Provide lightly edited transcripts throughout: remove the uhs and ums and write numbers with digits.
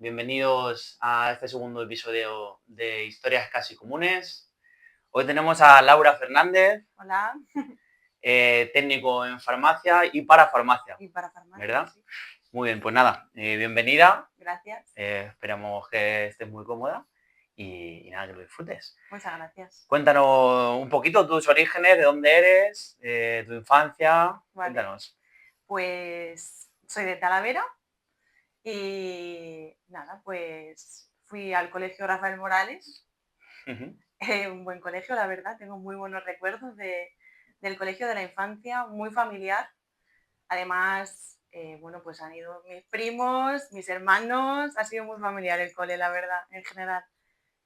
Bienvenidos a este segundo episodio de Historias Casi Comunes. Hoy tenemos a Laura Fernández, Hola, técnico en farmacia y para farmacia, y para farmacia, ¿verdad? sí. Muy bien, pues nada, bienvenida. Gracias, Esperamos que estés muy cómoda y nada, que lo disfrutes. muchas gracias. Cuéntanos un poquito tus orígenes, de dónde eres, tu infancia. Vale, Cuéntanos. pues soy de Talavera y nada, pues fui al colegio Rafael Morales, Ujú. un buen colegio, la verdad, tengo muy buenos recuerdos del colegio de la infancia, muy familiar. Además, bueno, pues han ido mis primos, mis hermanos, ha sido muy familiar el cole, la verdad, en general.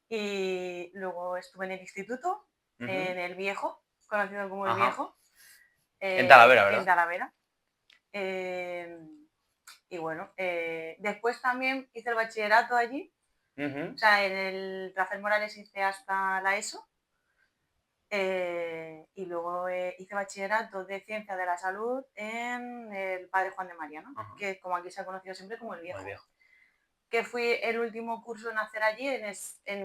Y luego estuve en el instituto, Ujú. en el Viejo, conocido como el Ajá. Viejo, En Talavera, en ¿verdad? Talavera. Eh, y bueno, después también hice el bachillerato allí, Ujú. o sea, en el Rafael Morales hice hasta la ESO. Y luego hice bachillerato de Ciencias de la Salud en el Padre Juan de Mariano, Ajá. que como aquí se ha conocido siempre como el Muy Viejo, viejo. que fui el último curso en hacer allí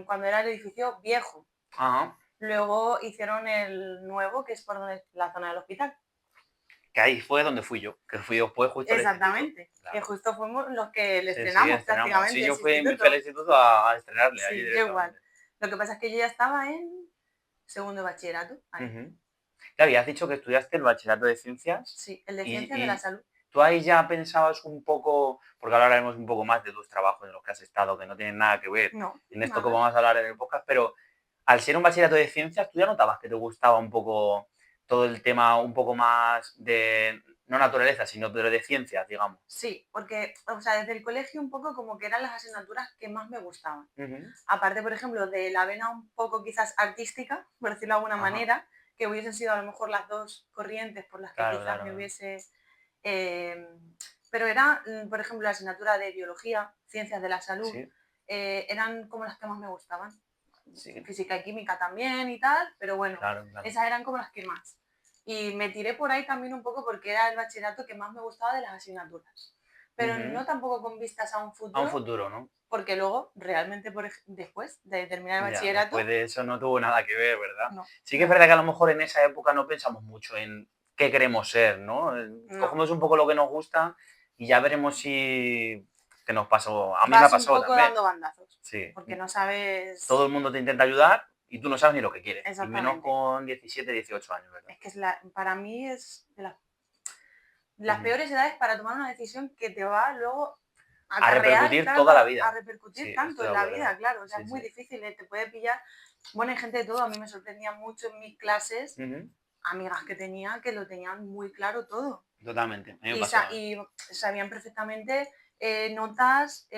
cuando era el edificio viejo. Ajá. Luego hicieron el nuevo, que es por donde, la zona del hospital. Que ahí fue donde fui yo, que fui después justo al instituto. Exactamente, que Claro. justo fuimos los que le Sí, sí, estrenamos estrenamos. Sí, prácticamente yo ese fui, me fui al instituto. instituto a estrenarle allí Sí, yo igual. directamente. Lo que pasa es que yo ya estaba en segundo de bachillerato, ahí. Ujú. Claro, y has dicho que estudiaste el bachillerato de ciencias Sí, el de Ciencias de la y Salud. tú ahí ya pensabas un poco, porque ahora hablaremos un poco más de tus trabajos en los que has estado, que no tienen nada que ver No, en esto que nada. vamos a hablar en el podcast, pero al ser un bachillerato de ciencias, ¿tú ya notabas que te gustaba un poco todo el tema, un poco más de, no naturaleza, sino pero de ciencias, digamos? Sí, porque, o sea, desde el colegio un poco como que eran las asignaturas que más me gustaban. Ujú. Aparte, por ejemplo, de la vena un poco quizás artística, por decirlo de alguna Ajá. manera, que hubiesen sido a lo mejor las dos corrientes por las que Claro, quizás claro, me claro. hubiese... pero era, por ejemplo, la asignatura de biología, ciencias de la salud, Sí, eran como las que más me gustaban. sí, Física y química también y tal, pero bueno, claro, claro. esas eran como las que más. Y me tiré por ahí también un poco porque era el bachillerato que más me gustaba de las asignaturas. Pero Ujú. no tampoco con vistas a un A un futuro, futuro, ¿no? porque luego realmente después de terminar el Ya, después bachillerato, de eso no tuvo nada que ver, ¿verdad? no, Sí que es nada, verdad que a lo mejor en esa época no pensamos mucho en qué queremos ser, ¿no? no. Cogemos un poco lo que nos gusta y ya veremos si que nos pasó. A mí me Vas un pasó poco también. dando bandazos, Sí. porque no Todo sabes el mundo te intenta ayudar y tú no sabes ni lo que quieres. Y menos exactamente. con 17, 18 años, ¿verdad? Es que para mí es de las Ujú. peores edades para tomar una decisión que te va luego a A acarrear repercutir toda tanto, la a vida. repercutir Sí, tanto estoy en de la vida, acuerdo. claro. O sea, Sí, es sí. muy difícil, te puede pillar. Bueno, hay gente de todo. A mí me sorprendía mucho en mis clases, Ujú. amigas que tenía que lo tenían muy claro todo. Totalmente. A mí me Y, pasó también. y sabían perfectamente notas,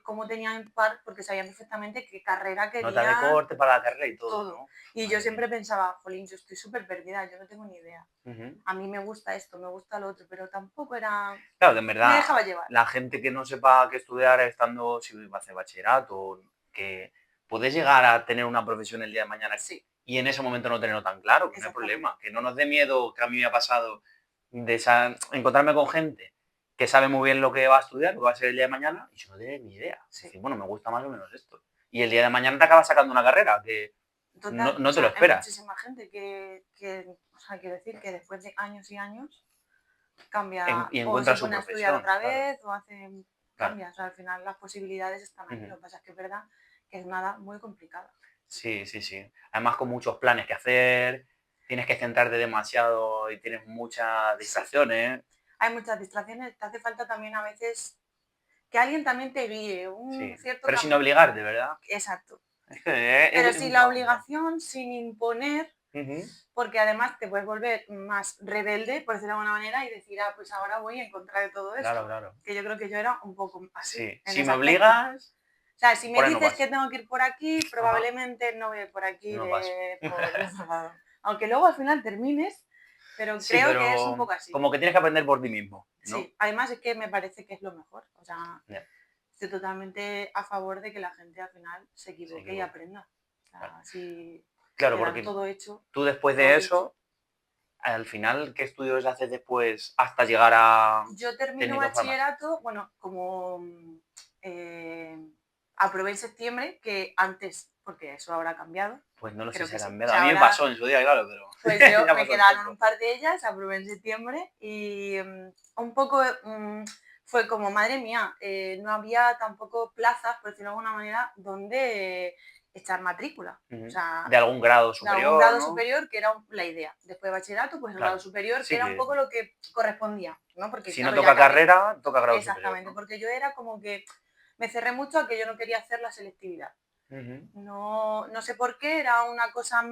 cómo tenían par, porque sabían perfectamente qué carrera Nota de querían, corte para la carrera y todo, todo. ¿no? Y yo Madre siempre mía. pensaba, jolín, yo estoy súper perdida, yo no tengo ni idea. Ujú. A mí me gusta esto, me gusta lo otro, pero tampoco era... Claro, que en Me verdad dejaba llevar. la gente que no sepa qué estudiar estando, si va a hacer bachillerato, que puedes llegar a tener una profesión el día de mañana Sí, y en ese momento no tenerlo tan claro, que no hay exactamente. problema, que no nos dé miedo, que a mí me ha pasado, encontrarme con gente que sabe muy bien lo que va a estudiar, lo que va a ser el día de mañana, y yo no tengo ni idea. Es Sí, decir, bueno, me gusta más o menos esto. Y el día de mañana te acabas sacando una carrera que no, total. O no te lo sea, hay esperas. muchísima gente o sea, quiero decir que después de años y años cambia Y o se encuentras su pone a estudiar profesión, otra claro. vez o hace, Claro. cambia. O sea, al final las posibilidades están ahí. Ujú. Lo que pasa es que es verdad que es nada muy complicada. Sí, sí, sí. Además con muchos planes que hacer, tienes que centrarte demasiado y tienes muchas Sí, distracciones. hay muchas distracciones. Te hace falta también a veces que alguien también te guíe, un Sí. cierto Pero sin camino. obligarte, ¿verdad? Exacto. Es que Pero es sin un la tema complicado. obligación, sin imponer, Ujú. porque además te puedes volver más rebelde, por decirlo de alguna manera, y decir, ah, pues ahora voy en contra de todo Claro, esto. claro. Que yo creo que yo era un poco así, Sí. en Si ese me aspecto. obligas, O sea, si me por ahí no dices vas. que tengo que ir por aquí, Ajá. probablemente no voy a ir por aquí No vas. por el otro lado. Aunque luego al final termines, pero Sí, creo que es un pero poco así. como que tienes que aprender por ti mismo, ¿no? Sí, además es que me parece que es lo mejor. O sea, Ya, estoy totalmente a favor de que la gente al final se se equivoque y equivoque. aprenda. O Claro. sea, si Claro, te dan porque todo hecho, tú después todo de dicho. eso, al final, ¿qué estudios haces después hasta llegar a Yo termino técnico en farmacia? bachillerato, bueno, como aprobé en septiembre, que antes, porque eso habrá cambiado. Pues no lo sé Creo si que era sí. en O verano. sea, A mí me ahora, pasó en su día, claro, pero pues yo ya me pasó el quedaron un tiempo. par de ellas, aprobé en septiembre y un poco fue como, madre mía, no había tampoco plazas, por decirlo de alguna manera, donde echar matrícula. O sea, De algún grado de algún superior, grado ¿no? superior, que era la idea. Después de bachillerato, pues el grado Claro. superior, que Sí era un que poco lo que correspondía, ¿no? Porque si no claro, ya toca acabé. carrera, toca grado superior, Exactamente, ¿no? porque yo era como que me cerré mucho a que yo no quería hacer la selectividad. Ujú. No, no sé por qué, era una cosa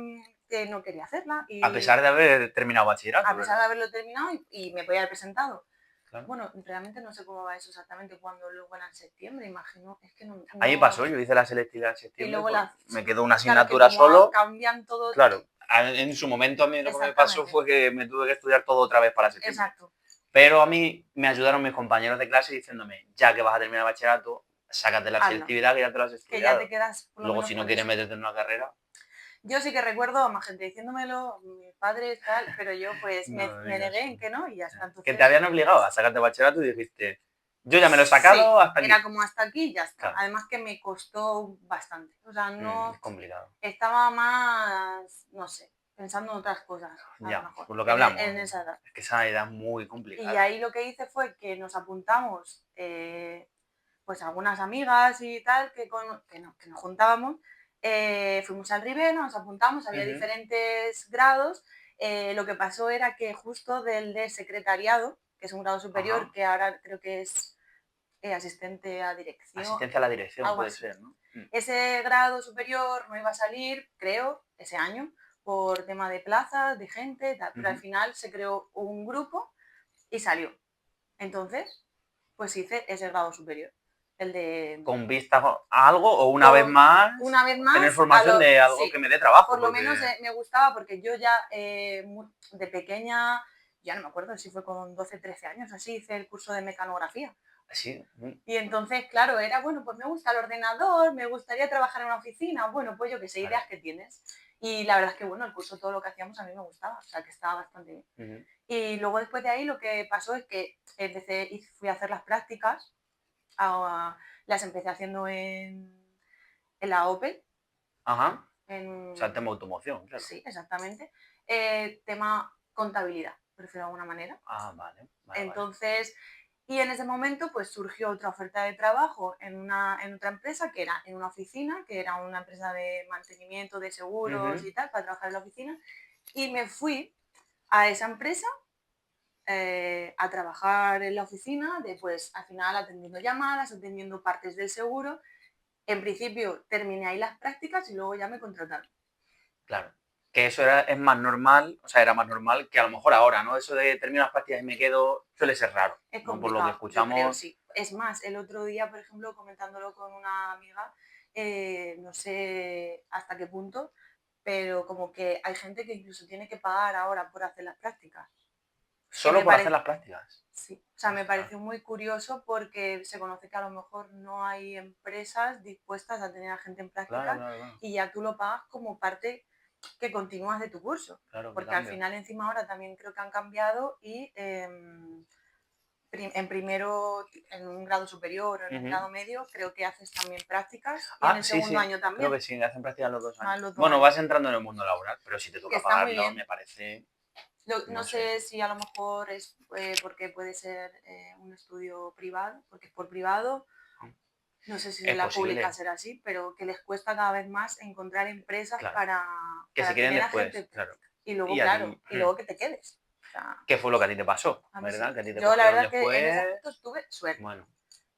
que no quería hacerla A y pesar de haber terminado bachillerato, a pesar ¿verdad? de haberlo terminado y me podía haber presentado. Claro. Bueno, realmente no sé cómo va eso exactamente cuando luego era en septiembre, imagino, es que no, A mí me pasó, yo hice la selectividad en y septiembre, luego pues las, me quedó una claro, que asignatura como solo. cambian todo, Claro, en su momento a mí lo que me pasó exactamente, fue que me tuve que estudiar todo otra vez para septiembre. exacto, Pero a mí me ayudaron mis compañeros de clase diciéndome, ya que vas a terminar bachillerato, sácate la hazlo, selectividad que ya te lo has que ya te estudiado. quedas por lo Luego, menos si no con quieres eso. meterte en una carrera, Yo sí que recuerdo a más gente diciéndomelo, mis padres tal, pero yo pues no me me negué digas. en que no y ya está. Que te Entonces, habían obligado a sacarte bachillerato y dijiste, yo ya me lo he sí, sacado hasta era aquí. como hasta aquí y ya está. Claro, Además que me costó bastante. O sea, es no complicado. estaba más, no sé, pensando en otras cosas, a lo Ya, mejor, por lo que hablamos, en esa edad. es que esa edad es muy Y complicada. ahí lo que hice fue que nos apuntamos, pues algunas amigas y tal, que nos juntábamos, fuimos al Ribena, nos apuntamos, había Ujú. diferentes grados. Lo que pasó era que justo del de secretariado, que es un grado superior, Ajá. que ahora creo que es asistente a dirección, Asistencia a la dirección, algo puede así. ser, ¿no? Ese grado superior no iba a salir, creo, ese año, por tema de plazas, de gente, tal, pero al Ujú. final se creó un grupo y salió. Entonces, pues hice ese grado superior, el de Con vistas a algo o una vez con más una vez tener más formación de algo sí, que me dé trabajo, por lo menos porque me gustaba porque yo ya de pequeña, ya no me acuerdo si fue con 12 13 años, así hice el curso de mecanografía. así, Y entonces, claro, era, bueno, pues me gusta el ordenador, me gustaría trabajar en una oficina, bueno, pues yo qué sé, claro. ideas que tienes. Y la verdad es que, bueno, el curso, todo lo que hacíamos a mí me gustaba, o sea, que estaba bastante bien. Ujú. Y luego después de ahí lo que pasó es que fui a hacer las prácticas, las empecé haciendo en la OPE, Ajá. O sea, el en, tema automoción, claro. sí, exactamente, tema contabilidad, por decirlo de alguna manera. Ah, vale, vale, vale. Entonces, y en ese momento pues surgió otra oferta de trabajo en otra empresa, que era en una oficina, que era una empresa de mantenimiento de seguros Ujú. y tal, para trabajar en la oficina. Y me fui a esa empresa a trabajar en la oficina, después al final atendiendo llamadas, atendiendo partes del seguro. En principio terminé ahí las prácticas y luego ya me contrataron. Claro. Que eso era, es más normal, o sea, era más normal que a lo mejor ahora, ¿no? Eso de terminar las prácticas y me quedo suele ser raro, Es ¿no? Por lo que complicado, yo creo, escuchamos. sí. Es más, el otro día, por ejemplo, comentándolo con una amiga, no sé hasta qué punto, pero como que hay gente que incluso tiene que pagar ahora por hacer las prácticas. Que Solo me por hacer parece, las prácticas. sí, o sea, me Ostras. pareció muy curioso porque se conoce que a lo mejor no hay empresas dispuestas a tener a gente en Claro, prácticas claro, claro. y ya tú lo pagas como parte que continúas de tu curso. Claro, que Porque al cambia. final encima ahora también creo que han cambiado y en primero, en un grado superior o en un Ujú. grado medio, creo que haces también prácticas y en Ah, el sí, segundo sí. año Creo también, que sí, hacen prácticas los 2 años. más los dos Bueno, años, vas entrando en el mundo laboral, pero si te que toca está muy pagarlo, bien. me parece, No no sé. sé si a lo mejor es porque puede ser un estudio privado, porque es por privado, no sé si Es en la pública posible, será así, pero que les cuesta cada vez más encontrar empresas claro. Que se para quieren tener a gente después, en claro. práctica. Y luego, Y a ti, claro, y luego que te quedes. O sea, ¿qué fue lo que a ti te pasó? a mí ¿Verdad? sí. Que a ti te Yo la cogieron verdad que en ese después. aspecto tuve suerte Bueno.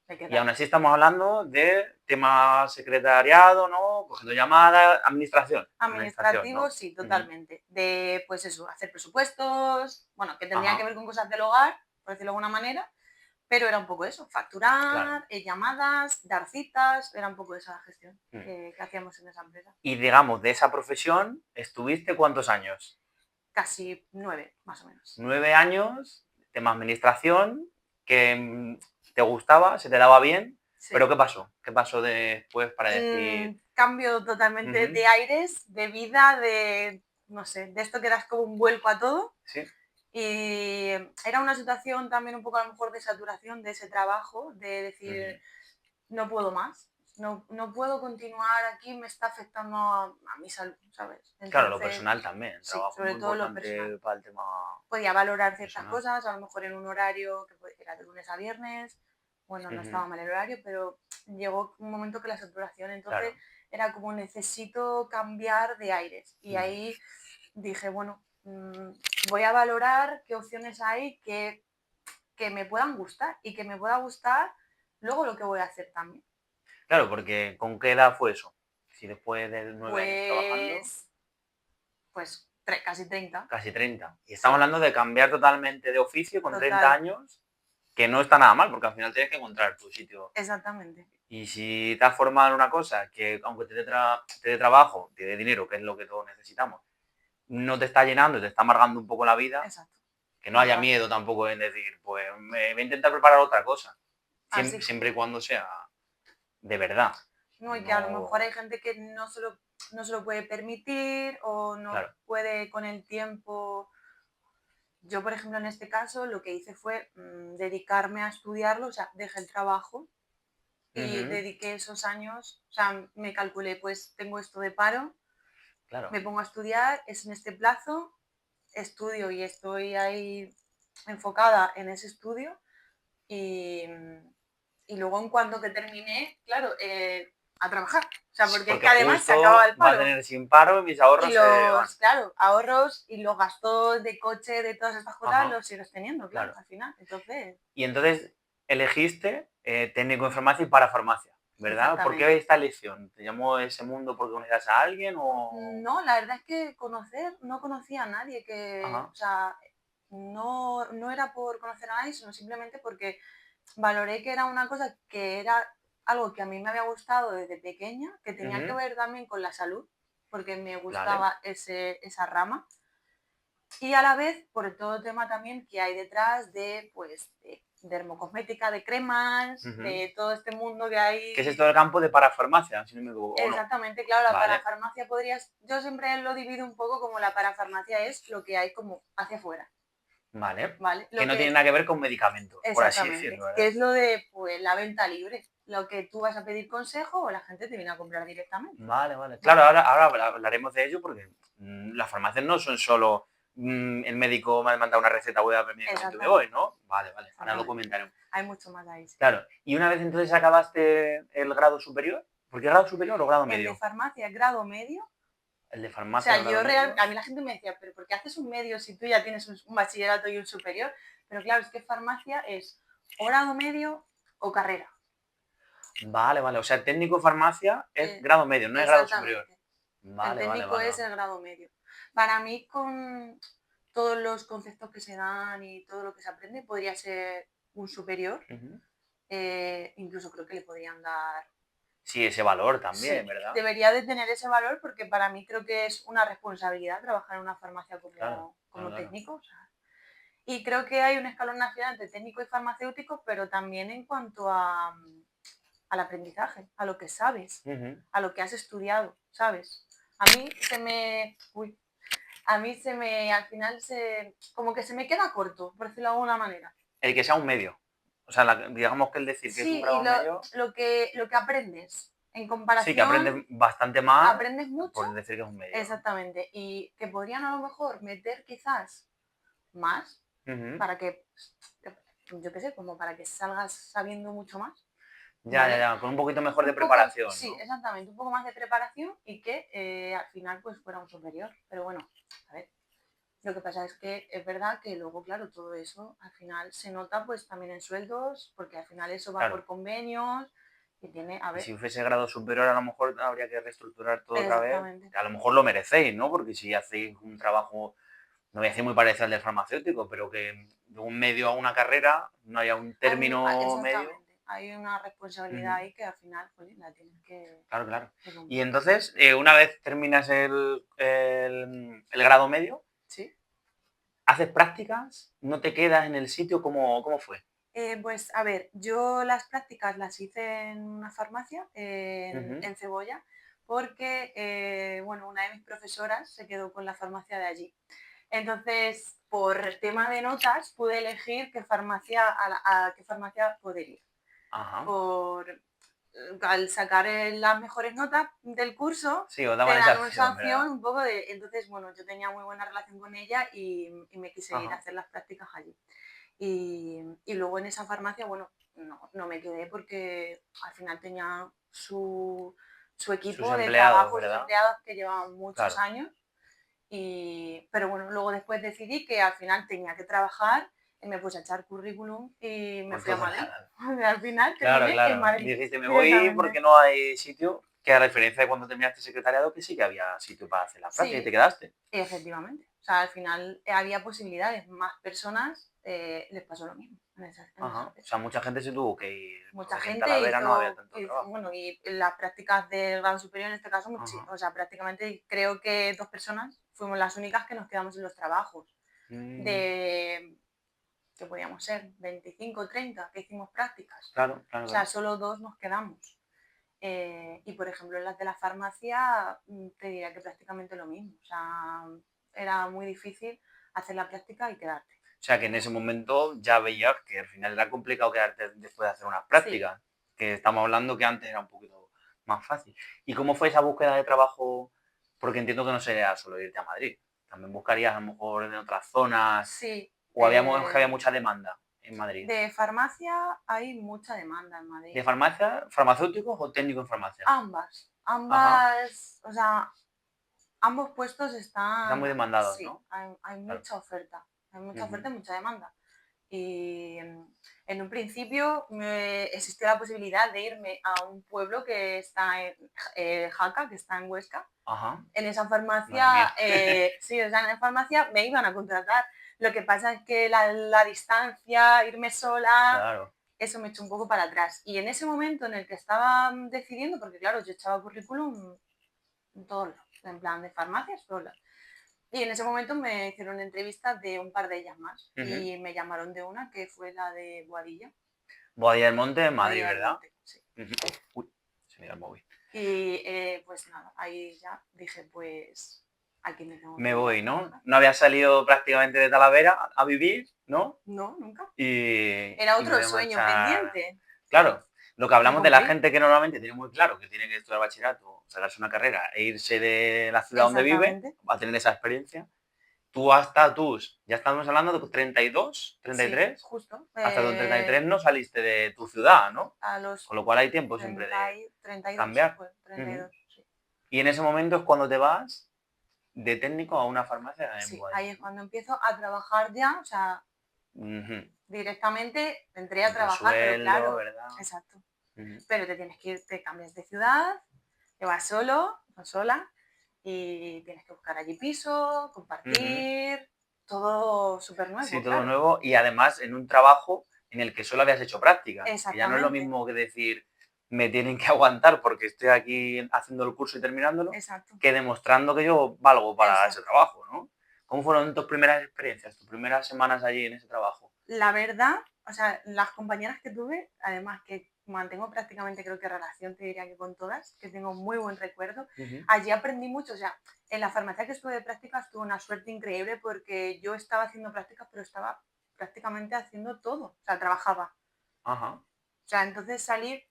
de Y aún quedarme. así estamos hablando de tema secretariado, ¿no? Cogiendo llamadas, administración. Administración, Administrativo, ¿no? sí, Ujú. totalmente. De, pues eso, hacer presupuestos, bueno, que tendría que Ajá, ver con cosas del hogar, por decirlo de alguna manera, pero era un poco eso, claro. facturar, llamadas, dar citas, era un poco esa gestión Mm. que hacíamos en esa empresa. Y digamos, de esa profesión, ¿estuviste cuántos años? Casi 9, más o menos. 9 años, tema administración, que te gustaba, se te daba bien, pero Sí. ¿qué pasó? ¿Qué pasó después para decir, Cambio totalmente "Ujú, de aires, de vida, de, no sé, de esto que das como un vuelco a todo. sí, Y era una situación también un poco a lo mejor de saturación de ese trabajo, de decir, ujú, no puedo más. No puedo continuar aquí, me está afectando a mi salud, ¿sabes? Claro, lo Entonces, personal también. El sí, trabajo es sobre muy todo lo personal. importante para el tema Podía valorar ciertas personal. cosas, a lo mejor en un horario que era de lunes a viernes, bueno, no Ujú, estaba mal el horario, pero llegó un momento que la saturación, entonces claro. era como necesito cambiar de aires. Y Ujú. ahí dije, bueno, voy a valorar qué opciones hay que me puedan gustar y que me pueda gustar luego lo que voy a hacer también. Claro, porque ¿con qué edad fue eso? Si después de 9 años trabajando, Pues, pues casi 30, casi 30. Y estamos sí, hablando de cambiar totalmente de oficio con 30 total, años, que no está nada mal, porque al final tienes que encontrar tu sitio. exactamente, Y si te has formado en una cosa que, aunque te dé trabajo, te dé dinero, que es lo que todos necesitamos, no te está llenando y te está amargando un poco la vida, exacto, que no tal haya cual. miedo tampoco en decir, pues me voy a intentar preparar otra cosa, Así siempre, fue. y cuando sea de verdad. No, y que a lo mejor No, hay gente que no se lo puede permitir o no claro. puede con el tiempo. Yo, por ejemplo, en este caso, lo que hice fue dedicarme a estudiarlo, o sea, dejé el trabajo y Ujú, dediqué esos años, o sea, me calculé, pues tengo esto de paro, claro. me pongo a estudiar, es en este plazo, estudio y estoy ahí enfocada en ese estudio y, y luego en cuanto que terminé, claro, a trabajar. O sea, porque es Porque que además se acababa justo el va a paro. tener sin paro y mis ahorros Y se van. los, claro, ahorros y los gastos de coche, de todas estas cosas, Ajá, los sigues teniendo, claro, claro. al final. Entonces, Y entonces elegiste técnico en farmacia y para farmacia, ¿verdad? ¿Por qué exactamente. esta elección? ¿Te llamó ese mundo porque conocías a alguien o...? No, la verdad es que no conocía a nadie o Ajá. sea, no era por conocer a nadie, sino simplemente porque valoré que era una cosa que era algo que a mí me había gustado desde pequeña, que tenía que Ujú, ver también con la salud, porque me vale. gustaba esa rama. Y a la vez por todo el tema también que hay detrás de, pues, de dermocosmética, de cremas, Ujú. de todo este mundo que ¿Qué es hay. esto del campo de parafarmacia, si no me equivoco, o no? Exactamente, claro, la Vale, parafarmacia yo siempre lo divido un poco como la parafarmacia es lo que hay como hacia afuera, vale. ¿vale? Que Lo no tiene que, nada que ver con medicamentos, por así decirlo, exactamente, que ¿verdad? es lo de pues la venta libre, lo que tú vas a pedir consejo o la gente te viene a comprar directamente, Vale, vale. Claro, ¿vale? ahora hablaremos de ello porque las farmacias no son solo el médico me ha mandado una receta, voy a ver el medicamento que voy, Exactamente, ¿no? Vale, vale. Ahora lo exactamente. comentaremos. Hay mucho más ahí, sí. Claro. Y una vez entonces acabaste el grado superior, ¿por qué grado superior o grado El de medio? farmacia, grado medio. El de O sea, farmacia, grado a medio. mí la gente me decía, pero ¿por qué haces un medio si tú ya tienes un bachillerato y un superior? Pero claro, es que farmacia es o grado medio o carrera. Vale, vale. O sea, técnico en farmacia es Eh, grado medio, no es grado superior. exactamente. El Vale, vale, técnico vale, es vale. el grado medio. Para mí, con todos los conceptos que se dan y todo lo que se aprende, podría ser un superior. Ujú. Incluso creo que le podrían dar. Sí, ese valor también, Sí, ¿verdad? debería de tener ese valor porque para mí creo que es una responsabilidad trabajar en una farmacia Claro, claro, como claro. técnico. O sea, y creo que hay un escalón nacional entre técnico y farmacéutico, pero también en cuanto al aprendizaje, a lo que sabes, Ujú. a lo que has estudiado, ¿sabes? A mí se me, uy, a mí se me, al final como que se me queda corto, por decirlo de alguna manera. El que sea un medio. O sea, digamos que el decir que es un Sí, y grado medio, lo que aprendes en sí, que aprendes comparación, bastante más aprendes mucho, por decir que es un medio, ¿no? exactamente, y que podrían a lo mejor meter quizás más Ujú. para que, yo qué sé, como para que salgas sabiendo mucho más, Ya, ya, ¿vale? ya, con un poquito mejor de Un poco, preparación, sí, ¿no? exactamente, un poco más de preparación y que al final pues fuera un superior. Pero bueno, a ver, lo que pasa es que es verdad que luego, claro, todo eso al final se nota pues también en sueldos, porque al final eso va por Claro. convenios y tiene, a Y ver, si fuese grado superior, a lo mejor habría que reestructurar todo otra vez. exactamente, A lo mejor lo merecéis, ¿no? Porque si hacéis un trabajo, no voy a decir muy parecido al del farmacéutico, pero que de un medio a una carrera no haya un término medio. exactamente, hay una responsabilidad Ujú. ahí que al final pues, la tienes Claro, claro. que Y cumplir. entonces, una vez terminas el grado medio, Sí. ¿haces prácticas? ¿No te quedas en el sitio? ¿Cómo fue? Pues a ver, yo las prácticas las hice en una farmacia Ujú. en Cebolla porque, bueno, una de mis profesoras se quedó con la farmacia de allí. Entonces, por tema de notas, pude elegir qué farmacia, a qué farmacia poder ir. Ajá. Por, al sacar las mejores notas del curso, Sí, os te daban esa dan esa opción, ¿verdad? opción un poco de... Entonces, bueno, yo tenía muy buena relación con ella y me quise ir a Ajá. hacer las prácticas allí. Y luego en esa farmacia, bueno, no me quedé porque al final tenía su Sus equipo de empleados, trabajo, sus ¿verdad? empleados que llevaban muchos Claro. años. Pero bueno, luego después decidí que al final tenía que trabajar y me puse a echar currículum y me Por fui a todos Madrid. lados. Al final Claro, terminé en claro. Madrid Dijiste, me voy directamente. porque no hay sitio, que a diferencia de cuando terminaste secretariado, que sí que había sitio para hacer la práctica y te Sí, quedaste. efectivamente. O sea, al final había posibilidades. Más personas les pasó lo mismo en esa Ajá. O vez. sea, mucha gente se tuvo que ir, porque Mucha aquí en gente Talavera no había hizo, tanto trabajo. bueno, y las prácticas del grado superior en este caso, Ajá. o sea, prácticamente creo que 2 personas fuimos las únicas que nos quedamos en los trabajos. Mm, De, que podíamos ser 25 o 30 que hicimos prácticas. claro, claro, O sea, claro. solo 2 nos quedamos. Y por ejemplo, en las de la farmacia te diría que prácticamente lo mismo. O sea, era muy difícil hacer la práctica y quedarte. O sea, que en ese momento ya veías que al final era complicado quedarte después de hacer unas Sí, prácticas, que estamos hablando que antes era un poquito más fácil. ¿Y cómo fue esa búsqueda de trabajo? Porque entiendo que no sería solo irte a Madrid. También buscarías a lo mejor en otras zonas, sí. o había mucha demanda en Madrid. De farmacia hay mucha demanda en ¿De Madrid. farmacia, farmacéuticos o técnico en farmacia? Ambas, Ajá. o sea, ambos puestos Están están, muy demandados, sí, ¿no? hay Claro. mucha oferta. Hay mucha Ujú. oferta y mucha demanda. Y en un principio existió la posibilidad de irme a un pueblo que está en Jaca, que está en Huesca. Ajá. En esa Madre mía. farmacia, sí, o sea, en la farmacia me iban a contratar. Lo que pasa es que la distancia, irme sola, Claro. eso me echó un poco para atrás. Y en ese momento en el que estaba decidiendo, porque claro, yo echaba currículum en todos lados, en plan de farmacias, todos lados. Y en ese momento me hicieron entrevistas de un par de ellas más Ujú. y me llamaron de una que fue la de Boadilla, Boadilla del Monte en Madrid, Boadilla del ¿verdad? Monte, sí. Ujú. Uy, se me da el móvil. Y pues nada, ahí ya dije, pues aquí me tengo Me que ir a voy, ¿no? trabajar. No había salido prácticamente de Talavera a vivir, ¿no? No, nunca. Y Era me otro voy a sueño marchar. pendiente Claro, lo que que hablamos de la cumplir. gente que normalmente tiene muy claro que tiene que estudiar bachillerato, sacarse una carrera e irse de la ciudad donde vive, Exactamente. va a tener esa experiencia. Tú hasta tus, ya estamos hablando de 32, Sí, 33, justo. hasta tus 33 no saliste de tu ciudad, ¿no? A los Con lo cual hay tiempo siempre 30 de 32 cambiar. fue, Ujú. 32, sí. Y en ese momento es cuando te vas de técnico a una farmacia en Sí, ahí Boadilla, es ¿no? cuando empiezo a trabajar ya, o sea, Ujú. directamente entré a Entre trabajar, pero sueldo, claro, ¿verdad? exacto. Ujú. Pero te tienes que ir, te cambias de ciudad, te vas solo o sola y tienes que buscar allí piso, Ujú. compartir, todo súper Sí, nuevo, todo claro. nuevo y además en un trabajo en el que solo habías hecho prácticas, que ya no es lo Exactamente, mismo que decir me tienen que aguantar porque estoy aquí haciendo el curso y terminándolo, exacto, que demostrando que yo valgo para ese exacto. trabajo, ¿no? ¿Cómo fueron tus primeras experiencias, tus primeras semanas allí en ese trabajo? La verdad, o sea, las compañeras que tuve, además que mantengo prácticamente creo que relación, te diría que con todas, que tengo muy buen recuerdo, Ujú. allí aprendí mucho, o sea, en la farmacia que estuve de prácticas tuve una suerte increíble porque yo estaba haciendo prácticas, pero estaba prácticamente haciendo todo, o sea, trabajaba. Ajá. O sea, entonces salir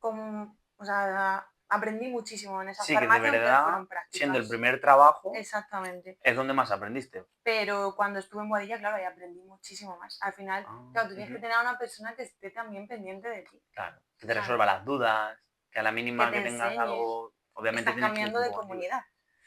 o sea, aprendí muchísimo en esa Sí, que de farmacia, aunque verdad, fueron siendo el prácticas. primer trabajo, Exactamente. es donde más aprendiste. Pero cuando estuve en Boadilla, claro, ahí aprendí muchísimo más. Al final, Ah, claro, tú tienes que ujú. tener a una persona que esté también pendiente de ti, Claro, que te ¿sabes? resuelva las dudas, que a la Que mínima te que tengas enseñe. algo, obviamente Estás tienes que ir cambiando un de poco más libre. comunidad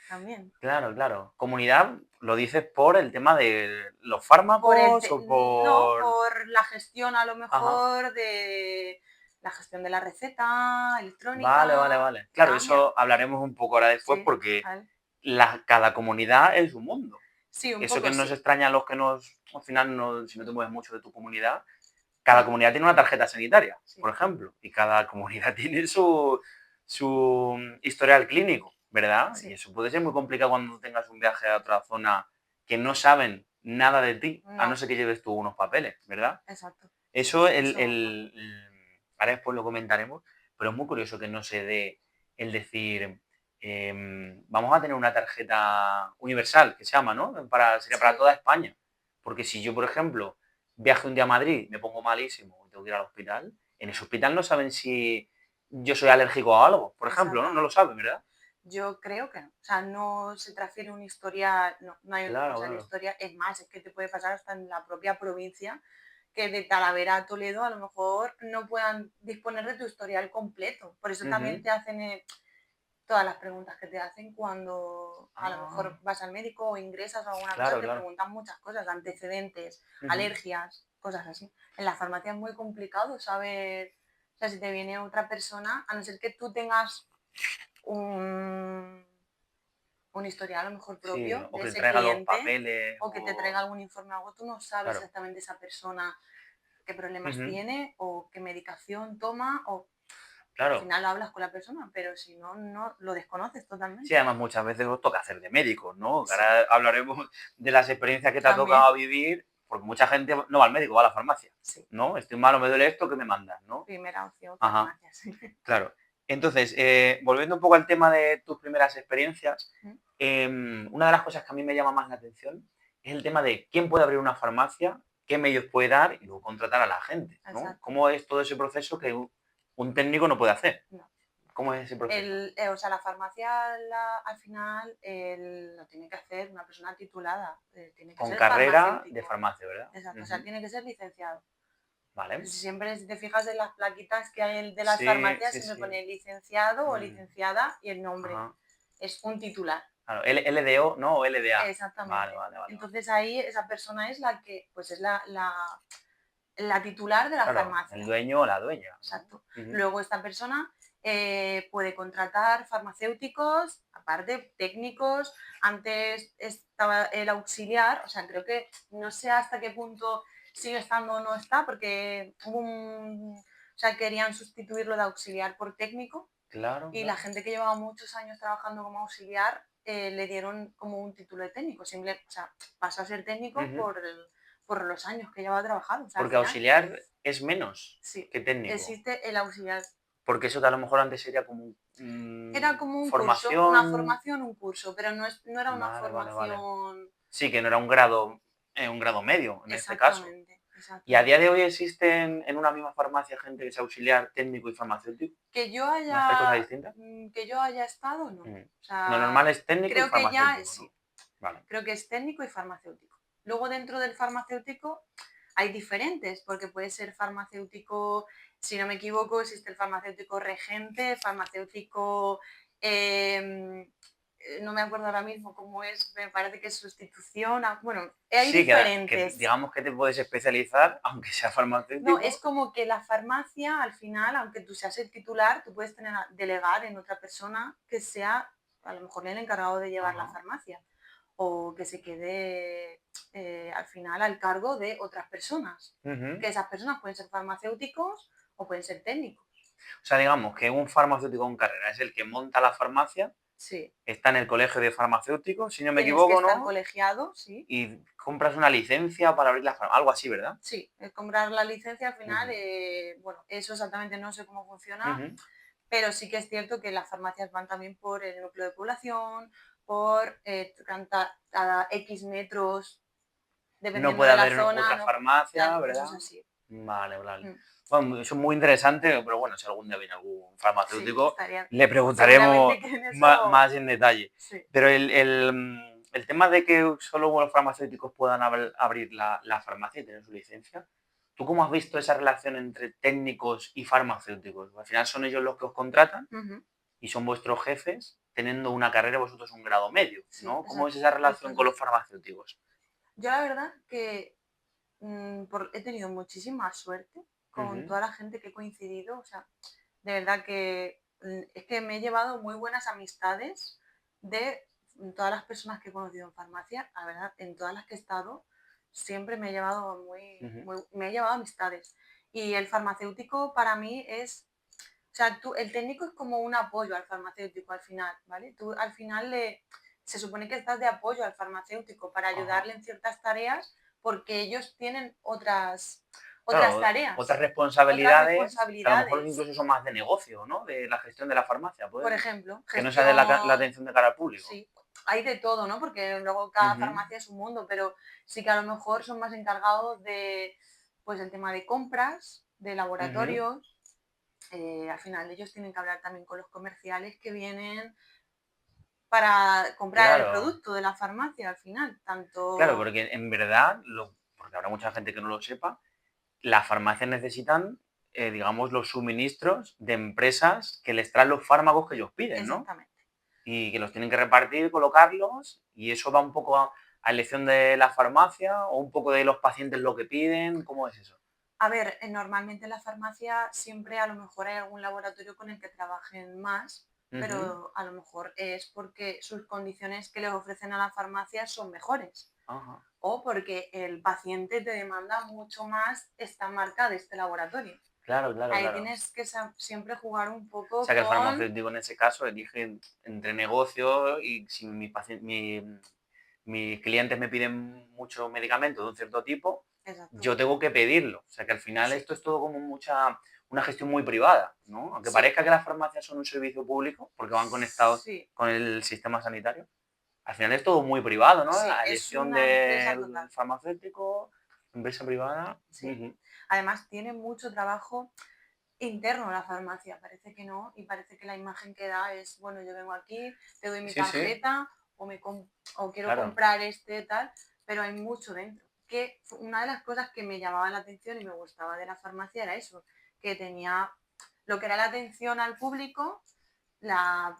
también. Claro, claro. Comunidad, ¿lo dices por el tema de los Por fármacos o no, por...? por la gestión a lo Ajá. mejor de la gestión de la receta Vale, vale, electrónica, vale. Claro, cambia. eso hablaremos un poco ahora después Sí, porque ¿vale? cada comunidad es un mundo. Sí, un Eso que poco nos sí. extraña a los que nos, al final, no, si no te mueves mucho de tu comunidad, cada Mm, comunidad tiene una tarjeta sanitaria, sí, por ejemplo, y cada comunidad tiene su historial clínico, ¿verdad? Y sí. eso puede ser muy complicado cuando tengas un viaje a otra zona que no saben nada de ti, a no No, ser que lleves tú unos papeles, ¿verdad? exacto. Eso, Eso. ahora después lo comentaremos, pero es muy curioso que no se dé el decir, vamos a tener una tarjeta universal, que se llama, ¿no? Sería para Sí, toda España. Porque si yo, por ejemplo, viaje un día a Madrid, me pongo malísimo y tengo que ir al hospital, en ese hospital no saben si yo soy alérgico a algo, por ejemplo, ¿no? No lo Exactamente. saben, ¿verdad? Yo creo que no. O sea, no se transfiere un historial, no hay, o Claro, sea, el claro. historial, es más, es que te puede pasar hasta en la propia provincia, que de Talavera a Toledo a lo mejor no puedan disponer de tu historial completo. Por eso también Ujú. te hacen todas las preguntas que te hacen cuando a lo Ah, mejor vas al médico o ingresas o alguna cosa, claro, te claro. preguntan muchas cosas, antecedentes, Ujú. alergias, cosas así. En la farmacia es muy complicado saber, o sea, si te viene otra persona, a no ser que tú tengas un, un historial a lo mejor Sí, propio o de que te ese traiga los cliente papeles o que te o... traiga algún informe o algo, tú no sabes Claro. exactamente esa persona qué problemas Ujú. tiene o qué medicación toma o al Claro. final hablas con la persona, pero si no, no lo desconoces Sí, totalmente. además muchas veces os toca hacer de médicos, ¿no? Que Sí, ahora hablaremos de las experiencias que te ha también, tocado vivir, porque mucha gente no va al médico, va a la farmacia, sí. ¿no? Estoy malo, me duele esto, ¿qué me mandas, no? Primera opción, Ajá, farmacia, sí. claro. Entonces, volviendo un poco al tema de tus primeras experiencias, una de las cosas que a mí me llama más la atención es el tema de quién puede abrir una farmacia, qué medios puede dar y luego contratar a la gente, ¿no? Exacto. ¿Cómo es todo ese proceso que un técnico no puede hacer? No. ¿Cómo es ese proceso? O sea, la farmacia al final lo tiene que hacer una persona titulada, tiene que Con ser carrera de farmacéutico. farmacia, ¿verdad? Exacto, o sea, Ujú. tiene que ser licenciado. Vale. Siempre, si te fijas en las plaquitas que hay de las Sí, farmacias, sí, siempre sí. pone licenciado o Mm, licenciada y el nombre. ajá. Es un titular. Claro, LDO, ¿no? O LDA. Vale, Exactamente. vale, vale, vale. Entonces ahí esa persona es la que, pues es la titular de la Claro, el farmacia. dueño o la dueña, ¿no? Exacto. Ujú. Luego esta persona puede contratar farmacéuticos, aparte técnicos. Antes estaba el auxiliar, o sea, creo que no sé hasta qué punto sigue estando o no está, porque o sea, querían sustituirlo de auxiliar por técnico Claro, y la claro. gente que llevaba muchos años trabajando como auxiliar le dieron como un título de técnico. O sea, pasó a ser técnico Ujú. por los años que llevaba trabajando. O sea, al Porque final auxiliar es menos sí, que técnico. existe el auxiliar. Porque eso que a lo mejor antes sería como Era como un curso, una formación. formación, un curso, pero no era una Vale, vale, vale. formación Sí, que no era un grado medio en este caso. exactamente, ¿Y a día exactamente. de hoy existen en una misma farmacia gente que es auxiliar, técnico y farmacéutico? ¿No hacen cosas distintas? Que yo haya estado, no. Mm. O Lo normal sea, es técnico y creo que ya farmacéutico, ¿no? sí, Vale. creo que es técnico y farmacéutico. Luego dentro del farmacéutico hay diferentes, porque puede ser farmacéutico, si no me equivoco, existe el farmacéutico regente, farmacéutico, no me acuerdo ahora mismo cómo es, me parece que es sustitución, bueno, hay Sí, que diferentes. digamos que te puedes especializar, aunque sea No, es farmacéutico. como que la farmacia, al final, aunque tú seas el titular, tú puedes delegar en otra persona que sea a lo mejor el encargado de llevar la Ajá. farmacia o que se quede al final al cargo de otras personas. Ujú. Que esas personas pueden ser farmacéuticos o pueden ser técnicos. O sea, digamos que un farmacéutico con carrera es el que monta la farmacia, Sí, está en el colegio de farmacéuticos, si no me tienes que equivoco, estar ¿no? colegiado, sí. Y compras una licencia para abrir la farmacia, algo así, ¿verdad? Sí, comprar la licencia al final, Ujú, bueno, eso exactamente no sé cómo funciona, ujú. pero sí que es cierto que las farmacias van también por el núcleo de población, por cada X metros, No dependiendo puede de la haber zona, otra ¿no? farmacia, Claro, eso ¿verdad? es así. Vale, vale. Mm, Bueno, eso es muy interesante, pero bueno, si algún día viene algún sí, farmacéutico, estaría. le Seguramente preguntaremos que en eso. más en detalle. Sí. Pero el tema de que solo los farmacéuticos puedan abrir la farmacia y tener su licencia, ¿tú cómo has visto esa relación entre técnicos y farmacéuticos? Al final son ellos los que os contratan Ujú, y son vuestros jefes, teniendo una carrera vosotros un grado medio, sí, ¿no? ¿Cómo es exacto. esa Esto relación es con los así. farmacéuticos? Yo la verdad que he tenido muchísima suerte con Ujú, toda la gente que he coincidido. O sea, de verdad que es que me he llevado muy buenas amistades de todas las personas que he conocido en farmacia. La verdad, en todas las que he estado, siempre me he llevado ujú. me he llevado amistades. Y el farmacéutico para mí o sea, el técnico es como un apoyo al farmacéutico al final, ¿vale? Tú al final se supone que estás de apoyo al farmacéutico para Ajá. ayudarle en ciertas tareas porque ellos tienen otras Claro, otras tareas, otras responsabilidades que a lo mejor responsabilidades. incluso son más de negocio, ¿no? De la gestión de la farmacia, Por puede ejemplo, que no sea de la gestión, atención de cara al público. sí, hay de todo, ¿no? Porque luego cada Ujú, farmacia es un mundo, pero sí que a lo mejor son más encargados de, pues, el tema de compras, de ujú. laboratorios, al final ellos tienen que hablar también con los comerciales que vienen para comprar el Claro, producto de la farmacia al final, claro, tanto porque en verdad, porque habrá mucha gente que no lo sepa, las farmacias necesitan, digamos, los suministros de empresas que les traen los fármacos que ellos piden, ¿no? exactamente. Y que los tienen que repartir, colocarlos, y eso va un poco a elección de la farmacia o un poco de los pacientes lo que piden, ¿cómo es eso? A ver, normalmente en la farmacia siempre a lo mejor hay algún laboratorio con el que trabajen más, Ujú, pero a lo mejor es porque sus condiciones que les ofrecen a la farmacia son mejores ajá. o porque el paciente te demanda mucho más esta marca de este laboratorio. Claro, claro, Ahí claro. tienes que siempre jugar un O poco sea que el con... farmacéutico en ese caso elige entre negocio y si mis clientes me piden mucho medicamento de un cierto tipo, Exacto. yo tengo que pedirlo. O sea que al final Sí, esto es todo como una gestión muy privada, ¿no? Aunque sí, parezca que las farmacias son un servicio público porque van conectados sí, con el sistema sanitario, al final es todo muy privado, ¿no? sí, La es elección una empresa del total. farmacéutico, empresa privada. Sí. Ujú. Además, tiene mucho trabajo interno la farmacia, parece que no, y parece que la imagen que da es, bueno, yo vengo aquí, te doy mi Sí, sí, tarjeta o quiero claro. comprar este tal, pero hay mucho dentro. Una de las cosas que me llamaba la atención y me gustaba de la farmacia era eso, que tenía lo que era la atención al público, la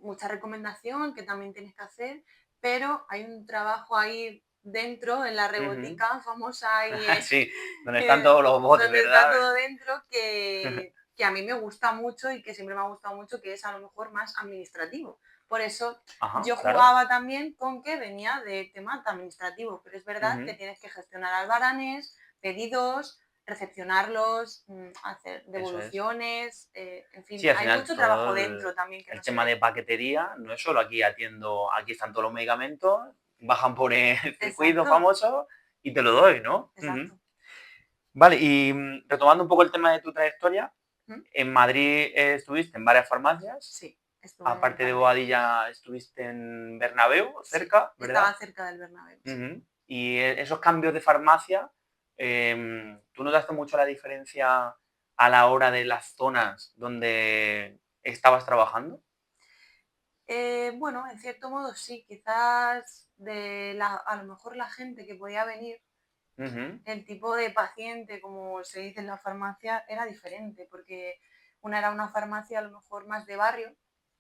mucha recomendación que también tienes que hacer, pero hay un trabajo ahí dentro, en la Ujú. rebotica famosa y Sí, donde están todos los botes, donde está ¿verdad? todo dentro, que a mí me gusta mucho y que siempre me ha gustado mucho, que es a lo mejor más administrativo. Por eso Ajá, yo claro. jugaba también con que venía de temas administrativos, pero es verdad que Ujú. tienes que gestionar albaranes, pedidos, recepcionarlos, hacer Eso es. devoluciones, en Sí, fin, al hay final mucho todo trabajo dentro también que el no se tema de ve. paquetería no es solo aquí atiendo, aquí están todos los medicamentos, bajan por el circuito Exacto, famoso y te lo doy, ¿no? Ujú. exacto. Vale, y retomando un poco el tema de tu trayectoria, ¿Mm? en Madrid estuviste en varias farmacias, Sí, estuve en un aparte de par de ellas. Boadilla estuviste en Bernabéu, Sí, cerca, ¿verdad? estaba cerca del Bernabéu, sí. Ujú. Y esos cambios de farmacia, ¿tú notaste mucho la diferencia a la hora de las zonas donde estabas trabajando? Bueno, en cierto modo sí, quizás a lo mejor la gente que podía venir, Ujú. el tipo de paciente, como se dice en la farmacia, era diferente, porque una era una farmacia a lo mejor más de barrio, que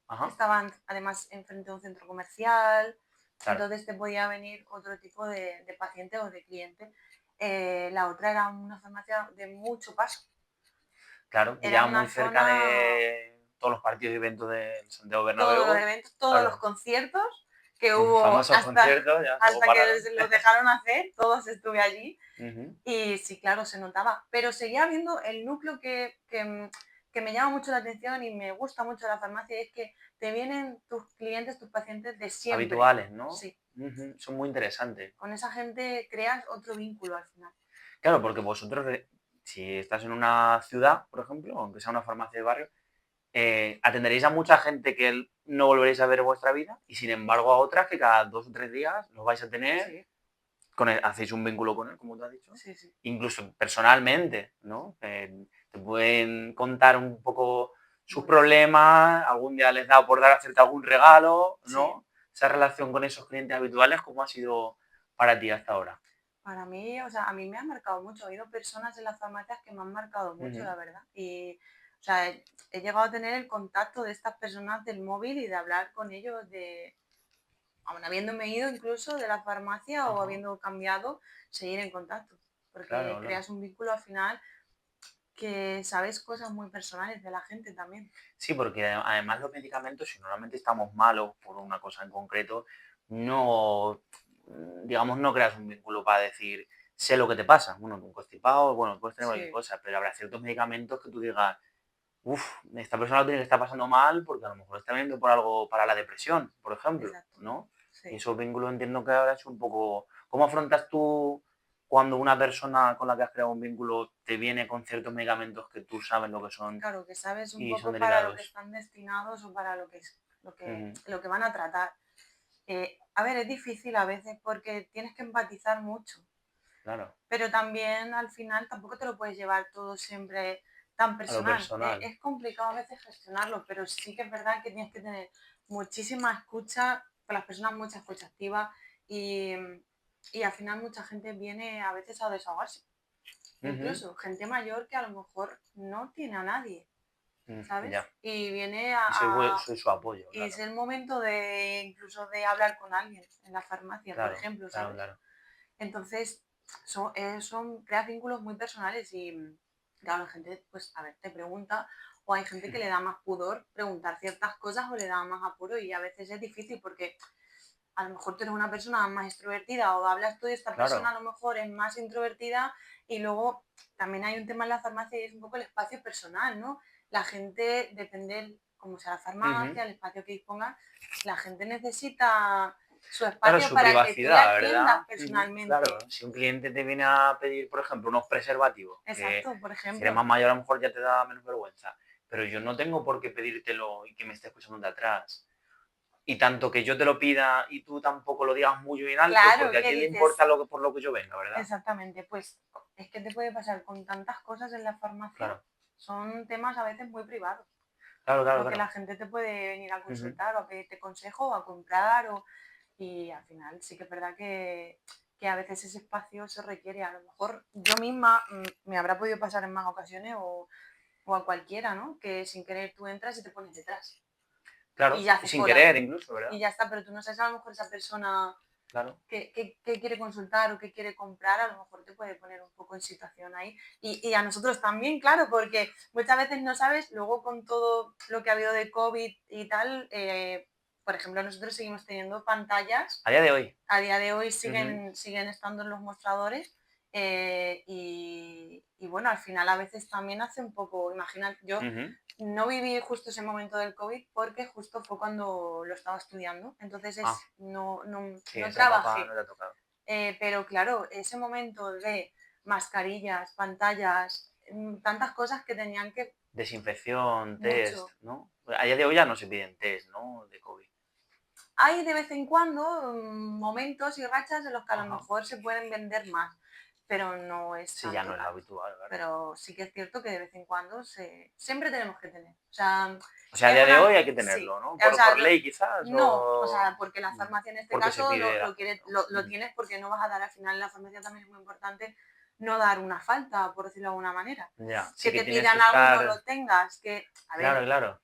Ajá, estaban además enfrente de un centro comercial, claro, entonces te podía venir otro tipo de paciente o de cliente. La otra era una farmacia de mucho paso. claro, Era pillaba una muy cerca zona, de todos los partidos y eventos del Santiago todos los Bernabéu, eventos, todos los claro, conciertos que hubo famosos conciertos, ya luego hasta que pararon. los dejaron hacer, todos estuve allí. Ujú. Y sí, claro, se notaba, pero seguía habiendo el núcleo que me llama mucho la atención y me gusta mucho de la farmacia, y es que te vienen tus clientes, tus pacientes de siempre. Habituales, ¿no? Sí, Ujú, son muy interesantes. con esa gente creas otro vínculo al final. Claro, porque vosotros, si estás en una ciudad, por ejemplo, aunque sea una farmacia de barrio, atenderéis a mucha gente que no volveréis a ver en vuestra vida y sin embargo a otras que cada 2 o 3 días los vais a tener, Sí, hacéis un vínculo con él, como tú has dicho, sí, sí, incluso personalmente, ¿no? Te pueden contar un poco sus muchísimo. problemas, algún día les da por dar hacerte algún regalo, Sí, ¿no? Esa relación con esos clientes habituales, ¿cómo ha sido para ti hasta ahora? para mí, o sea, a mí me ha marcado mucho. Ha habido personas en las farmacias que me han marcado mucho, Ujú, la verdad. Y, o sea, he llegado a tener el contacto de estas personas del móvil y de hablar con ellos aun habiéndome ido incluso de la farmacia o ajá, habiendo cambiado, seguir en contacto, porque claro, claro. creas un vínculo al final que sabes cosas muy personales de la gente también. Sí, porque además los medicamentos, si normalmente estamos malos por una cosa en concreto, no, digamos, no creas un vínculo para decir, sé lo que te pasa. Bueno, un constipado, bueno, puedes tener cualquier Sí, cosa, pero habrá ciertos medicamentos que tú digas, uff, esta persona lo tiene que estar pasando mal porque a lo mejor está viendo por algo para la depresión, por ejemplo, exacto. ¿no? Y Sí. esos vínculos entiendo que ahora es un poco... ¿Cómo afrontas tú cuando una persona con la que has creado un vínculo te viene con ciertos medicamentos que tú sabes lo que son Claro, que sabes un y son poco para lo que delicados? están destinados o para Ujú, lo que van a tratar. A ver, es difícil a veces porque tienes que empatizar mucho, claro. pero también al final tampoco te lo puedes llevar todo siempre tan A lo personal. personal. Es complicado a veces gestionarlo, pero sí que es verdad que tienes que tener muchísima escucha, con las personas mucha escucha activa y, y al final mucha gente viene a veces a desahogarse. Ujú. Incluso gente mayor que a lo mejor no tiene a nadie, Ya. ¿sabes? Y viene Y soy su apoyo, y es claro. el momento de incluso de hablar con alguien en la farmacia, por Claro, ejemplo, claro, ¿sabes? claro. Entonces, crea vínculos muy personales y, claro, la gente, pues, a ver, te pregunta, o hay gente que le da más pudor preguntar ciertas cosas o le da más apuro y a veces es difícil porque a lo mejor tú eres una persona más extrovertida o hablas tú y esta persona a Claro. lo mejor es más introvertida y luego también hay un tema en la farmacia y es un poco el espacio personal, ¿no? La gente, depende cómo sea la Ujú. farmacia, el espacio que disponga, la gente necesita su Claro, espacio su para que tú le privacidad, ¿verdad? atiendas Ujú. Claro, personalmente. si un cliente te viene a pedir, por ejemplo, unos preservativos, que Exacto, por si eres ejemplo. más mayor a lo mejor ya te da menos vergüenza, pero yo no tengo por qué pedírtelo y que me esté escuchando de atrás. Y tanto que yo te lo pida y tú tampoco lo digas muy bien alto, porque Claro, a ¿qué quién le dices? importa por lo que yo venga, ¿verdad? Exactamente, pues es que te puede pasar con tantas cosas en la farmacia, Claro, son temas a veces muy privados. claro, claro, Lo que la claro. gente te puede venir a Ujú. consultar o a pedirte consejo o a comprar y al final sí que es verdad que a veces ese espacio se requiere. A lo mejor yo misma me habrá podido pasar en más ocasiones o a cualquiera, ¿no? Que sin querer tú entras y te pones detrás y Claro, ya y haces sin cola querer incluso, y ¿verdad? ya está, pero tú no sabes a lo mejor esa persona Claro. qué quiere consultar o qué quiere comprar, a lo mejor te puede poner un poco en situación ahí. Y a nosotros también, claro, porque muchas veces no sabes, luego con todo lo que ha habido de COVID y tal, por ejemplo, nosotros seguimos teniendo pantallas, A día de hoy. a día de hoy Ujú, siguen estando en los mostradores. Y bueno, al final a veces también hace un poco, imagina, yo ujú. no viví justo ese momento del COVID porque justo fue cuando lo estaba estudiando, entonces Ah, sí, no esa etapa trabajé. no te ha tocado. Pero claro, ese momento de mascarillas, pantallas, tantas cosas que tenían que Desinfección, test, mucho. ¿no? A día de hoy ya no se piden test, ¿no? De COVID. Hay de vez en cuando momentos y rachas en los que a lo Ajá. mejor se pueden vender más, pero no es Sí, ya no tanto, es lo claro. habitual, claro. Pero sí que es cierto que de vez en cuando siempre tenemos que tener. O sea, O sea, a es día de una... hoy hay que Sí. tenerlo, ¿no? O sea, Por ley quizás, no, o sea, porque la mm, farmacia en este porque se caso pide la gente, ¿no? lo Ujú. tienes porque no vas a dar al final en la farmacia también es muy importante no dar una falta, por decirlo de alguna manera. Ya, sí Que que te tienes que pidan algo y no estar. lo tengas, que, a Claro, ver, claro.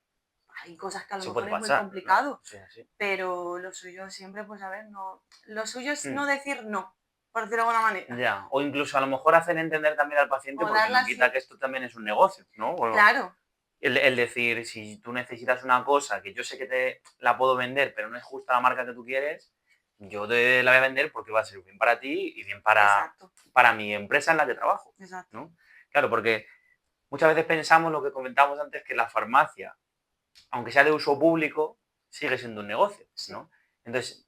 hay cosas que a lo Eso puede mejor es muy pasar, claro. complicado, Sí, sí. pero lo suyo siempre, pues a ver, no, lo suyo es Mm, no decir no, por decirlo de alguna manera, ya. O incluso a lo mejor hacer entender también al paciente, o porque darla no quita así, que esto también es un negocio, ¿no? O claro, el decir, si tú necesitas una cosa que yo sé que te la puedo vender, pero no es justa la marca que tú quieres, yo te la voy a vender porque va a ser bien para ti y bien exacto, para mi empresa en la que trabajo, exacto, ¿no? Claro, porque muchas veces pensamos lo que comentábamos antes, que la farmacia, aunque sea de uso público, sigue siendo un negocio, sí, ¿no? Entonces,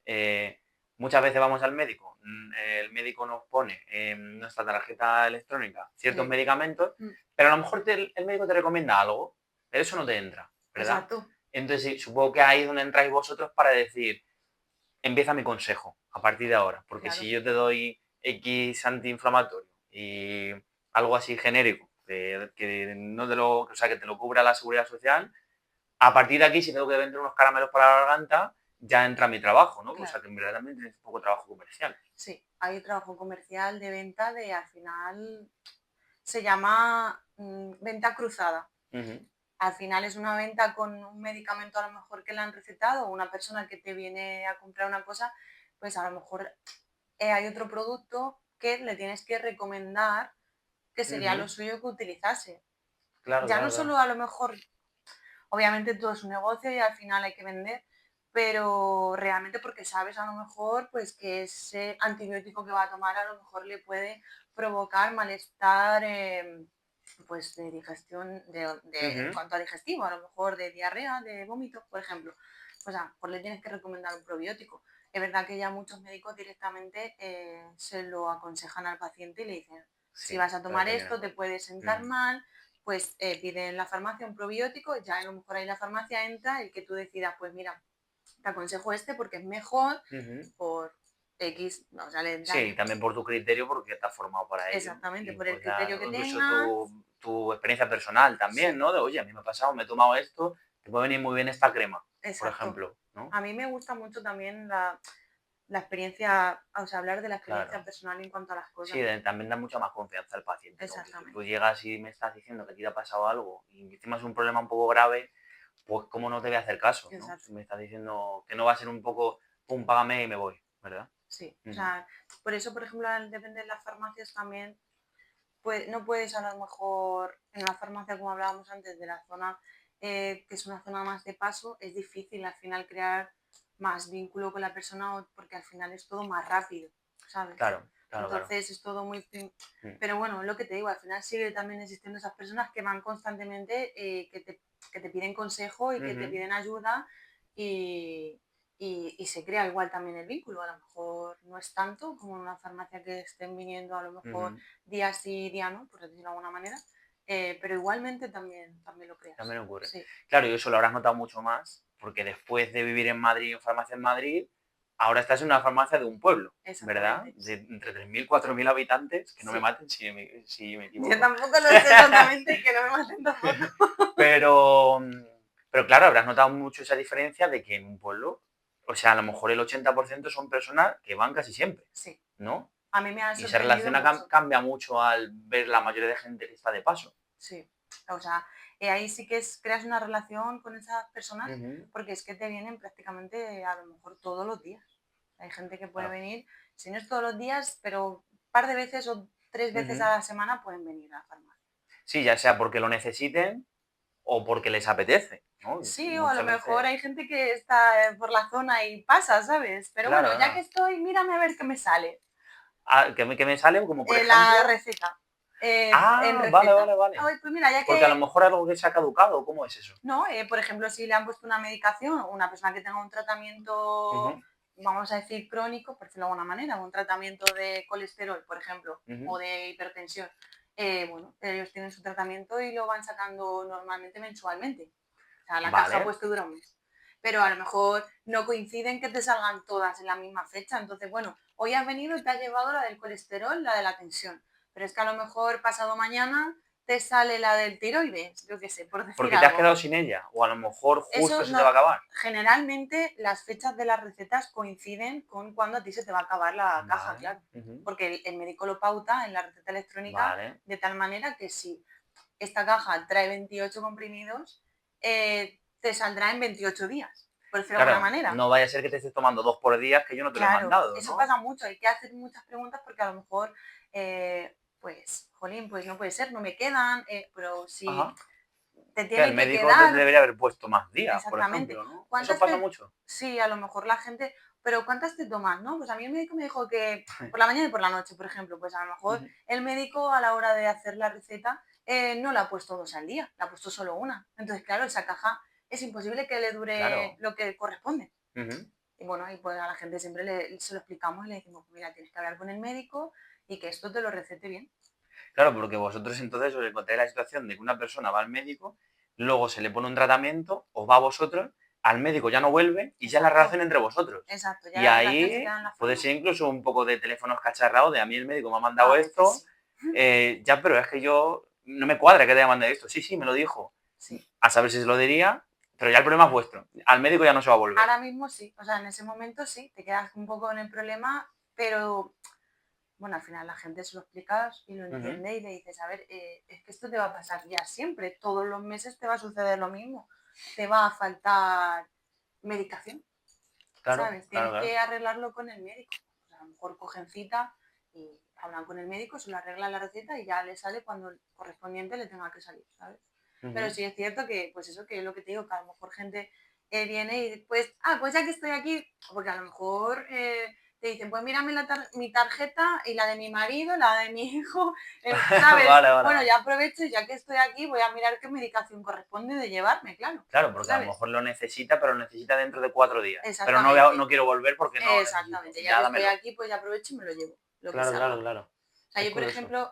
muchas veces vamos al médico, el médico nos pone en nuestra tarjeta electrónica ciertos sí, medicamentos, mm, pero a lo mejor el médico te recomienda algo, pero eso no te entra, ¿verdad? exacto, Entonces, sí, supongo que ahí es donde entráis vosotros para decir, empieza mi consejo a partir de ahora, porque si claro, yo te doy X antiinflamatorio y algo así genérico, que no te lo, o sea, que te lo cubra la seguridad social, a partir de aquí, si tengo que vender unos caramelos para la garganta, ya entra mi trabajo, ¿no? O sea, claro. que en verdad también tienes un poco de trabajo comercial. Sí, hay trabajo comercial de venta de al final se llama venta cruzada. Ujú, Al final es una venta con un medicamento a lo mejor que le han recetado o una persona que te viene a comprar una cosa, pues a lo mejor hay otro producto que le tienes que recomendar que sería ujú. lo suyo que utilizase. Claro, Ya no claro, claro. solo a lo mejor, obviamente todo es un negocio y al final hay que vender, pero realmente porque sabes a lo mejor pues que ese antibiótico que va a tomar a lo mejor le puede provocar malestar pues de digestión, en Ujú. cuanto a digestivo, a lo mejor de diarrea, de vómitos, por ejemplo. Pues pues le tienes que recomendar un probiótico. Es verdad que ya muchos médicos directamente se lo aconsejan al paciente y le dicen, si Sí, vas a lo hay que tomar tener en esto te cuenta. puede sentar Ujú. mal, pues pide en la farmacia un probiótico, ya a lo mejor ahí la farmacia entra el que tú decidas, pues mira, te aconsejo este porque es mejor Ujú. por X, o sea, le Sí, dan también por tu criterio, porque te has formado para ello. exactamente Y por el pues ya, criterio que o incluso tengas. tu experiencia personal también, Sí, ¿no? De, oye, a mí me ha pasado, me he tomado esto, te puede venir muy bien esta crema, por exacto. ejemplo, ¿no? A mí me gusta mucho también la experiencia, o sea, hablar de la experiencia Claro. personal en cuanto a las Sí, cosas. también da mucha más confianza al paciente, ¿no? Que si tú Exactamente, llegas y me estás diciendo que a ti te ha pasado algo y encima es un problema un poco grave, pues cómo no te voy a hacer caso, ¿no? exacto. Si me estás diciendo que no va a ser un poco, pum, págame y me voy, ¿verdad? Sí, o Ujú, sea, por eso, por ejemplo, depende de las farmacias también, pues, no puedes a lo mejor en una farmacia, como hablábamos antes, de la zona que es una zona más de paso, es difícil al final crear más vínculo con la persona porque al final es todo más rápido, ¿sabes? claro, claro, claro. Entonces es todo muy... Mm, Pero bueno, lo que te digo, al final sigue también existiendo esas personas que van constantemente, que te piden consejo y que te ujú, piden ayuda y, y se crea igual también el vínculo. A lo mejor no es tanto como en una farmacia que estén viniendo a lo mejor ujú. día sí, día no, por decirlo de alguna manera, pero igualmente también lo creas. También ocurre. Sí, Claro, y eso lo habrás notado mucho más, porque después de vivir en Madrid, en farmacia en Madrid, ahora estás en una farmacia de un pueblo, ¿verdad? exactamente. De entre 3.000 4.000 habitantes, que no me Sí. maten si me Yo equivoco. tampoco lo sé exactamente, que no me maten tampoco. Pero, pero claro, habrás notado mucho esa diferencia de que en un pueblo, o sea, a lo mejor el 80% son personas que van casi siempre, Sí, ¿no? a mí me ha Y esa sorprendido relación mucho. cambia mucho al ver la mayoría de gente que está de paso. Sí, o sea, ahí sí que creas una relación con esas personas Ujú, porque es que te vienen prácticamente a lo mejor todos los días. Hay gente que puede claro. venir, si no es todos los días, pero un par de veces o 3 veces Ujú. a la semana pueden venir a la farmacia. Sí, ya sea porque lo necesiten o porque les apetece, ¿no? Sí, o a lo Muchas mejor veces, hay gente que está por la zona y pasa, ¿sabes? Pero bueno, claro, ya que claro. estoy, mírame a ver qué me sale. Que me salen como, por La ejemplo, receta. En vale, receta. vale, vale. Ay, pues mira, ya Porque a lo que mejor algo que se ha caducado, ¿cómo es eso? no, por ejemplo, si le han puesto una medicación, una persona que tenga un tratamiento, Ujú, vamos a decir crónico, por decirlo de alguna manera, un tratamiento de colesterol, por ejemplo, o ujú. de hipertensión, bueno, ellos tienen su tratamiento y lo van sacando normalmente mensualmente. O sea, la caja Vale, pues te dura un mes. Pero a lo mejor no coinciden que te salgan todas en la misma fecha. Entonces, bueno, hoy has venido y te has llevado la del colesterol, la de la tensión. Pero es que a lo mejor pasado mañana te sale la del tiroides, yo qué sé, por decir porque te has algo. quedado sin ella, o a lo mejor justo Eso se te no, va a acabar. generalmente las fechas de las recetas coinciden con cuando a ti se te va a acabar la caja, Vale, claro. ujú, Porque el médico lo pauta en la receta electrónica vale. de tal manera que si esta caja trae 28 comprimidos, te saldrá en 28 días, por decirlo de alguna Claro, manera. no vaya a ser que te estés tomando 2 por día que yo no te lo he Claro, mandado, eso ¿no? pasa mucho, hay que hacer muchas preguntas porque a lo mejor, pues, jolín, pues no puede ser, no me quedan, pero si Ajá. te Que el tiene que médico te quedar. debería haber puesto más días, por Exactamente. ejemplo, ¿no? Eso ¿Cuántas pasa te...? mucho. Sí, a lo mejor la gente, pero ¿cuántas te tomas, no? Pues a mí el médico me dijo que por la mañana y por la noche, por ejemplo, pues a lo mejor Ujú. el médico a la hora de hacer la receta no la ha puesto 2 al día, la ha puesto solo una. Entonces, claro, esa caja es imposible que le dure Claro. lo que corresponde. Ujú. Y bueno, y pues a la gente siempre se lo explicamos y le decimos, pues mira, tienes que hablar con el médico y que esto te lo recete bien. Claro, porque vosotros entonces os encontráis la situación de que una persona va al médico, luego se le pone un tratamiento, os va a vosotros, al médico ya no vuelve y ya la Exacto, relación entre vosotros. exacto, ya Y la relación se ahí queda en la puede ser farmacia. incluso un poco de teléfonos cacharrados de a mí el médico me ha mandado A veces esto, sí, ya, pero es que yo no me cuadra que te haya mandado esto. Sí, sí, me lo dijo. sí. A saber si se lo diría, pero ya el problema es vuestro. Al médico ya no se va a volver. Ahora mismo sí, o sea, en ese momento sí, te quedas un poco en el problema, pero bueno, al final la gente se lo explicas y lo Ujú. entiende y le dices, a ver, es que esto te va a pasar ya siempre, todos los meses te va a suceder lo mismo, te va a faltar medicación, Claro, ¿sabes? claro, Tienes claro. que arreglarlo con el médico. Pues a lo mejor cogen cita y hablan con el médico, se lo arreglan la receta y ya le sale cuando el correspondiente le tenga que salir, ¿sabes? Pero Ujú. sí es cierto que, pues eso que es lo que te digo, que a lo mejor gente viene y pues, pues ya que estoy aquí, porque a lo mejor te dicen, pues mírame mi tarjeta y la de mi marido, la de mi hijo, ¿sabes? Vale, vale, Bueno, vale. ya aprovecho y ya que estoy aquí voy a mirar qué medicación corresponde de llevarme, claro, Claro, porque a lo ¿sabes? mejor lo necesita, pero lo necesita dentro de 4 días. Pero no, Exactamente. no quiero volver porque no lo necesito. Exactamente, ya Ya que estoy dámelo. aquí, pues ya aprovecho y me lo llevo, lo que Claro, claro, salga. claro. O sea, Es yo, por curioso. ejemplo,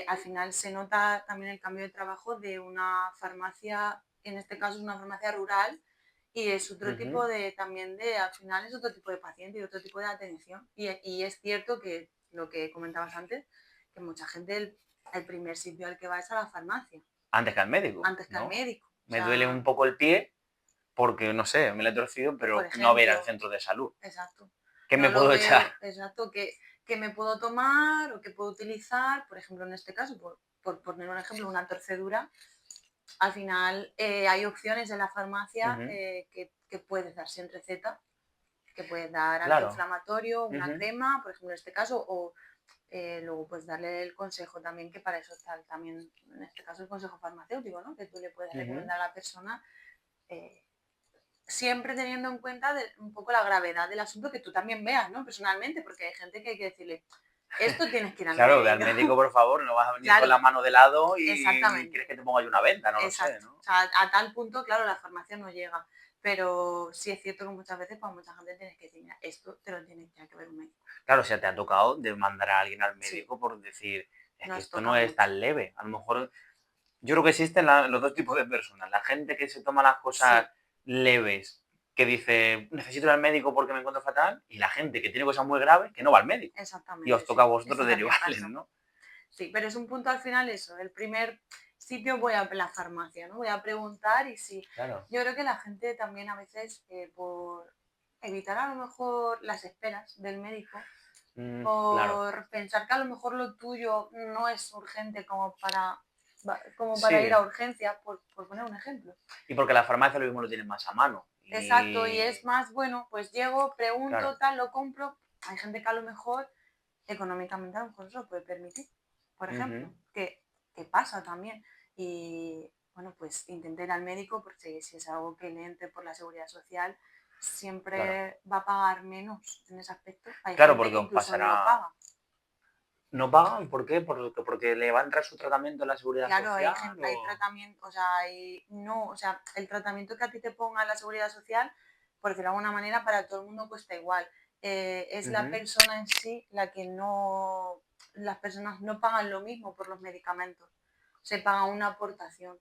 al final se nota también el cambio de trabajo de una farmacia, en este caso es una farmacia rural, y es otro tipo Ujú. de, también de, al final es otro tipo de paciente y otro tipo de atención. Y es cierto que lo que comentabas antes, que mucha gente el primer sitio al que va es a la farmacia, Antes que al médico, antes que al ¿no? médico. O Me duele sea, un poco el pie porque, no sé, me lo he torcido, por pero no voy a ir al ejemplo, centro de salud. exacto. ¿Qué me No lo puedo echar? veo, exacto, que me puedo tomar o que puedo utilizar, por ejemplo, en este caso, por poner un ejemplo, una torcedura. Al final hay opciones en la farmacia Ujú, que puedes dar sin receta, que puedes dar claro. antiinflamatorio, una Ujú, crema, por ejemplo, en este caso, o luego pues darle el consejo también, que para eso está también, en este caso, el consejo farmacéutico, ¿no? Que tú le puedes ujú. recomendar a la persona, eh, siempre teniendo en cuenta un poco la gravedad del asunto que tú también veas, ¿no? Personalmente, porque hay gente que hay que decirle, esto tienes que ir al Claro, ve al médico. médico, por favor, no vas a venir con Claro, la mano de lado y quieres exactamente. que te ponga yo una venda, no lo sé, Exacto. O ¿no? sea, a tal punto, claro, la farmacia no llega. Pero sí es cierto que muchas veces para mucha gente tienes que decir, mira, esto te lo tiene que ver un médico. Claro, o sea, te ha tocado de mandar a alguien al Sí, médico por decir, es que nos esto toca no es mucho. tan leve. A lo mejor, yo creo que existen los dos tipos de personas. La gente que se toma las cosas Sí, leves, que dice, necesito ir al médico porque me encuentro fatal, y la gente que tiene cosas muy graves, que no va al médico. Y os exactamente, toca a sí. vosotros Eso también derivarles, pasa. ¿no? Sí, pero es un punto al final eso. El primer sitio voy a la farmacia, ¿no? Voy a preguntar y sí. Claro. Yo creo que la gente también a veces, por evitar a lo mejor las esperas del médico, Claro. por pensar que a lo mejor lo tuyo no es urgente como para ir Sí. a urgencia, por poner un ejemplo. Y porque la farmacia lo mismo lo tienen más a mano. Exacto, y Y es más bueno, pues llego, claro. pregunto, tal, lo compro. Hay gente que a lo mejor económicamente a lo mejor se lo puede permitir, por Ujú. ejemplo, que pasa también. Y bueno, pues intenté ir al médico porque si es algo que le entre por la seguridad social, Claro. siempre va a pagar menos en ese aspecto. Hay Claro, gente porque que os incluso ni pasará. lo paga. ¿No pagan? ¿Por qué? ¿Porque le va a entrar su tratamiento en la seguridad Claro, hay social gente, hay o...? tratamiento, o sea, no, o sea, el tratamiento que a ti te ponga la seguridad social, por decirlo de alguna manera, para todo el mundo cuesta igual. Es la Ujú. persona en sí la que no, las personas no pagan lo mismo por los medicamentos, se paga una aportación.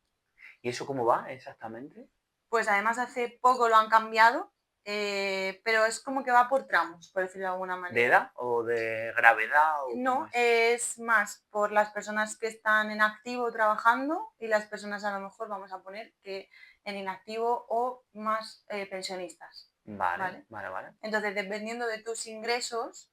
¿Y eso cómo va exactamente? Pues además hace poco lo han cambiado, pero es como que va por tramos, por decirlo de alguna ¿De manera. edad o de gravedad o cómo No, es? es más por las personas que están en activo trabajando y las personas a lo mejor vamos a poner que en inactivo o más pensionistas, Vale, ¿vale? vale, vale. Entonces, dependiendo de tus ingresos,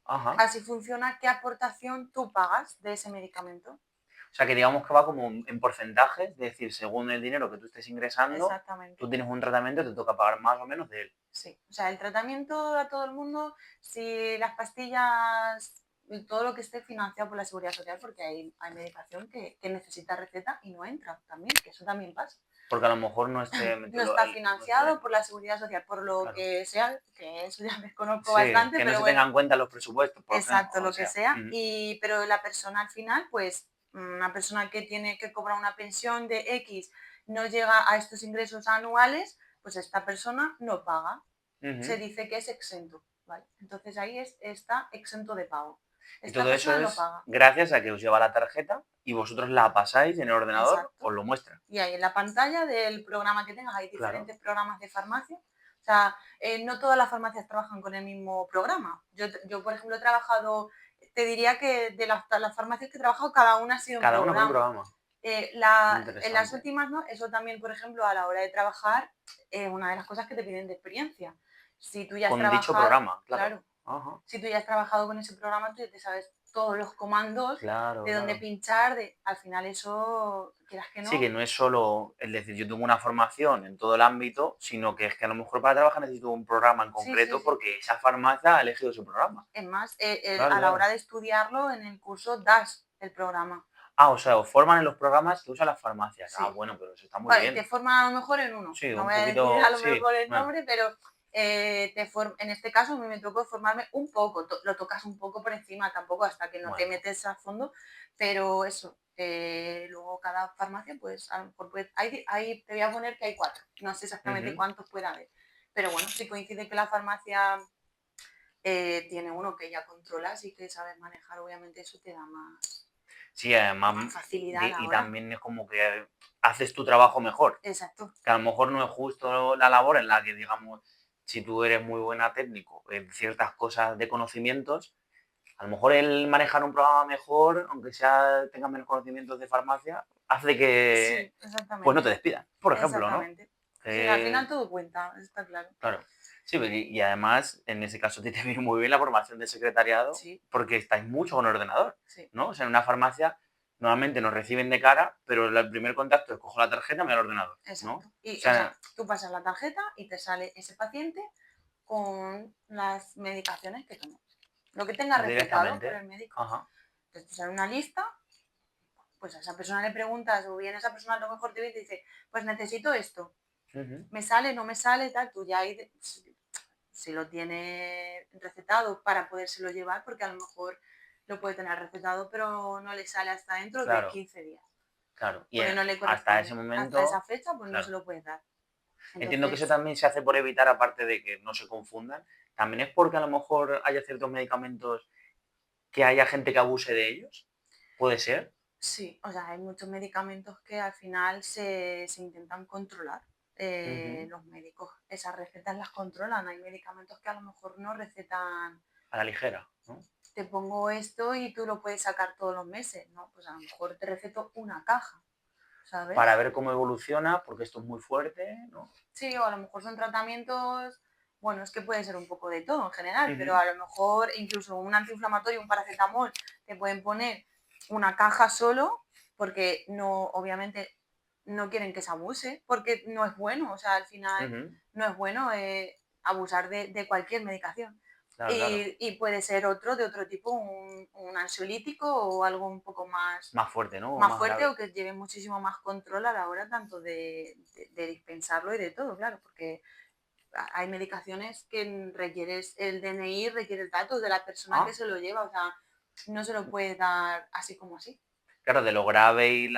Ajá. así funciona qué aportación tú pagas de ese medicamento. O sea, que digamos que va como en porcentajes, es decir, según el dinero que tú estés ingresando, Exactamente. tú tienes un tratamiento, te toca pagar más o menos de él. Sí, o sea, el tratamiento a todo el mundo, si las pastillas, y todo lo que esté financiado por la seguridad social, porque hay medicación que necesita receta y no entra también, que eso también pasa. Porque a lo mejor no esté... No está no está financiado dentro. por la seguridad social, por lo Claro. que sea, que eso ya desconozco Sí, bastante, que no pero se tengan bueno, en cuenta los presupuestos, por ejemplo, exacto, o lo que sea. sea. Pero la persona al final, pues una persona que tiene que cobrar una pensión de X no llega a estos ingresos anuales, pues esta persona no paga. Se Ujú. dice que es exento, ¿vale? Entonces ahí está exento de pago. Y Esta todo eso persona no es paga. gracias a que os lleva la tarjeta y vosotros la pasáis en el ordenador, os Exacto. lo muestra. Y ahí en la pantalla del programa que tengas hay Claro. diferentes programas de farmacia. O sea, no todas las farmacias trabajan con el mismo programa. Yo, por ejemplo, he trabajado, te diría que de las farmacias que he trabajado, cada una ha sido un Cada uno con un programa. programa. Muy En las interesante. últimas, ¿no? Eso también, por ejemplo, a la hora de trabajar, una de las cosas que te piden de experiencia. Si tú ya has Con dicho trabajado, programa, claro. claro, Ajá. si tú ya has trabajado con ese programa, tú ya te sabes todos los comandos, Claro, de dónde claro. pinchar, al final eso, quieras que Sí, que no, no es solo el decir yo tengo una formación en todo el ámbito, sino que es que a lo mejor para trabajar necesito un programa en sí, sí, concreto sí. porque esa farmacia ha elegido su programa. Es más, Claro, a la claro. hora de estudiarlo en el curso das el programa. Ah, o sea, os forman en los programas que usan las farmacias. Ah, Sí. bueno, pero eso está muy Vale, te bien. forman a lo mejor en uno. Sí, No un voy a decir a poquito, lo sí, mejor el bueno, nombre, pero en este caso a mí me tocó formarme un poco. Lo tocas un poco por encima, tampoco hasta que no te bueno. metes a fondo, pero eso. Luego cada farmacia, pues a lo mejor te voy a poner que hay 4. No sé exactamente Ujú. cuántos puede haber. Pero bueno, si coincide que la farmacia tiene uno que ya controlas y que sabes manejar, obviamente eso te da Sí, además, más facilidad a la y hora. también es como que haces tu trabajo mejor. Exacto. Que a lo mejor no es justo la labor en la que, digamos, si tú eres muy buena técnico en ciertas cosas de conocimientos, a lo mejor el manejar un programa mejor, aunque sea tenga menos conocimientos de farmacia, hace que, Sí, pues no te exactamente, despidan, por ejemplo, ¿no? exactamente. Sí, al final Eh, todo cuenta, está claro. claro. Sí, y además, en ese caso, a ti te viene muy bien la formación de secretariado Sí, porque estáis mucho con ordenador, sí, ¿no? O sea, en una farmacia normalmente nos reciben de cara, pero el primer contacto es cojo la tarjeta, me voy al ordenador, ¿no? O exacto. Y, o sea, sea, tú pasas la tarjeta y te sale ese paciente con las medicaciones que toma. Lo que tenga recetado por directamente, el médico. ajá, Entonces te sale una lista, pues a esa persona le preguntas, o bien esa persona a lo mejor te viene y te dice, pues necesito esto. ujú, Me sale, no me sale, tal, tú ya ahí, si lo tiene recetado para podérselo llevar, porque a lo mejor lo puede tener recetado, pero no le sale hasta dentro de claro, 15 días, claro. Y porque no le hasta ese corresponde. Hasta esa momento, fecha, pues no se claro. lo puedes dar. Entiendo que eso Entonces, también se hace por evitar, aparte de que no se confundan, también es porque a lo mejor haya ciertos medicamentos que haya gente que abuse de ellos. ¿Puede ser? sí, o sea, hay muchos medicamentos que al final se intentan controlar. Ujú. Los médicos esas recetas las controlan. Hay medicamentos que a lo mejor no recetan, A la ligera, ¿no? te pongo esto y tú lo puedes sacar todos los meses, ¿no? Pues a lo mejor te receto una caja, Para ¿sabes? ver cómo evoluciona, porque esto es muy fuerte, ¿no? Sí, o a lo mejor son tratamientos, bueno, es que puede ser un poco de todo en general, pero Ujú, a lo mejor incluso un antiinflamatorio, un paracetamol, te pueden poner una caja solo porque no, obviamente no quieren que se abuse, porque no es bueno, o sea, al final ujú. no es bueno abusar de cualquier medicación. Claro, claro. Y puede ser otro de otro tipo, un ansiolítico o algo un poco Más fuerte, ¿no? O más más fuerte o grave. que lleve muchísimo más control a la hora tanto de dispensarlo y de todo, claro, porque hay medicaciones que requieres el DNI, requiere el datos de la persona que Ah, se lo lleva, o sea, no se lo puede dar así como así. claro, de lo grave y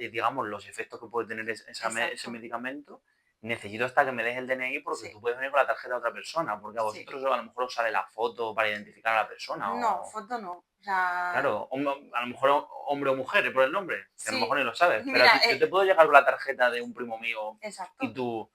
digamos, los efectos que puede tener ese Exacto, medicamento, necesito hasta que me des el DNI porque sí, tú puedes venir con la tarjeta de otra persona, porque a sí. vosotros a lo mejor os sale la foto para identificar a la persona No, o... foto no. O sea, Claro, a lo mejor hombre o mujer por el nombre, que a lo mejor sí, ni lo sabes, pero mira, yo te puedo llegar con la tarjeta de un primo mío y exacto, tú...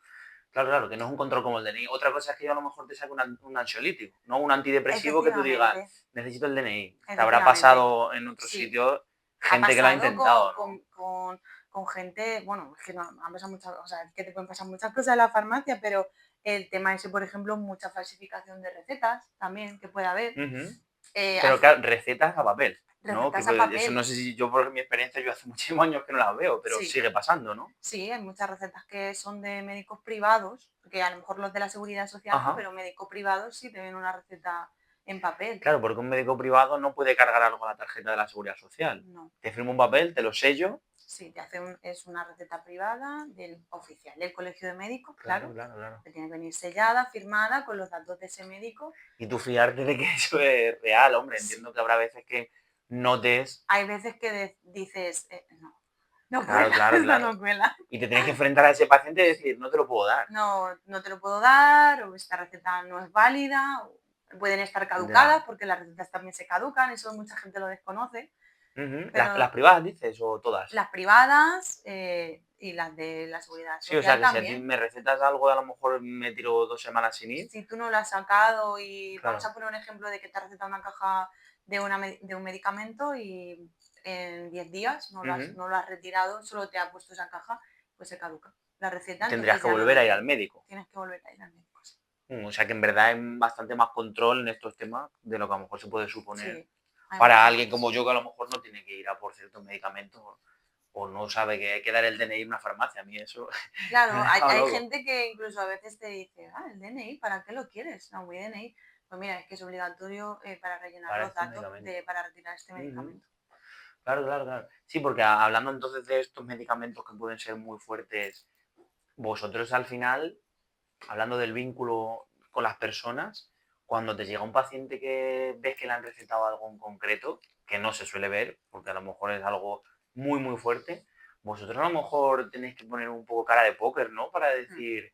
Claro, claro, que no es un control como el DNI. Otra cosa es que yo a lo mejor te saque un ansiolítico, no un antidepresivo que tú digas, efectivamente, necesito el DNI. Te habrá efectivamente. pasado en otros Sí, sitios ha gente que lo ha pasado intentado, ¿no? con gente, bueno, es que no, han pasado muchas, o sea, es que te pueden pasar muchas cosas en la farmacia, pero el tema ese, por ejemplo, mucha falsificación de recetas también que puede haber. Ujú. Eh, Pero claro, recetas a papel, ¿no? recetas a Eso papel, no sé si yo por mi experiencia, yo hace muchísimos años que no las veo, pero sí, sigue pasando, ¿no? sí, hay muchas recetas que son de médicos privados, que a lo mejor los de la seguridad social no, Ajá. pero médicos privados sí te ven una receta en papel. Claro, porque un médico privado no puede cargar algo a la tarjeta de la seguridad social. No, Te firmo un papel, te lo sello. sí, es una receta privada del oficial del colegio de médicos, Claro, claro, claro, claro. que tiene que venir sellada, firmada con los datos de ese médico. Y tú fiarte de que eso es real, hombre. Sí, Entiendo que habrá veces que notes. hay veces que dices, no, no Claro, cuela, claro, esto claro. no cuela. Y te tienes que enfrentar a ese paciente y decir, no te lo puedo dar. No, no te lo puedo dar, o esta receta no es válida, o pueden estar caducadas, Ya. porque las recetas también se caducan, eso mucha gente lo desconoce, Ujú. Las pero privadas dices o todas. las privadas y las de la seguridad Sí, o sea social que si a ti también. me recetas algo, a lo mejor me tiro 2 semanas sin ir. Si tú no lo has sacado y vamos Claro. a poner un ejemplo de que te has recetado una caja de un medicamento y en 10 días Ujú. no lo has retirado, solo te ha puesto esa caja, pues se caduca la receta, Tendrías entonces que ya volver a ir al no médico. tienes que volver a ir al médico. Sí, O sea que en verdad hay bastante más control en estos temas de lo que a lo mejor se puede suponer sí, hay para mucho alguien más. como yo que a lo mejor no tiene que ir a por ciertos medicamentos o no sabe que hay que dar el DNI en una farmacia. A mí eso me Claro, ha dejado hay loco. gente que incluso a veces te dice, el DNI, ¿para qué lo quieres? No, mi DNI. Pues mira, es que es obligatorio para rellenar Para los este datos medicamento. para retirar este Ujú. medicamento. Claro, claro, claro. Sí, porque hablando entonces de estos medicamentos que pueden ser muy fuertes, vosotros al final, hablando del vínculo con las personas, cuando te llega un paciente que ves que le han recetado algo en concreto, que no se suele ver, porque a lo mejor es algo muy, muy fuerte, vosotros a lo mejor tenéis que poner un poco cara de póker, ¿no? Para Mm, decir,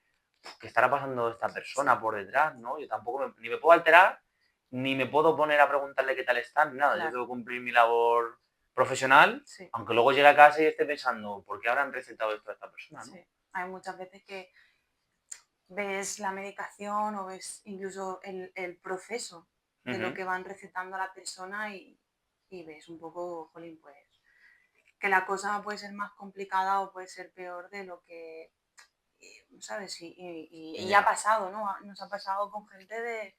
¿qué estará pasando esta persona sí, por detrás, ¿no? Yo tampoco ni me puedo alterar, ni me puedo poner a preguntarle qué tal están, ni nada. Yo claro, tengo que cumplir mi labor profesional, sí. aunque luego llegue a casa y esté pensando, ¿por qué habrán recetado esto a esta persona, no? Sí, hay muchas veces que ves la medicación o ves incluso el proceso. de lo Ujú. que van recetando a la persona y ves un poco, jolín, pues que la cosa puede ser más complicada o puede ser peor de lo que, ¿sabes? Y ha Ya, pasado, ¿no? Nos ha pasado con gente de,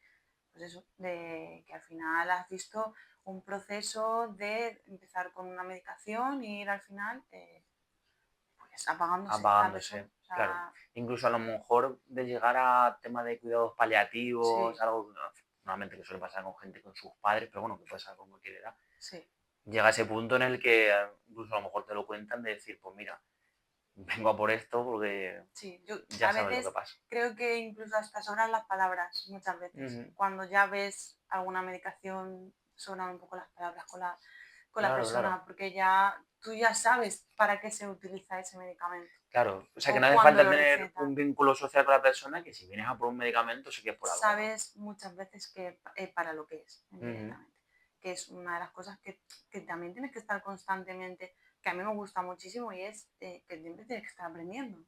pues eso, de que al final has visto un proceso de empezar con una medicación y ir al final, pues apagándose la persona. apagándose, O claro. sea, Incluso a lo mejor de llegar a temas de cuidados paliativos, sí, algo que normalmente que suele pasar con gente con sus padres, pero bueno, que puede pasar con cualquier edad. sí, Llega ese punto en el que incluso a lo mejor te lo cuentan de decir, pues mira, vengo a por esto porque sí. Yo ya a sabes lo que veces pasa. creo que incluso hasta sobran las palabras, muchas veces. Ujú. Cuando ya ves alguna medicación, sobran un poco las palabras con la Claro, claro. persona, porque ya tú ya sabes para qué se utiliza ese medicamento Claro, o sea que o no hace cuándo falta lo tener un recetan. vínculo social con la persona, que si vienes a por un medicamento sí que es por algo, ¿no? Sabes muchas veces que para lo que es Ujú. directamente, que es una de las cosas que también tienes que estar constantemente, que a mí me gusta muchísimo y es que siempre tienes que estar aprendiendo,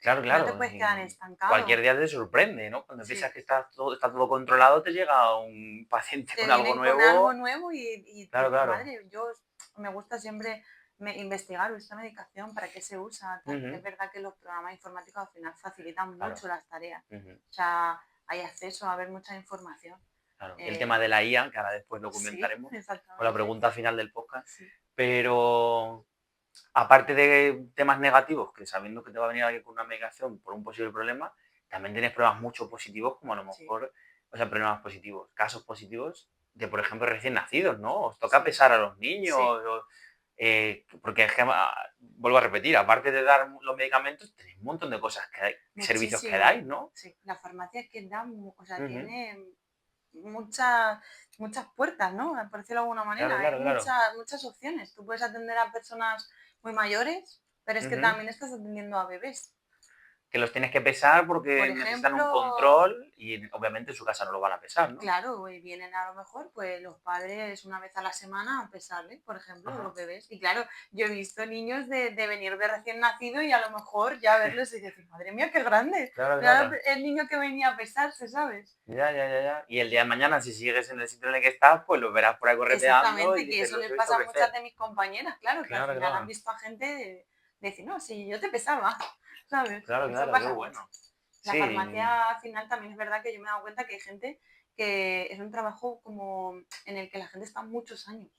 Claro, que no te claro. puedes quedar Cualquier estancado. día te sorprende, ¿no? Cuando piensas Sí, que está todo controlado, te llega un paciente te con algo vienen con algo nuevo. nuevo y Claro, dices, claro. madre, yo me gusta siempre investigar esta medicación, para qué se usa, tal. Ujú. Es verdad que los programas informáticos al final facilitan Claro. mucho las tareas, Ujú. o sea, hay acceso a ver mucha información. Claro. Y el tema Eh, de la IA, que ahora después lo sí, comentaremos, con la exactamente, pregunta final del podcast. sí, Pero aparte de temas negativos, que sabiendo que te va a venir alguien con una medicación por un posible problema, también tienes pruebas mucho positivos, como a lo sí, mejor, o sea, problemas positivos, casos positivos de, por ejemplo, recién nacidos, ¿no? Os toca sí, pesar a los niños, sí, porque es que, vuelvo a repetir, aparte de dar los medicamentos, tenéis un montón de cosas servicios que muchísimo. dais, ¿no? Sí, la farmacia es que da, o sea, Ujú. tiene muchas muchas puertas, ¿no? Por decirlo de alguna Claro, manera, hay claro, claro. muchas opciones. Tú puedes atender a personas muy mayores, pero es que Ujú. también estás atendiendo a bebés. Que los tienes que pesar porque Por necesitan un ejemplo, control y obviamente en su casa no lo van a pesar, ¿no? claro, y vienen a lo mejor pues los padres una vez a la semana a pesarle, por ejemplo, los Ajá. bebés. Y claro, yo he visto niños de venir de recién nacido y a lo mejor ya verlos y decir, madre mía, qué grande. Claro, Era claro. el niño que venía a pesarse, ¿sabes? Ya, ya, ya, ya. Y el día de mañana, si sigues en el sitio en el que estás, pues lo verás por ahí correteando y Exactamente, que dices, eso los les he visto pasa a muchas crecer. de mis compañeras, claro, que al Claro, final han claro. visto a gente decir, no, sí, yo te pesaba, ¿sabes? Claro, Eso claro, qué pasa mucho. bueno. La Sí, farmacia al final también es verdad que yo me he dado cuenta que hay gente que es un trabajo como en el que la gente está muchos años.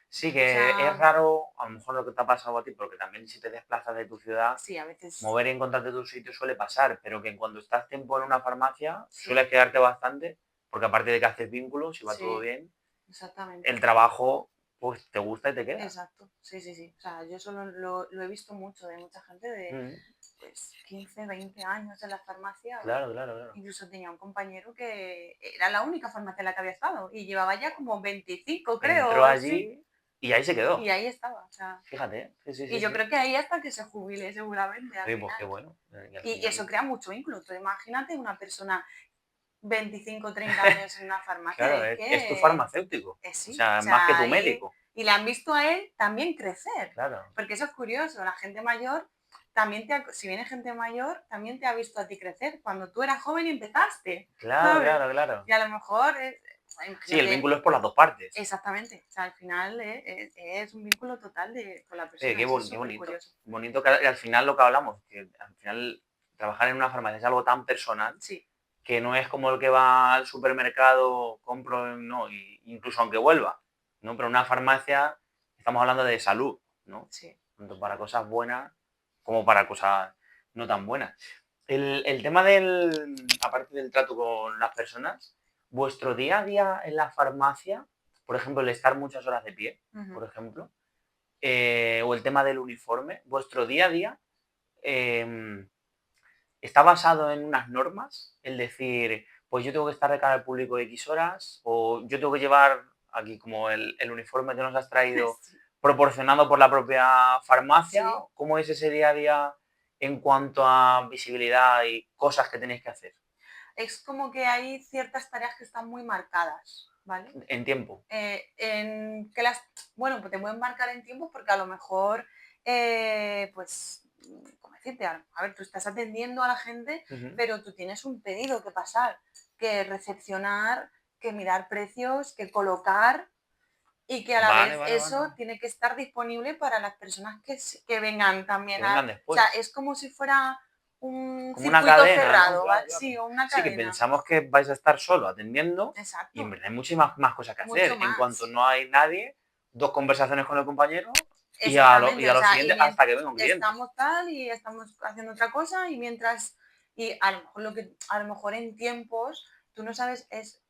sí O que es sea, raro, a lo mejor lo que te ha pasado a ti, porque también si te desplazas de tu ciudad, sí, a veces, mover y encontrarte tu sitio suele pasar, pero que cuando estás tiempo en una farmacia sí, sueles quedarte bastante, porque aparte de que haces vínculos, si va todo sí, bien, exactamente. el trabajo pues te gusta y te quedas. Exacto, sí, sí, sí. O sea, yo solo lo he visto mucho de mucha gente de Mm. pues 15, 20 años en la farmacia. Claro, claro, claro. Incluso tenía un compañero que era la única farmacia en la que había estado y llevaba ya como 25, Entró creo, sí. allí y ahí se Y quedó. ahí estaba. O sea, Fíjate, sí, sí, y sí, yo sí. creo que ahí hasta que se jubile seguramente al Oye, pues qué final. bueno. Y al Y eso final, crea mucho vínculo. Tú imagínate una persona 25, 30 años en una farmacia, claro, es es tu que farmacéutico. O sí. sea, O más que sea, tu ahí... médico. Y le han visto a él también crecer. Claro, Porque eso es curioso, la gente mayor también si viene gente mayor, también te ha visto a ti crecer, cuando tú eras joven y empezaste, claro, ¿sabes? claro, claro. Y a lo mejor, Sí, el imagínate, vínculo es por las dos partes. exactamente, o sea, al final es un vínculo total con la Oye, persona, eso es qué súper bonito. curioso. Bonito que al final lo que hablamos, que al final trabajar en una farmacia es algo tan personal Sí, que no es como el que va al supermercado, compro, no, incluso aunque vuelva, ¿no? Pero en una farmacia estamos hablando de salud, ¿no? sí. Tanto para cosas buenas como para cosas no tan buenas. El tema del, aparte del trato con las personas, vuestro día a día en la farmacia, por ejemplo, el estar muchas horas de pie, Ujú. por ejemplo, o el tema del uniforme, vuestro día a día em, está basado en unas normas, el decir, pues yo tengo que estar de cara al público X horas, o yo tengo que llevar aquí como el uniforme que nos has traído Sí, proporcionado por la propia farmacia. sí. ¿Cómo es ese día a día en cuanto a visibilidad y cosas que tenéis que hacer? Es como que hay ciertas tareas que están muy marcadas, ¿vale? En tiempo. En que las, bueno, pues te pueden marcar en tiempo porque a lo mejor, pues, ¿cómo decirte? A ver, tú estás atendiendo a la gente, Ujú. pero tú tienes un pedido que pasar, que recepcionar, que mirar precios, que colocar y que a la Vale, vez vale, vale, eso vale. tiene que estar disponible para las personas que vengan Que también vengan o sea, después. es como si fuera un Como una circuito cadena, ¿no? cerrado, Claro, ¿vale? claro. Sí, o una Sí, que cadena. pensamos que vais a estar solo atendiendo y en Exacto, verdad hay muchísimas más cosas que mucho hacer. En cuanto más. no hay nadie, 2 conversaciones con el compañero y Exactamente, a o lo sea, siguiente hasta que venga un cliente. estamos tal y estamos haciendo otra cosa y mientras, y a lo mejor a lo mejor en tiempos, tú no sabes,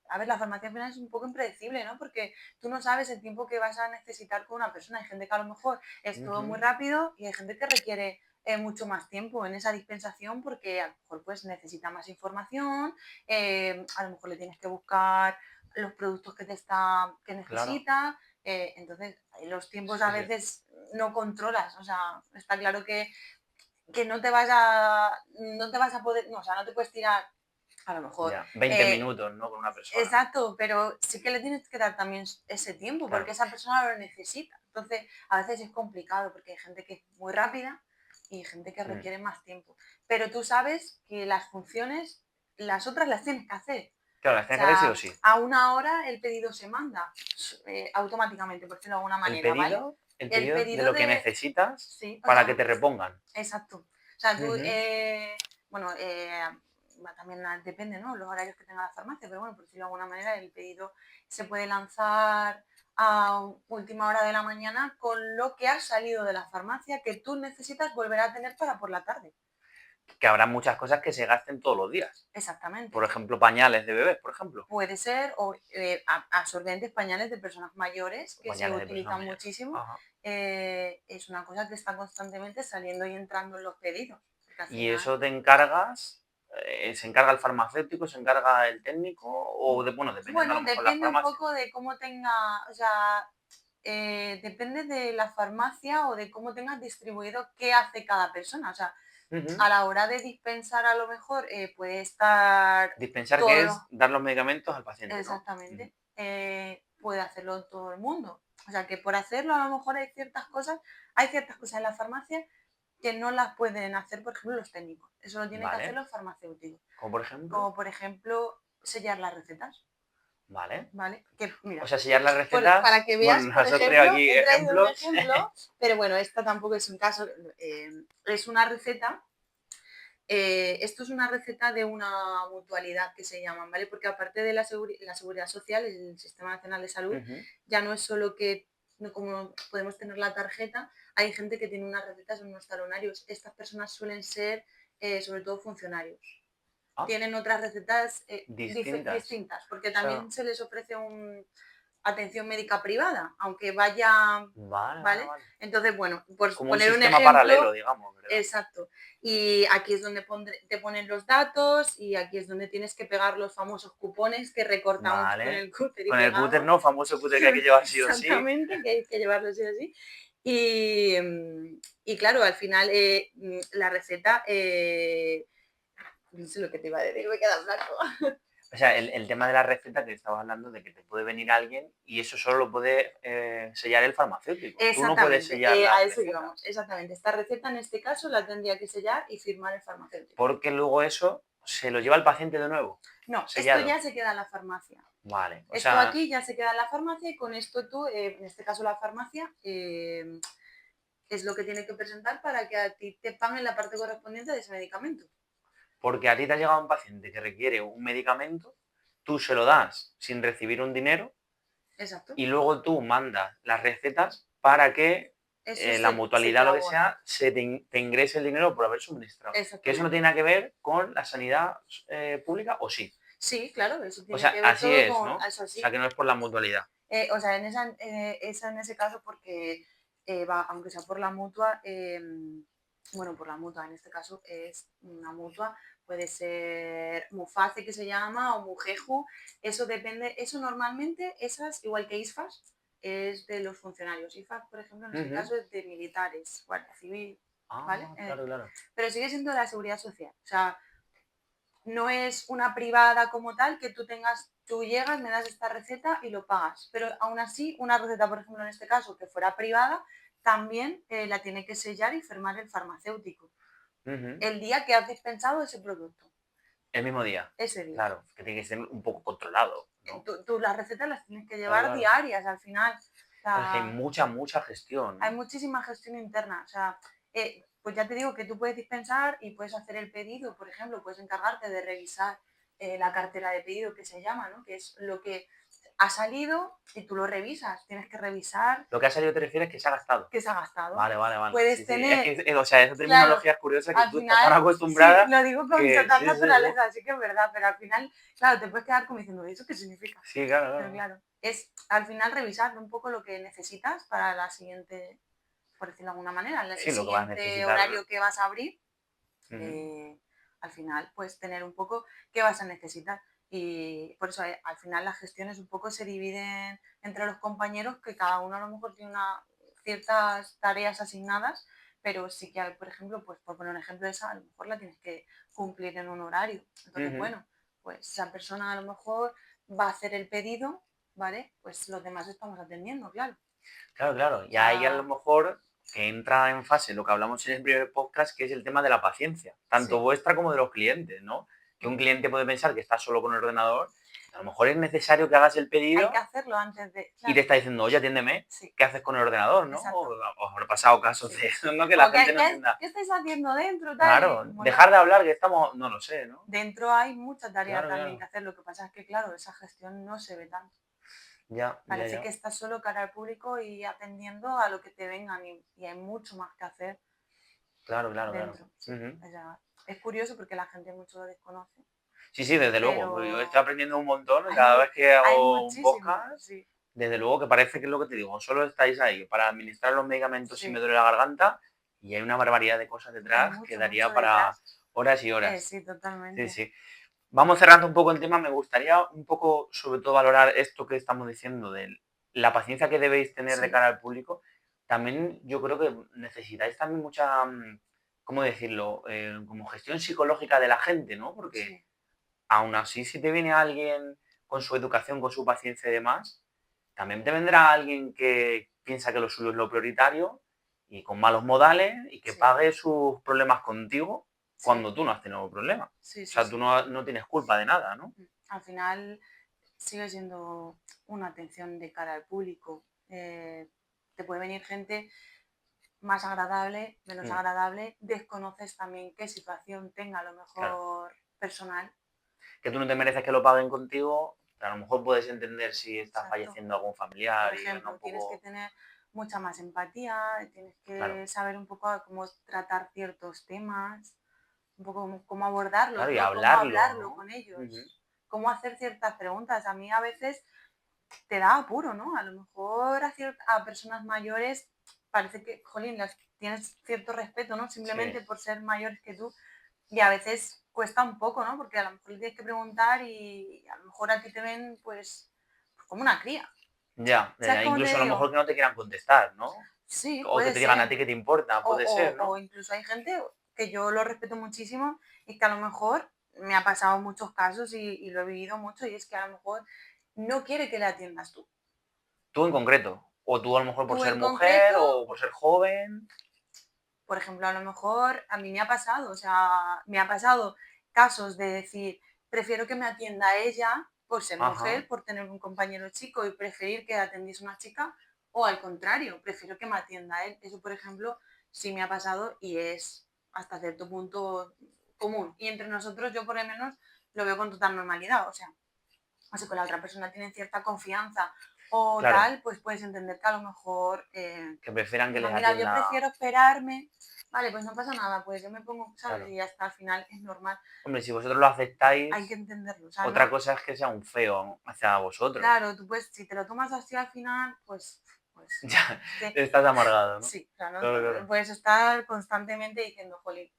a ver, la farmacia al final es un poco impredecible, ¿no? Porque tú no sabes el tiempo que vas a necesitar con una persona. Hay gente que a lo mejor es todo muy Ujú. rápido y hay gente que requiere mucho más tiempo en esa dispensación porque a lo mejor pues necesita más información, a lo mejor le tienes que buscar los productos que Claro. necesita, entonces los tiempos a Sí, sí. veces no controlas, o sea, está claro que no te vas a poder, no, o sea, no te puedes tirar, a lo mejor, Ya. 20 minutos, ¿no? Con una persona. exacto, pero sí que le tienes que dar también ese tiempo, porque Claro. esa persona lo necesita. Entonces, a veces es complicado, porque hay gente que es muy rápida y hay gente que Mm. requiere más tiempo. Pero tú sabes que las funciones, las otras las tienes que hacer. Claro, las O tienes que hacer sí o sea, sí. a una hora el pedido se manda automáticamente, por decirlo de alguna manera, ¿vale? El El pedido de pedido lo que de... necesitas Sí, o para que sea, te repongan. exacto. O sea, tú, Ujú. bueno, también depende, ¿no? Los horarios que tenga la farmacia, pero bueno, por decirlo de alguna manera, el pedido se puede lanzar a última hora de la mañana con lo que ha salido de la farmacia que tú necesitas volver a tener para por la tarde. Que habrá muchas cosas que se gasten todos los días. Por Exactamente. ejemplo, pañales de bebés, por ejemplo. Puede ser, o absorbentes pañales de personas mayores O que se pañales de personas utilizan mayores. muchísimo. Ajá. Es una cosa que está constantemente saliendo y entrando en los pedidos. Porque al Y final, eso te encargas, se encarga el farmacéutico, se encarga el técnico, o bueno, dependiendo a bueno, lo mejor la depende un farmacia. poco de cómo tenga, o sea, depende de la farmacia o de cómo tengas distribuido qué hace cada persona. O sea, Ujú. a la hora de dispensar a lo mejor puede estar Dispensar, que todos los... es dar los medicamentos al paciente, ¿no? Ujú. Exactamente. Puede hacerlo todo el mundo. O sea, que por hacerlo a lo mejor hay ciertas cosas en la farmacia que no las pueden hacer, por ejemplo, los técnicos. Eso lo tienen que hacer Vale. los farmacéuticos. Como por ejemplo. Como por ejemplo, sellar las recetas, Vale. ¿vale? Que O mira, sea, sellar las para recetas. que Bueno, veas, por nos has traído ejemplo, aquí he traído un ejemplos. ejemplo, pero bueno, esta tampoco es un caso. Es una receta. Esto es una receta de una mutualidad que se llaman, ¿vale? Porque aparte de la seguridad social, el Sistema Nacional de Salud, Ujú. ya no es solo que, no como podemos tener la tarjeta, hay gente que tiene unas recetas en unos talonarios. Estas personas suelen ser sobre todo funcionarios. Ah, Tienen otras recetas distintas. distintas, porque O sea, también se les ofrece atención médica privada, aunque vaya, vale, vale, ¿vale? vale. Entonces, bueno, por Como un poner un sistema paralelo, ejemplo, digamos, ¿verdad? exacto. Y aquí es donde te ponen los datos y aquí es donde tienes que pegar los famosos cupones que recortamos con Vale. el cúter y Con el cúter, pegamos. ¿no? Famoso cúter que hay que llevar sí o sí. Exactamente, que hay que llevarlo sí o sí. Y claro, al final la receta, no sé lo que te iba a decir, me queda blanco. O sea, el tema de la receta que estabas hablando, de que te puede venir alguien y eso solo lo puede sellar el farmacéutico. Tú no puedes Exactamente, sellar a las eso íbamos, recetas. exactamente. Esta receta en este caso la tendría que sellar y firmar el farmacéutico. Porque luego eso se lo lleva el paciente de nuevo, No, esto sellado. ya se queda en la farmacia. Vale. O Esto sea, aquí ya se queda en la farmacia y con esto tú, en este caso la farmacia, es lo que tiene que presentar para que a ti te paguen la parte correspondiente de ese medicamento. porque a ti te ha llegado un paciente que requiere un medicamento, tú se lo das sin recibir un dinero Exacto. y luego tú mandas las recetas para que Eso la se te mutualidad, lo que abona. sea, te ingrese el dinero por haber suministrado. Que eso no Exactamente. tiene nada que ver con la sanidad pública, o sí. Sí, claro, eso O tiene sea, que ver así todo es, con ¿no? eso O sea, sí. que no es por la mutualidad. O sea, en ese caso porque aunque sea por la mutua, bueno, por la mutua en este caso es una mutua, puede ser Muface que se llama o Mujeju, eso depende, eso normalmente, esas, igual que ISFAS, es de los funcionarios. ISFAS, por ejemplo, en este Ujú. caso es de militares, Guardia Civil, ¿vale? Ah, claro, claro. Pero sigue siendo de la seguridad social. O sea, no es una privada como tal que tú llegas, me das esta receta y lo pagas. Pero aún así, una receta, por ejemplo, en este caso, que fuera privada, también la tiene que sellar y firmar el farmacéutico. Ujú. El día que has dispensado ese producto, El mismo día. ese día. Claro, que tiene que ser un poco controlado. ¿no? Tú las recetas las tienes que Claro, llevar claro. diarias al final. O Claro, es que hay sea, mucha gestión, hay ¿no? muchísima gestión interna. O sea, pues ya te digo que tú puedes dispensar y puedes hacer el pedido, por ejemplo, puedes encargarte de revisar la cartera de pedido que se llama, ¿no? Que es lo que ha salido y tú lo revisas. Tienes que revisar Lo que ha salido te refieres que se ha gastado. qué se ha gastado. Vale, vale, vale. Puedes Sí, sí. Es tener, que, o sea, esa claro, terminología es curiosa que al tú estás tan final, sí, acostumbrada lo digo con que total sí, sí, sí. naturaleza, así que es verdad, pero al final, claro, te puedes quedar como diciendo, ¿eso qué significa? Sí, claro, Pero claro. claro, es al final revisar un poco lo que necesitas para la siguiente, por decirlo de alguna manera, el Sí, lo que vas a siguiente necesitar. horario que vas a abrir, Ujú, al final, pues tener un poco qué vas a necesitar. Y por eso al final las gestiones un poco se dividen entre los compañeros, que cada uno a lo mejor tiene ciertas tareas asignadas, pero sí que, por ejemplo, pues por poner un ejemplo, esa a lo mejor la tienes que cumplir en un horario. Entonces, ujú. bueno, pues esa persona a lo mejor va a hacer el pedido, ¿vale? Pues los demás estamos atendiendo, claro. Claro, claro. O Y ahí a lo sea, mejor que entra en fase lo que hablamos en el primer podcast, que es el tema de la paciencia, tanto sí. vuestra como de los clientes, ¿no? Que un Mm. cliente puede pensar que estás solo con el ordenador, a lo mejor es necesario que hagas el Hay que pedido hacerlo antes de, y te claro, está diciendo, oye, atiéndeme, sí, ¿qué haces con el ordenador, no? exacto. O habrá pasado casos Sí. de eso, ¿no? Que la O gente ¿qué, no qué, entienda. qué estáis haciendo dentro? Tal? Y Claro, bueno, dejar de hablar que estamos, no lo sé, ¿no? dentro hay mucha tarea Claro, también que claro. hacer. Lo que pasa es que, claro, esa gestión no se ve tanto. Ya, ya, Parece que ya. estás solo cara al público y atendiendo a lo que te vengan y hay mucho más que hacer Claro, claro, claro. dentro. Sí. Ujú. O sea, es curioso porque la gente mucho lo desconoce, Sí, sí, desde luego. Pues yo estoy pero aprendiendo un montón hay, cada vez que hay hago un muchísimo. podcast. Sí, Desde luego que parece que es lo que te digo, solo estáis ahí para administrar los medicamentos si me sí. duele la garganta y hay una barbaridad de cosas Hay detrás que mucho, daría mucho para detrás. horas y horas. Sí, Sí, totalmente. sí. Vamos cerrando un poco el tema. Me gustaría un poco, sobre todo, valorar esto que estamos diciendo de la paciencia que debéis tener de Sí, cara al público. También yo creo que necesitáis también mucha, ¿cómo decirlo? Como gestión psicológica de la gente, ¿no? Porque sí, aún así, si te viene alguien con su educación, con su paciencia y demás, también te vendrá alguien que piensa que lo suyo es lo prioritario y con malos modales y que sí, pague sus problemas contigo sí, cuando tú no has tenido problema. sí, O sí, sea, tú sí. no tienes culpa de nada, ¿no? Al final sigue siendo una atención de cara al público. Te puede venir gente más agradable, menos Mm, agradable, desconoces también qué situación tenga a lo claro. mejor personal. Que tú no te mereces que lo paguen contigo, pero a lo mejor puedes entender si está Exacto. falleciendo algún Por familiar y venga un ejemplo, tienes que poco. tener mucha más empatía, tienes Claro, que saber un poco cómo tratar ciertos temas, un poco cómo abordarlos, claro, y ¿no? Cómo hablarlo, hablarlo ¿no? con Ujú. ellos, cómo hacer ciertas preguntas. A mí a veces te da apuro, ¿no? A lo mejor a personas mayores parece que, jolín, las tienes cierto respeto, ¿no? Sí, Simplemente por ser mayores que tú. Y a veces cuesta un poco, ¿no? Porque a lo mejor le tienes que preguntar y a lo mejor a ti te ven, pues como una cría. ya, ¿Sabes cómo te incluso a lo mejor digo? que no te quieran contestar, ¿no? Sí, O que puede te digan a ser. ti que te importa, puede ser, O ¿no? incluso hay gente que yo lo respeto muchísimo y que a lo mejor me ha pasado muchos casos y lo he vivido mucho y es que a lo mejor no quiere que le atiendas tú. Tú en concreto. O tú a lo mejor por Tú ser en mujer concreto, o por ser joven. por ejemplo, a lo mejor a mí me ha pasado, o sea, me ha pasado casos de decir, prefiero que me atienda ella por ser Ajá, mujer, por tener un compañero chico y preferir que atendiese una chica, o al contrario, prefiero que me atienda él. Eso, por ejemplo, sí me ha pasado y es hasta cierto punto común. Y entre nosotros yo por lo menos lo veo con total normalidad, o sea, o si con la otra persona tienen cierta confianza o claro. tal, pues puedes entender que a lo mejor Que prefieran que diga, les mira, yo atienda. prefiero esperarme, vale, pues no pasa nada, pues yo me pongo, ¿sabes? Claro. Y hasta al final es normal, Hombre, si vosotros lo hay que aceptáis, entenderlo, o sea, otra no, cosa es que sea un feo hacia vosotros. claro, tú pues si te lo tomas así al final, pues Ya, es que estás amargado, ¿no? sí, o sea, no, Claro, claro. puedes estar constantemente diciendo, jolín,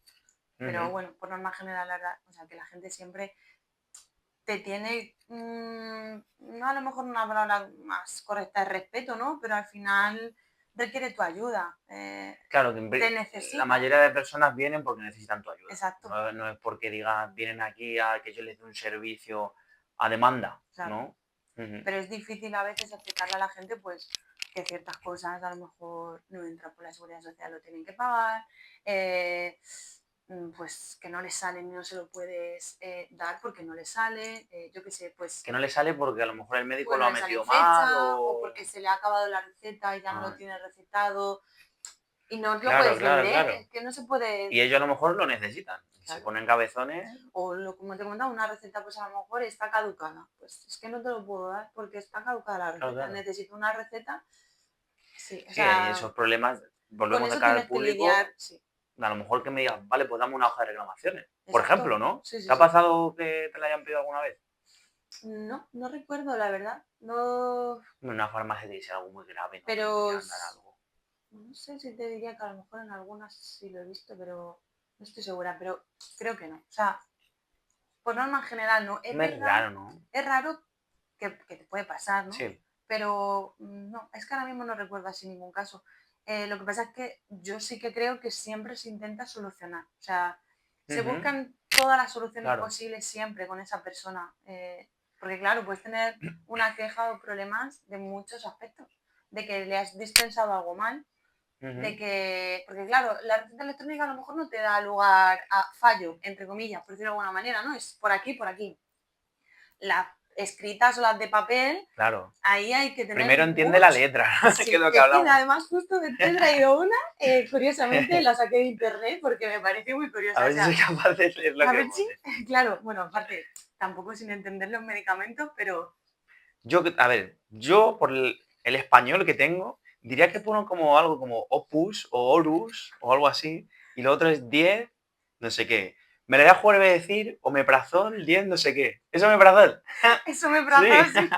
pero Ujú. bueno, por norma general, la verdad, o sea, que la gente siempre te tiene, no a lo mejor una palabra más correcta de respeto, ¿no? Pero al final requiere tu ayuda, Claro, que te la necesita, mayoría de personas vienen porque necesitan tu ayuda. exacto, No es porque digan, vienen aquí a que yo les dé un servicio a demanda, claro. ¿no? Ujú. Pero es difícil a veces explicarle a la gente pues que ciertas cosas a lo mejor no entran por la seguridad social, lo tienen que pagar. pues que no le salen y no se lo puedes dar porque no le sale, yo qué sé, pues Que no le sale porque a lo mejor el médico pues lo no ha le sale en metido mal fecha o o... porque se le ha acabado la receta y ya no lo Ah, tiene recetado y no lo claro, puedes claro, vender, claro. es que no se puede, Y ellos a lo mejor lo necesitan. Y se claro. ponen cabezones. O como te he comentado, una receta pues a lo mejor está caducada. Pues es que no te lo puedo dar porque está caducada la Claro, receta. claro. Necesito una receta. Sí, o Sí, hay sea, esos problemas, con volvemos de eso cara al tienes que lidiar. público, Sí, a lo mejor que me digas, vale, pues dame una hoja de reclamaciones. Por ejemplo, exacto. ¿no? Sí, sí, ¿Te ha sí. pasado que te la hayan pedido alguna vez? No, no recuerdo la verdad. No, En una farmacia te dice algo muy grave, no te pero podrían dar algo. no sé si te diría que a lo mejor en algunas sí lo he visto, pero no estoy segura. Pero creo que no. O sea, por norma general no. Es Es verdad, raro, ¿no? es raro que te puede pasar, ¿no? Sí. Pero no, es que ahora mismo no recuerdo así ningún caso. Lo que pasa es que yo sí que creo que siempre se intenta solucionar. O sea, se Ujú, buscan todas las soluciones claro. posibles siempre con esa persona. Porque claro, puedes tener una queja o problemas de muchos aspectos. De que le has dispensado algo mal, de Ujú, que, porque claro, la receta electrónica a lo mejor no te da lugar a fallo, entre comillas, por decirlo de alguna manera, ¿no? Es por aquí, por aquí. Las escritas o las de papel, claro. ahí hay que tener Primero entiende la mucho. letra, que es Sí, lo que es que hablamos. además justo te he traído una, curiosamente la saqué de internet porque me pareció muy A curiosa. O ver si soy sea, capaz de leer lo a que ver si, pone. claro, bueno, aparte, tampoco sin entender los medicamentos, pero Yo, a ver, yo por el español que tengo, diría que pongo como algo como opus o orus o algo así, y lo otro es 10, no sé qué. Me la voy a jugar y voy a decir omeprazol 10, no sé qué. ¿Es omeprazol? eso me Sí. brazos, sí,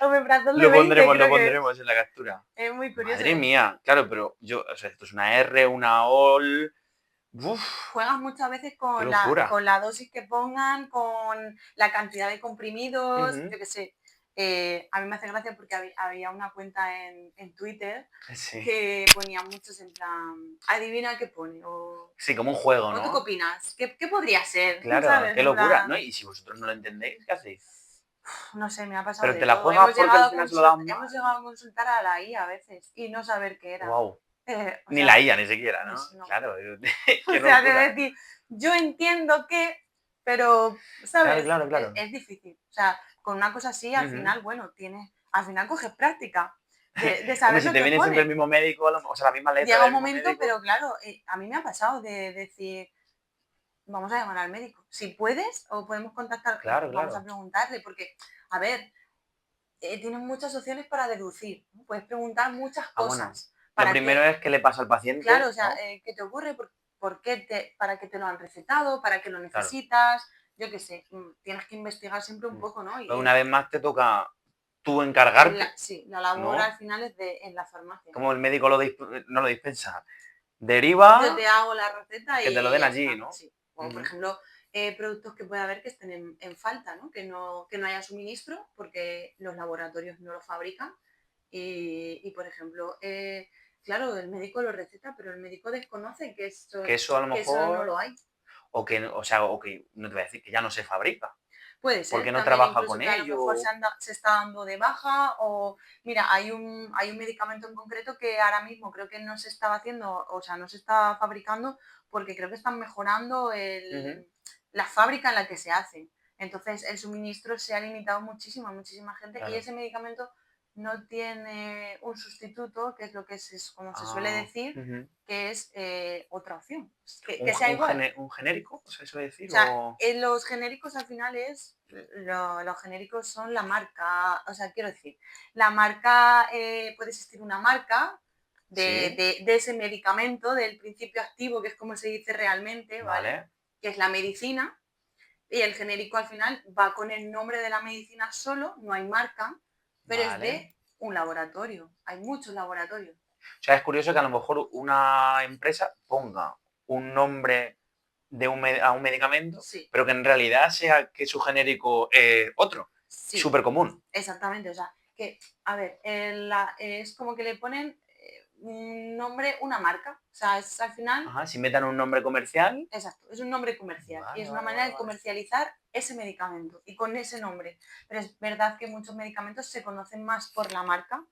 o me brazos de 20 Lo creo que es. pondremos en la captura. Es muy curioso. Madre mía, claro, pero yo, o sea, esto es una R, una OL. Uf, Juegas muchas veces qué locura. con la dosis que pongan, con la cantidad de comprimidos, Ujú, yo qué sé. A mí me hace gracia porque había una cuenta en Twitter sí. que ponía muchos en plan, adivina qué pone, Sí, como un juego, o tú qué ¿no? opinas, qué podría ser, Claro, ¿sabes? qué En locura, ¿no? plan, Y si vosotros no lo entendéis, ¿qué hacéis? no sé, me ha pasado Pero de te la todo. juegas porque al final se lo dan Hemos mal. llegado a consultar a la IA a veces y no saber qué era. Wow. O Ni la sea, IA, ni siquiera, no, ¿no? no. Claro, O qué sea, de locura. decir, yo entiendo que, pero, Claro, ¿sabes? claro, claro. Es difícil. O sea, con una cosa así, al Ujú. final, bueno, al final coges práctica de Hombre, saber si lo te que viene siempre el pone. mismo médico, o sea, la misma letra Llega un del mismo momento, médico. pero claro, a mí me ha pasado de decir, vamos a llamar al médico. Si puedes, o podemos contactar, Claro, vamos a claro. preguntarle, porque, a ver, tienes muchas opciones para deducir, ¿no? Puedes preguntar muchas Ah, bueno. cosas. Lo ¿Para primero qué? es qué le pasa al Claro, o paciente, sea, ¿no? ¿qué te ocurre? ¿Por qué para qué te lo han recetado? ¿Para qué lo Claro. necesitas? Yo qué sé, tienes que investigar siempre un Mm. poco, ¿no? Pero una vez más te toca tú encargarte, Sí, la labor al ¿no? final es en la farmacia. Como el médico no lo dispensa. Yo Deriva, te hago la receta que te lo y den ya allí, está, ¿no? sí. O, por Ujú. ejemplo, productos que puede haber que estén en falta, ¿no? Que no haya suministro porque los laboratorios no lo fabrican. Por ejemplo, claro, el médico lo receta, pero el médico desconoce Que eso a lo que eso no mejor, lo hay. o sea, o que no te voy a decir que ya no se fabrica, Puede porque ser, no también trabaja incluso con que a lo mejor ello. se está dando de baja o, mira, hay un medicamento en concreto que ahora mismo creo que no se estaba haciendo, o sea, no se está fabricando porque creo que están mejorando Ujú, la fábrica en la que se hace. Entonces, el suministro se ha limitado muchísimo a muchísima gente y claro. ese medicamento no tiene un sustituto, que es lo que como se suele Ah, decir, ujú. que es otra opción, que sea Un igual. un genérico, o sea, eso decir, O sea, o... en los genéricos al final los genéricos son la marca, o sea, quiero decir, la marca, puede existir una marca Sí, de ese medicamento, del principio activo, que es como se dice realmente, ¿vale? vale, Que es la medicina, y el genérico al final va con el nombre de la medicina solo, no hay marca, pero es vale. de un laboratorio, hay muchos laboratorios. O sea, es curioso que a lo mejor una empresa ponga un nombre de a un medicamento, Sí, pero que en realidad sea que su genérico es otro, sí, súper común. exactamente, o sea, que, a ver, es como que le ponen un nombre, una marca. O sea, es al final, Ajá, si metan un nombre comercial. exacto, es un nombre comercial y Vale, es una vale, manera vale, de vale. comercializar ese medicamento y con ese nombre. Pero es verdad que muchos medicamentos se conocen más por la marca,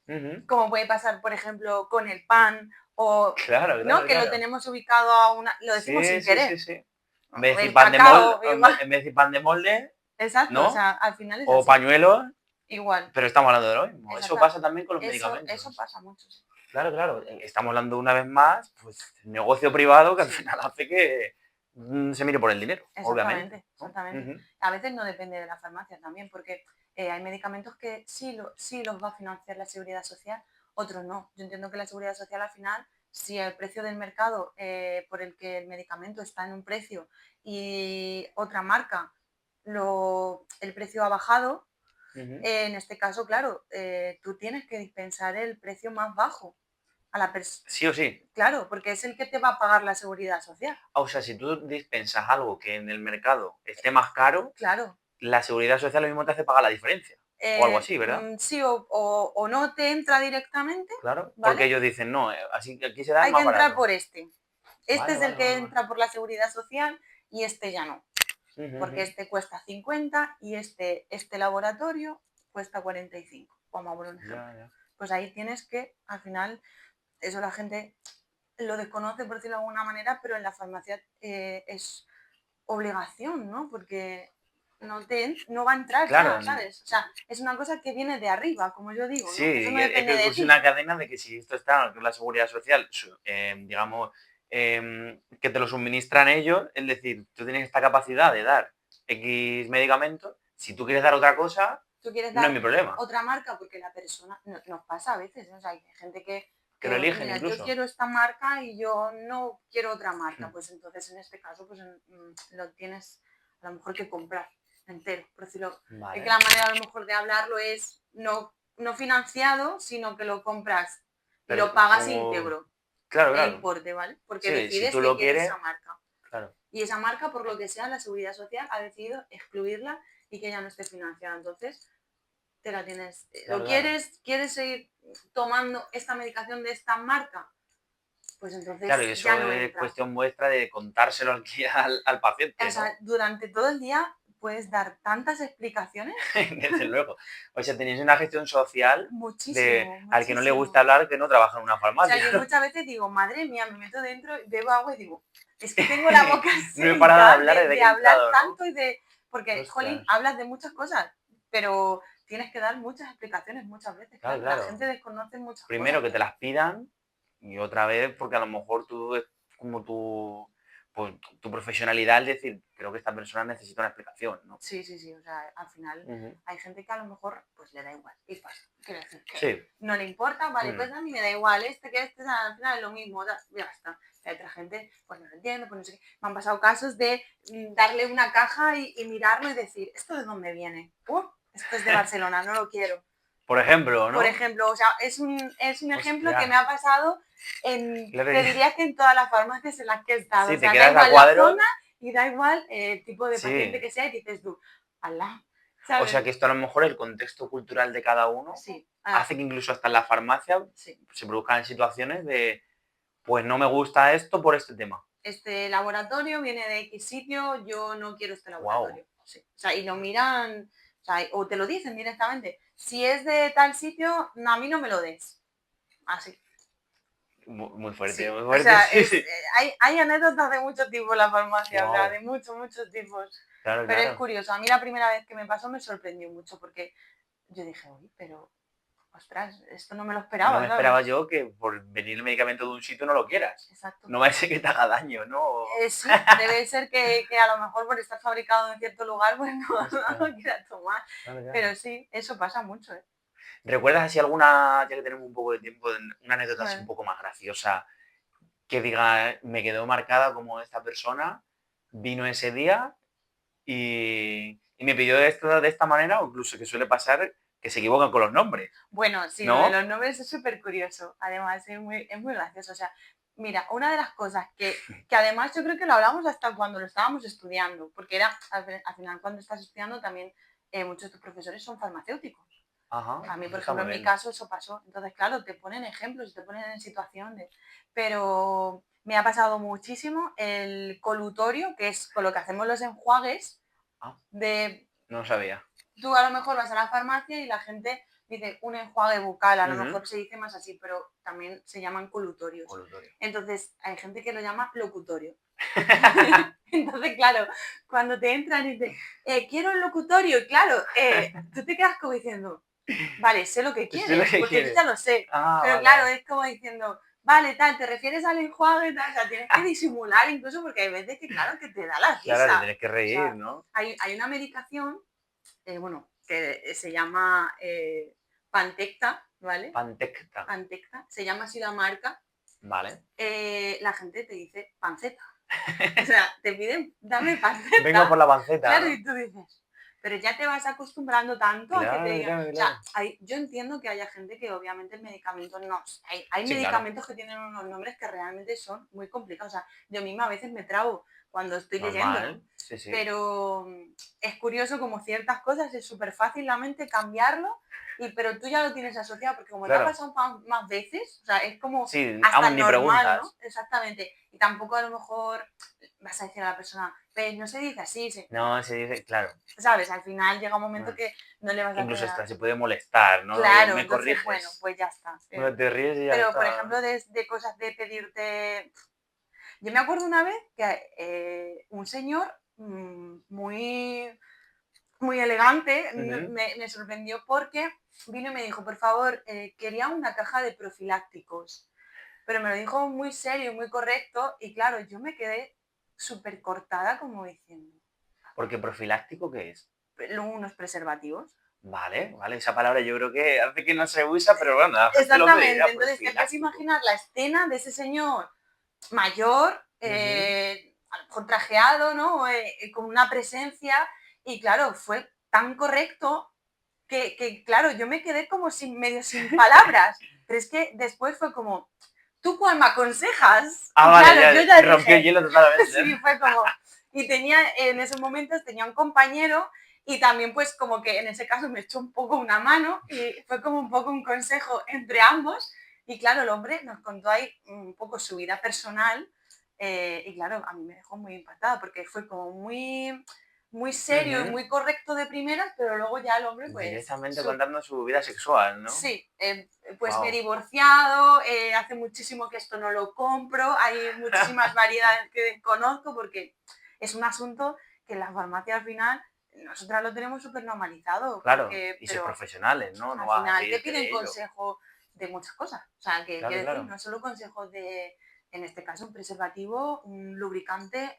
Ujú, como puede pasar, por ejemplo, con el pan O Claro, no, claro, que lo claro. tenemos ubicado a una, lo decimos Sí, sin sí, sí, querer. sí. En vez de decir El pan de molde, cacao, igual. en vez de decir pan de molde, Exacto, o ¿no? sea, al final es O así. pañuelos, Igual. pero estamos hablando de lo mismo. Eso Exacto. pasa también con los Eso medicamentos. pasa mucho, sí. Claro, claro. Estamos hablando una vez más, pues, negocio privado que al Sí, final hace que se mire por el dinero, obviamente, exactamente, ¿no? exactamente. Ujú. A veces no depende de la farmacia también, porque hay medicamentos que sí los va a financiar la seguridad social, otros no. Yo entiendo que la seguridad social al final, si el precio del mercado por el que el medicamento está en un precio y otra marca el precio ha bajado, Ujú. en este caso, claro, tú tienes que dispensar el precio más bajo a la persona. Sí o sí. Claro, porque es el que te va a pagar la seguridad social. O sea, si tú dispensas algo que en el mercado esté más caro, Claro. la seguridad social lo mismo te hace pagar la diferencia. O algo así, ¿verdad? Sí, o no te entra directamente, Claro. Porque ¿vale? ellos dicen, no, así que aquí se da el Hay que más entrar barato. por este. Este Vale, es el vale, que vale, vale. entra por la seguridad social y este ya no, Ujú, porque ujú. este cuesta 50 y este laboratorio cuesta 45, vamos a poner un Ya, ejemplo. ya. Pues ahí tienes que, al final, eso la gente lo desconoce por decirlo de alguna manera, pero en la farmacia es obligación, ¿no? Porque no va a entrar Claro, ya, ¿sabes? O sea, es una cosa que viene de arriba, como yo digo, sí, ¿no? Eso no es depende que de es ti. una cadena de que si esto está con la seguridad social, digamos, que te lo suministran ellos, es decir, tú tienes esta capacidad de dar X medicamentos, si tú quieres dar otra cosa, Tú quieres no es dar mi problema. otra marca porque la persona, nos pasa a veces, ¿no? O sea, hay gente Que lo eligen mira, yo incluso. quiero esta marca y yo no quiero otra marca, pues entonces en este caso pues lo tienes a lo mejor que comprar entero, por decirlo. Es que Vale. la manera a lo mejor de hablarlo es no financiado, sino que lo compras y Pero lo pagas como... íntegro, Claro, el claro. importe, ¿vale? Porque Sí, si decides tú que lo quieres esa quieres, marca. claro. Y esa marca, por lo que sea, la seguridad social ha decidido excluirla y que ya no esté financiada. Entonces, te la tienes. ¿Lo Claro, claro. quieres seguir tomando esta medicación de esta marca? Pues Claro, y entonces ya eso no es entra. cuestión vuestra de contárselo aquí al O paciente, sea, ¿no? durante todo el día puedes dar tantas explicaciones, Desde luego. O sea, tenéis una gestión social de muchísimo, al que no le gusta muchísimo. hablar que no trabaja en una O sea, farmacia, yo ¿no? muchas veces digo, madre mía, me meto dentro, bebo agua y digo, es que tengo la boca No he parado de seca hablar desde de que he hablar entrado, ¿no? tanto y de... Porque, jolín, Ostras. hablas de muchas cosas, pero tienes que dar muchas explicaciones muchas veces, Claro, claro. La claro. gente desconoce muchas Primero cosas. que te las pidan y otra vez porque a lo mejor tú es como pues, tu profesionalidad, es decir, creo que esta persona necesita una explicación, ¿no? Sí, sí, sí. O sea, al final Ujú. hay gente que a lo mejor pues le da igual y pasa. Quiero decir que Sí. no le importa, vale, pues Mm. a mí me da igual, al final es lo mismo, ya está. Y hay otra gente, pues no lo entiendo, pues no sé qué. Me han pasado casos de darle una caja y mirarlo y decir, ¿esto de dónde viene? Esto es de Barcelona, no lo quiero. Por ejemplo, Por ¿no? ejemplo, o sea, es un ejemplo que Hostia. me ha pasado Claro, te diría que en todas las farmacias en las que he estado. sí, O te sea, da quedas a igual la cuadros. zona y da igual el tipo de paciente Sí. que sea y dices tú, alá, O sea ¿sabes? que esto a lo mejor el contexto cultural de cada uno Sí, hace que incluso hasta en la farmacia sí. se produzcan situaciones de, pues no me gusta esto por este tema. Este laboratorio viene de X sitio, yo no quiero este Wow. laboratorio. Sí. O sea, y lo miran, o sea, o te lo dicen directamente. Si es de tal sitio, no, a mí no me lo des. Así. Muy Sí. muy O fuerte, sea, sí, sí. hay anécdotas de muchos tipos en la farmacia, o sea, Wow. de muchos, muchos tipos. Claro, Pero es claro. curioso. A mí la primera vez que me pasó me sorprendió mucho porque yo dije, uy, pero, ostras, esto no me lo No esperaba, me ¿sabes? esperaba yo que por venir el medicamento de un sitio no lo quieras. Exacto. No va a ser que te haga daño, ¿no? Sí, debe ser que a lo mejor por estar fabricado en cierto lugar, pues no, no Ostras, lo quiera tomar. claro, claro. Pero sí, eso pasa mucho, ¿eh? ¿Recuerdas así alguna, ya que tenemos un poco de tiempo, una anécdota así un Bueno, poco más graciosa que diga, me quedó marcada como esta persona vino ese día y me pidió esto de esta manera, o incluso que suele pasar que se equivocan con los nombres, bueno, sí, lo de ¿no? los nombres es súper curioso. Además, es muy gracioso. O sea, mira, una de las cosas que además yo creo que lo hablamos hasta cuando lo estábamos estudiando, porque era, al final cuando estás estudiando también muchos de tus profesores son farmacéuticos. Ajá, A mí, eso por está ejemplo, muy en mi bien. caso eso pasó. Entonces, claro, te ponen ejemplos y te ponen en situaciones. Pero me ha pasado muchísimo el colutorio, que es con lo que hacemos los enjuagues, Ah, de no lo sabía. tú a lo mejor vas a la farmacia y la gente dice un enjuague bucal, a lo Ujú. mejor se dice más así, pero también se llaman colutorios. Colutorio. Entonces, hay gente que lo llama locutorio. Entonces, claro, cuando te entran y dicen, quiero el locutorio, y claro, tú te quedas como diciendo, vale, sé lo que Sé lo quieres, que porque yo ya quieres. lo sé, Ah, pero vale, claro, vale. es como diciendo, vale, tal, te refieres al enjuague, tal, o sea, tienes que disimular incluso porque hay veces que, claro, que te da la Claro, te risa. tienes que O reír, sea, ¿no? hay una medicación, bueno, que se llama Pantecta, ¿vale? Pantecta. Pantecta, se llama así la marca, Vale. la gente te dice panceta. O sea, te piden, dame Vengo por panceta. la panceta, Claro, ¿no? y tú dices, pero ya te vas acostumbrando tanto a que te Claro, digan. claro, O sea, claro. yo entiendo que haya gente que obviamente el medicamento no. Hay Sí, claro. medicamentos que tienen unos nombres que realmente son muy complicados. O sea, yo misma a veces me trabo cuando estoy leyéndolo. Normal. Sí, sí. Pero es curioso como ciertas cosas es súper fácil la mente cambiarlo, pero tú ya lo tienes asociado, porque como te ha Claro. pasado más veces, o sea, es como Sí, hasta aún ni normal, ¿no? preguntas. Exactamente. Y tampoco a lo mejor vas a decir a la persona, pues no se dice así, No, se dice, claro. ¿sabes? Al final llega un momento Mm. que no le vas a Incluso hacer hasta a... se puede molestar, ¿no? Oye, Claro, me entonces, bueno, corriges. pues ya está. No te ríes y ya Pero, por está. ejemplo, de cosas de pedirte... Yo me acuerdo una vez que un señor muy, muy elegante Ujú. me sorprendió porque vino y me dijo, por favor, quería una caja de profilácticos. Pero me lo dijo muy serio, muy correcto, y claro, yo me quedé súper cortada como diciendo, Porque profiláctico, ¿qué es? unos preservativos. Vale, vale, esa palabra yo creo que hace que no se usa, pero bueno, la gente lo Exactamente, pedirá, entonces te puedes profiláctico. imaginar la escena de ese señor mayor, Ujú. a lo mejor trajeado, ¿no? Con una presencia, y claro, fue tan correcto claro, yo me quedé como medio sin palabras, pero es que después fue como, ¿tú cuál me aconsejas? Ah, Y vale, claro, yo ya ya rompió el dije, hielo totalmente. sí, fue como, y tenía, en esos momentos tenía un compañero y también pues como que en ese caso me echó un poco una mano y fue como un poco un consejo entre ambos y claro, el hombre nos contó ahí un poco su vida personal y claro, a mí me dejó muy impactada porque fue como muy serio y Ujú. muy correcto de primeras, pero luego ya el hombre pues Directamente contando su vida sexual, ¿no? sí, pues me he Wow. divorciado, hace muchísimo que esto no lo compro, hay muchísimas variedades que desconozco porque es un asunto que en las farmacias al final nosotras lo tenemos súper normalizado, Claro, y sois pero profesionales, ¿no? No al vas a final te reírte piden de ello. consejo de muchas cosas. O sea, que Claro, quiero decir, claro. no solo consejos de, en este caso, un preservativo, un lubricante,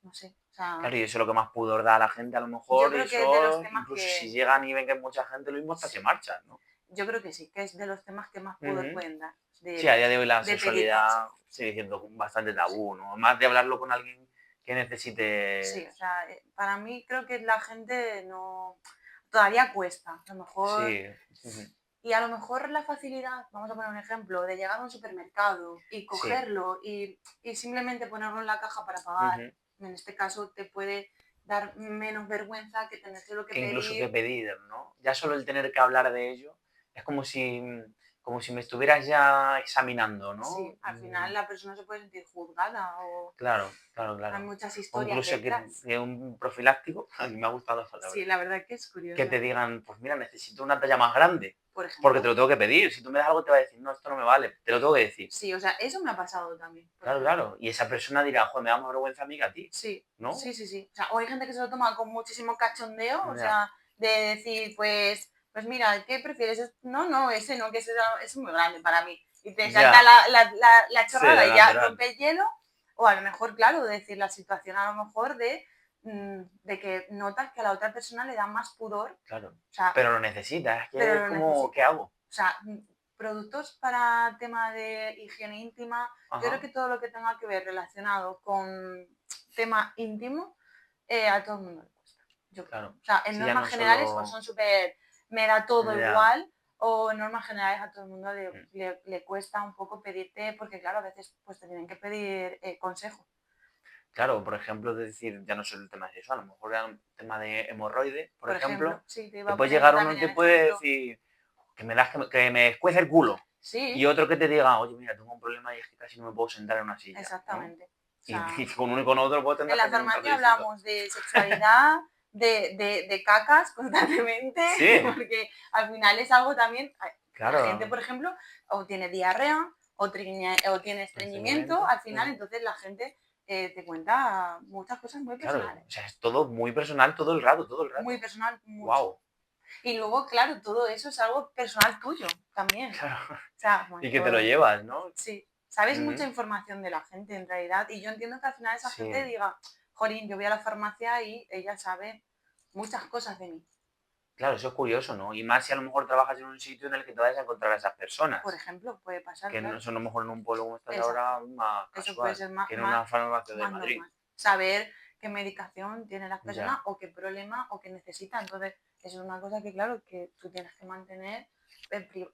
no sé. O sea, Claro, y eso es lo que más pudor da a la gente, a lo yo mejor, y creo que es de los eso, temas incluso si que, llegan y ven que hay mucha gente, lo mismo hasta se sí, marchan, ¿no? yo creo que sí, que es de los temas que más pudor Ujú. pueden dar, Sí, a día de hoy la de pedir sexualidad consejo. sigue siendo bastante Sí. tabú, ¿no? Más de hablarlo con alguien que Sí, o necesite. sea, para mí creo que la gente no, todavía cuesta, a lo mejor, Sí. Ujú. y a lo mejor la facilidad, vamos a poner un ejemplo, de llegar a un supermercado y Sí. cogerlo y simplemente ponerlo en la caja para pagar, Ujú. en este caso te puede dar menos vergüenza que tenerlo que Que incluso que pedir. pedir, ¿no? Ya solo el tener que hablar de ello es como si me estuvieras ya examinando, ¿no? Sí, al final la persona se puede sentir juzgada o Claro, claro, hay claro. muchas O historias incluso detrás. que un profiláctico, a mí me ha gustado la Sí, palabra, la verdad que es que curioso, te digan, pues mira, necesito una talla más grande, por porque te ejemplo. lo tengo que pedir. Si tú me das algo, te va a decir, no, esto no me vale, te lo tengo que decir. Sí, o sea, eso me ha pasado también, por Claro, ejemplo. claro. Y esa persona dirá, joder, me da más vergüenza a mí que a ti, Sí, ¿no? sí, sí, sí. O sea, o hay gente que se lo toma con muchísimo cachondeo, o Ya, sea, de decir, pues mira, ¿qué prefieres? No, no, ese no, que ese es muy grande para mí. Y te salta ya, la sí, chorrada lo y ya natural. rompe el hielo. O a lo mejor, claro, decir la situación a lo mejor de que notas que a la otra persona le da más pudor, Claro. o sea, Pero lo necesitas, es que pero es lo como, ¿qué necesita. hago? O sea, productos para tema de higiene íntima, yo creo Ajá, que todo lo que tenga que ver relacionado con tema íntimo, a todo el mundo le cuesta, yo creo. claro. O sea, en Si ya normas no generales o solo... son súper, me da todo Ya. igual, o en normas generales a todo el mundo Mm. le cuesta un poco pedirte, porque claro, a veces pues te tienen que pedir consejo. Claro, por ejemplo, es decir, ya no solo el tema de eso, a lo mejor era un tema de hemorroides, por Por ejemplo, ejemplo, sí, te iba te a puede poner yo llegar uno y también te el puede ejemplo. decir que me escuece el culo. Y Sí, otro que te diga, oye, mira, tengo un problema y es que casi no me puedo sentar en una silla, ¿no? exactamente. O Y, sea, y con uno y con otro pues en tendrás que la tener un trato farmacia distinto. hablamos de sexualidad, de cacas constantemente, Sí, porque al final es algo también, la gente, claro. por ejemplo, o tiene diarrea o tiene estreñimiento, Estreñimiento. al final, entonces la gente te cuenta muchas cosas muy Claro, personales, o sea, es todo muy personal todo el rato, todo el muy rato. personal, mucho. Wow. Y luego, claro, todo eso es algo personal tuyo también. Claro. O sea, a lo Y que te lo mejor, llevas, ¿no? sí, sabes mucha Ujú. información de la gente en realidad. Y yo entiendo que al final esa Sí, gente diga, jolín, yo voy a la farmacia y ella sabe muchas cosas de mí. claro, eso es curioso, ¿no? Y más si a lo mejor trabajas en un sitio en el que te vayas a encontrar a esas Por personas, ejemplo, puede pasar, que no claro. son a lo mejor en un pueblo como estás Exacto. ahora, más Eso puede casual, ser que en una farmacia de más Madrid. normal. Saber qué medicación tienen las personas Ya. o qué problema o qué necesitan. Entonces, eso es una cosa que, claro, que tú tienes que mantener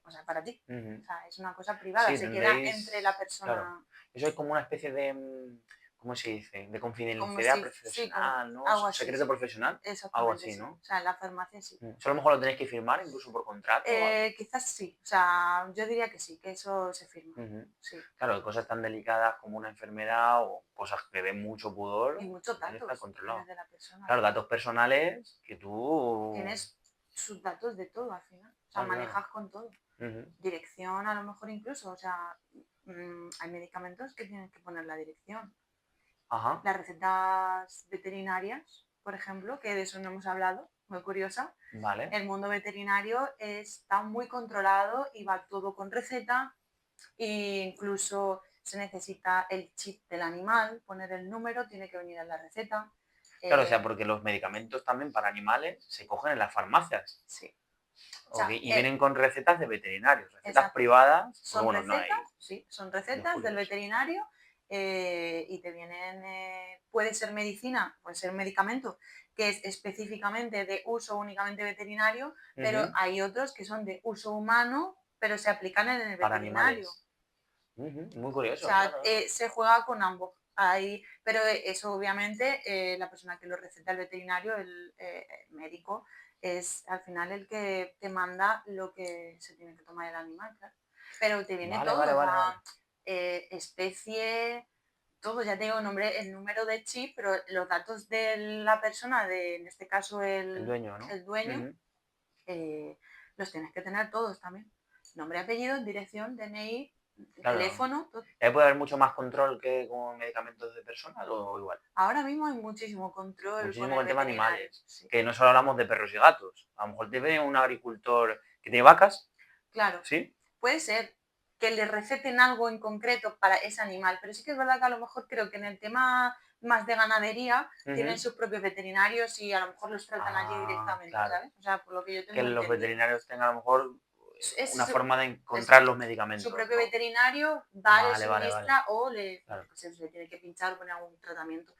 o sea, para ti. Ujú. O sea, es una cosa privada, Sí, se queda entre la tendréis, claro, persona, eso es como una especie de, ¿cómo se dice? De como confidencialidad si, sí, como profesional, ¿no? algo así, Secreto sí. profesional, algo Exactamente, así, sí. ¿no? O sea, en la farmacia sí. Eso a lo mejor lo tenéis que firmar incluso por contrato o algo. Quizás sí. O sea, yo diría que sí, que eso se firma. Ujú. Sí. Claro, cosas tan delicadas como una enfermedad o cosas que den mucho Y pudor, muchos tiene que estar datos tienes controlado. de la persona. Claro, datos personales que tú... Tienes sus datos de todo al final. O sea, Claro, claro. manejas con todo. Ujú. Dirección a lo mejor incluso. O sea, hay medicamentos que tienes que poner la dirección. Ajá, Las recetas veterinarias, por ejemplo, que de eso no hemos hablado, muy curiosa. vale. El mundo veterinario está muy controlado y va todo con receta e incluso se necesita el chip del animal, poner el número, tiene que venir en la receta. Claro, o sea, Eh, porque los medicamentos también para animales se cogen en las farmacias. sí. O Ok, sea, y vienen con recetas de veterinarios, recetas exacto. privadas, porque Son bueno, no recetas, hay. sí, son Es recetas del curioso. veterinario y te vienen, puede ser medicina, puede ser medicamento que es específicamente de uso únicamente veterinario, pero Ujú. hay otros que son de uso humano, pero se aplican en el Para veterinario. animales. Ujú, muy O curioso, sea, claro, claro. se juega con ambos. Hay, pero eso obviamente la persona que lo receta, el veterinario, el médico, es al final el que te manda lo que se tiene que tomar el animal, claro. Pero te viene Vale, vale, todo, o vale, vale. sea, especie, todo, ya te digo, el número de chip, pero los datos de la persona, en este caso El dueño, ¿no? el dueño, Ujú. eh, los tienes que tener todos también. Nombre, apellido, dirección, DNI, Claro. teléfono, todo. ¿Puede haber mucho más control que con medicamentos de personas o igual? Ahora mismo hay muchísimo control con Muchísimo el con el tema veterinario. animales. Sí. Que no solo hablamos de perros y gatos. A lo mejor te ve un agricultor que tiene vacas, Claro, ¿sí? puede ser que le receten algo en concreto para ese animal, pero sí que es verdad que a lo mejor creo que en el tema más de ganadería tienen Ujú. sus propios veterinarios y a lo mejor los tratan allí Ah, directamente, claro. ¿sabes? O sea, por lo que yo Que tengo los entendido. veterinarios tengan a lo mejor Es una forma de eso, encontrar los su medicamentos, propio ¿no? veterinario va, le Vale, vale, vale. suministra o Claro. pues eso, le tiene que pinchar o poner algún tratamiento.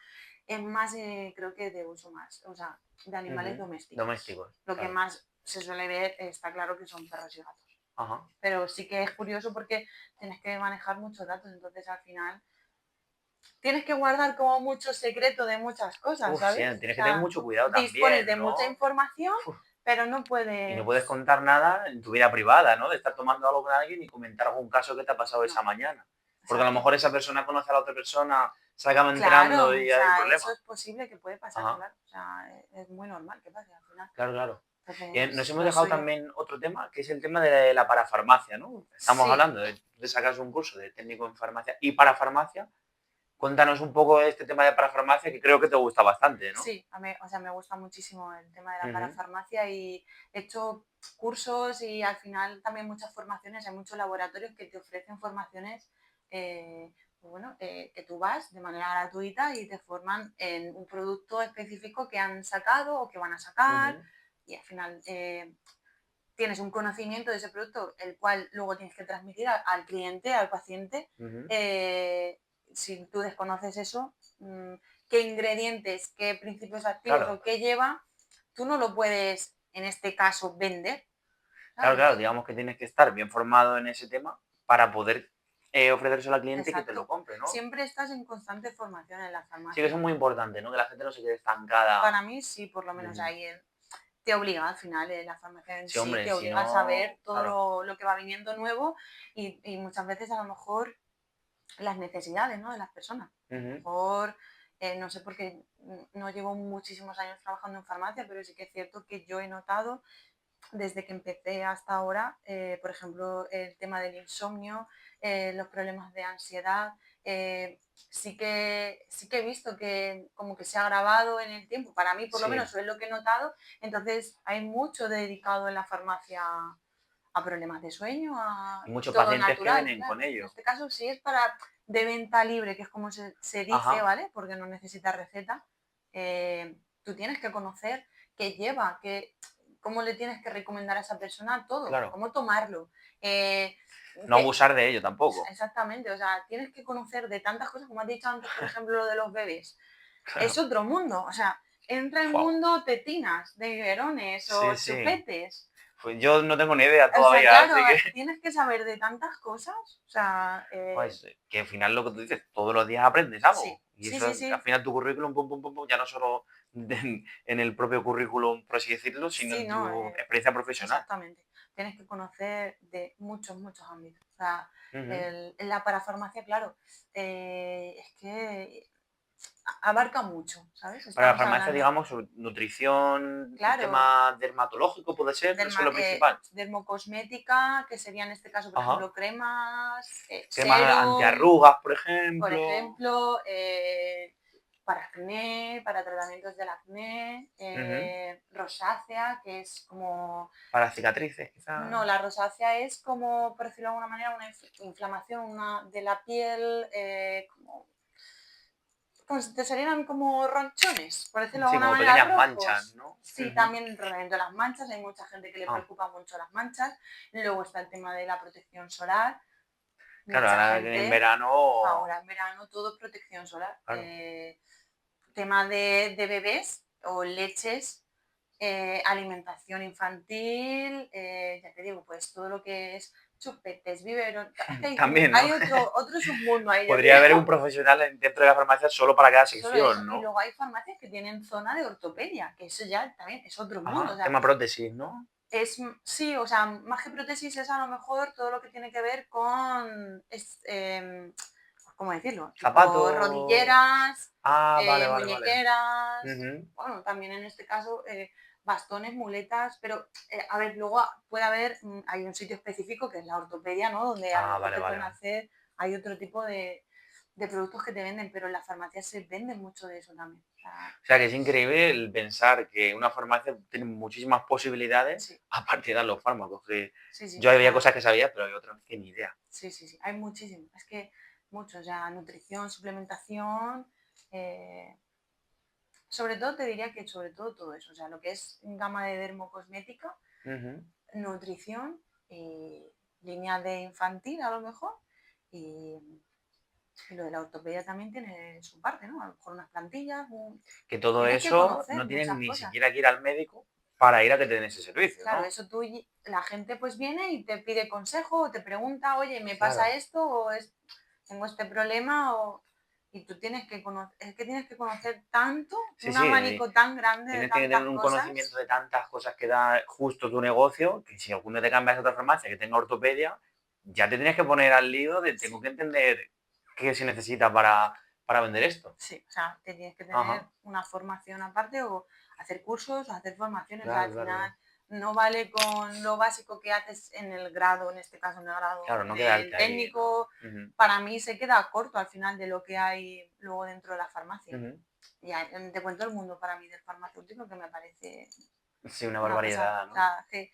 Es más, creo que de uso más, o sea, de animales Ujú. domésticos. Domésticos, Lo que claro. más se suele ver está claro que son perros y gatos. Ajá. Pero sí que es curioso porque tienes que manejar muchos datos, entonces al final tienes que guardar como mucho secreto de muchas cosas, Uf, sí, ¿sabes? O tienes que tener sea, mucho cuidado dispones de también, mucha ¿no? información, Uf, pero no y no puedes puedes... contar nada en tu vida privada, ¿no? De estar tomando algo con alguien y comentar algún caso que te ha pasado No, esa mañana. Porque a lo exacto. mejor esa persona conoce a la otra persona, se acaba enterando Claro, o y hay un sea, problema. eso es posible que puede pasar, Ajá, claro. O sea, es muy normal que pase al final. claro, claro. Nos Entonces, hemos lo dejado suyo. también otro tema, que es el tema de la parafarmacia, ¿no? Estamos Sí, hablando de sacar un curso de técnico en farmacia y parafarmacia. Cuéntanos un poco de este tema de parafarmacia que creo que te gusta bastante, ¿no? sí, o sea, me gusta muchísimo el tema de la Ujú, parafarmacia y he hecho cursos y al final también muchas formaciones, hay muchos laboratorios que te ofrecen formaciones, pues bueno, que tú vas de manera gratuita y te forman en un producto específico que han sacado o que van a sacar ujú, y al final tienes un conocimiento de ese producto, el cual luego tienes que transmitir al cliente, al paciente. ujú. Eh, si tú desconoces eso, qué ingredientes, qué principios activos Claro, o qué lleva, tú no lo puedes, en este caso, vender, claro, ¿sabes? claro, digamos que tienes que estar bien formado en ese tema para poder ofrecérselo al cliente y que te lo Exacto. compre, ¿no? Siempre estás en constante formación en la Sí, que eso farmacia. es muy importante, ¿no? Que la gente no se quede estancada. Para mí sí, por lo menos Ujú. ahí te obliga al final, la farmacia en Sí, sí hombre, te si obliga a saber no, todo claro. lo que va viniendo nuevo y muchas veces a lo mejor las necesidades, ¿no?, de las personas. A lo Ujú. mejor No sé por qué no llevo muchísimos años trabajando en farmacia, pero sí que es cierto que yo he notado desde que empecé hasta ahora, por ejemplo, el tema del insomnio, los problemas de ansiedad, sí que he visto que como que se ha agravado en el tiempo, para mí por lo Sí, menos eso es lo que he notado, entonces hay mucho dedicado en la farmacia a problemas de sueño, y y muchos todo pacientes que natural, vienen con claro. En ello. este caso sí es para de venta libre, que es como se dice, Ajá, ¿vale? Porque no necesita receta. Tú tienes que conocer qué lleva, cómo le tienes que recomendar a esa persona todo, claro. cómo tomarlo. eh, No abusar de ello tampoco. exactamente, o sea, tienes que conocer de tantas cosas, como has dicho antes, por ejemplo, lo de los bebés. Es Claro. otro mundo, o sea, entra en Guau. mundo tetinas, de biberones Sí, o sí. chupetes. Pues yo no tengo ni idea O sea, todavía, claro, así que tienes que saber de tantas cosas. O sea, pues, que al final lo que tú dices, todos los días aprendes algo. sí, Y sí, eso sí, al sí, final tu currículum, pum, pum, pum, pum, ya no solo en el propio currículum, por así decirlo, sino sí, en no, tu experiencia profesional. exactamente. Tienes que conocer de muchos, muchos ámbitos. O sea, Ujú. la parafarmacia, claro, es que abarca mucho, ¿sabes? Para la Estamos farmacia, hablando, digamos, sobre nutrición, claro, tema dermatológico puede ser, eso es lo principal. dermocosmética, que sería en este caso, por Ajá. ejemplo, cremas, Crema serum, antiarrugas, por por ejemplo. ejemplo, para acné, para tratamientos del acné, Ujú. rosácea, que es como... Para cicatrices, No, quizás. la rosácea es como, por decirlo de alguna manera, una inflamación de la piel, como si te salieran como ronchones, por decirlo de Sí, alguna como manera, pequeñas manchas, rojos. ¿no? Sí, Ujú. también el tratamiento de las manchas, hay mucha gente que le Ah, preocupa mucho las manchas. Luego está el tema de la protección solar. claro, Mucha ahora que en gente, verano, ahora en verano, todo protección solar. claro. Tema de bebés o leches, alimentación infantil, ya te digo, pues todo lo que es chupetes, biberón. Es que También, ¿no? hay otro submundo ahí, yo Podría haber creo. un profesional dentro de la farmacia solo para cada Solo eso. sección, Y ¿no? luego hay farmacias que tienen zona de ortopedia, que eso ya también es otro mundo. O Ajá, sea, tema prótesis, ¿no? sí, o sea, más que prótesis es a lo mejor todo lo que tiene que ver con, ¿cómo decirlo? Tipo Zapatos. rodilleras, Ah, vale, vale, vale. muñequeras, Ujú. bueno, también en este caso bastones, muletas, pero a ver, luego puede haber, hay un sitio específico que es la ortopedia, ¿no? Donde a lo Ah, mejor vale, te vale, pueden vale. hacer, hay otro tipo de productos que te venden, pero en las farmacias se vende mucho de eso también. O sea, O sea, que es increíble el pensar que una farmacia tiene muchísimas posibilidades sí, a partir de los fármacos. Que sí, sí, yo o había sea, cosas que sabía, pero hay otras que ni idea. sí, sí, sí, hay muchísimo. Es que muchos, ya nutrición, suplementación, eh, sobre todo te diría que sobre todo eso, o sea, lo que es gama de dermocosmética, Ujú. nutrición, línea de infantil a lo mejor, y, y lo de la ortopedia también tiene su parte, ¿no? A lo mejor unas plantillas, Que todo tienes que eso conocer no tienes muchas ni cosas. siquiera que ir al médico para ir a que te den ese servicio, Claro, ¿no? eso tú, la gente pues viene y te pide consejo o te pregunta, oye, me pasa Claro. esto o tengo este problema y tú tienes que conocer, es que tienes que conocer tanto, Sí, un sí. abanico tan grande de Tienes que tener tantas un conocimiento cosas. de tantas cosas que da justo tu negocio, que si algún día te cambias a otra farmacia que tenga ortopedia, ya te tienes que poner al lío de tengo Sí, que entender qué se necesita para vender esto. sí, o sea, te tienes que tener Ajá. una formación aparte o hacer cursos o hacer formaciones. O sea, Claro, al claro, final claro. no vale con lo básico que haces en el grado, en este caso en el grado Claro, no del quedarte ahí, técnico. ¿no? Ujú, Para mí se queda corto al final de lo que hay luego dentro de la farmacia. ujú. Ya, te cuento el mundo para mí del farmacéutico que me parece Sí, una una pasada. barbaridad, O ¿no? sea, que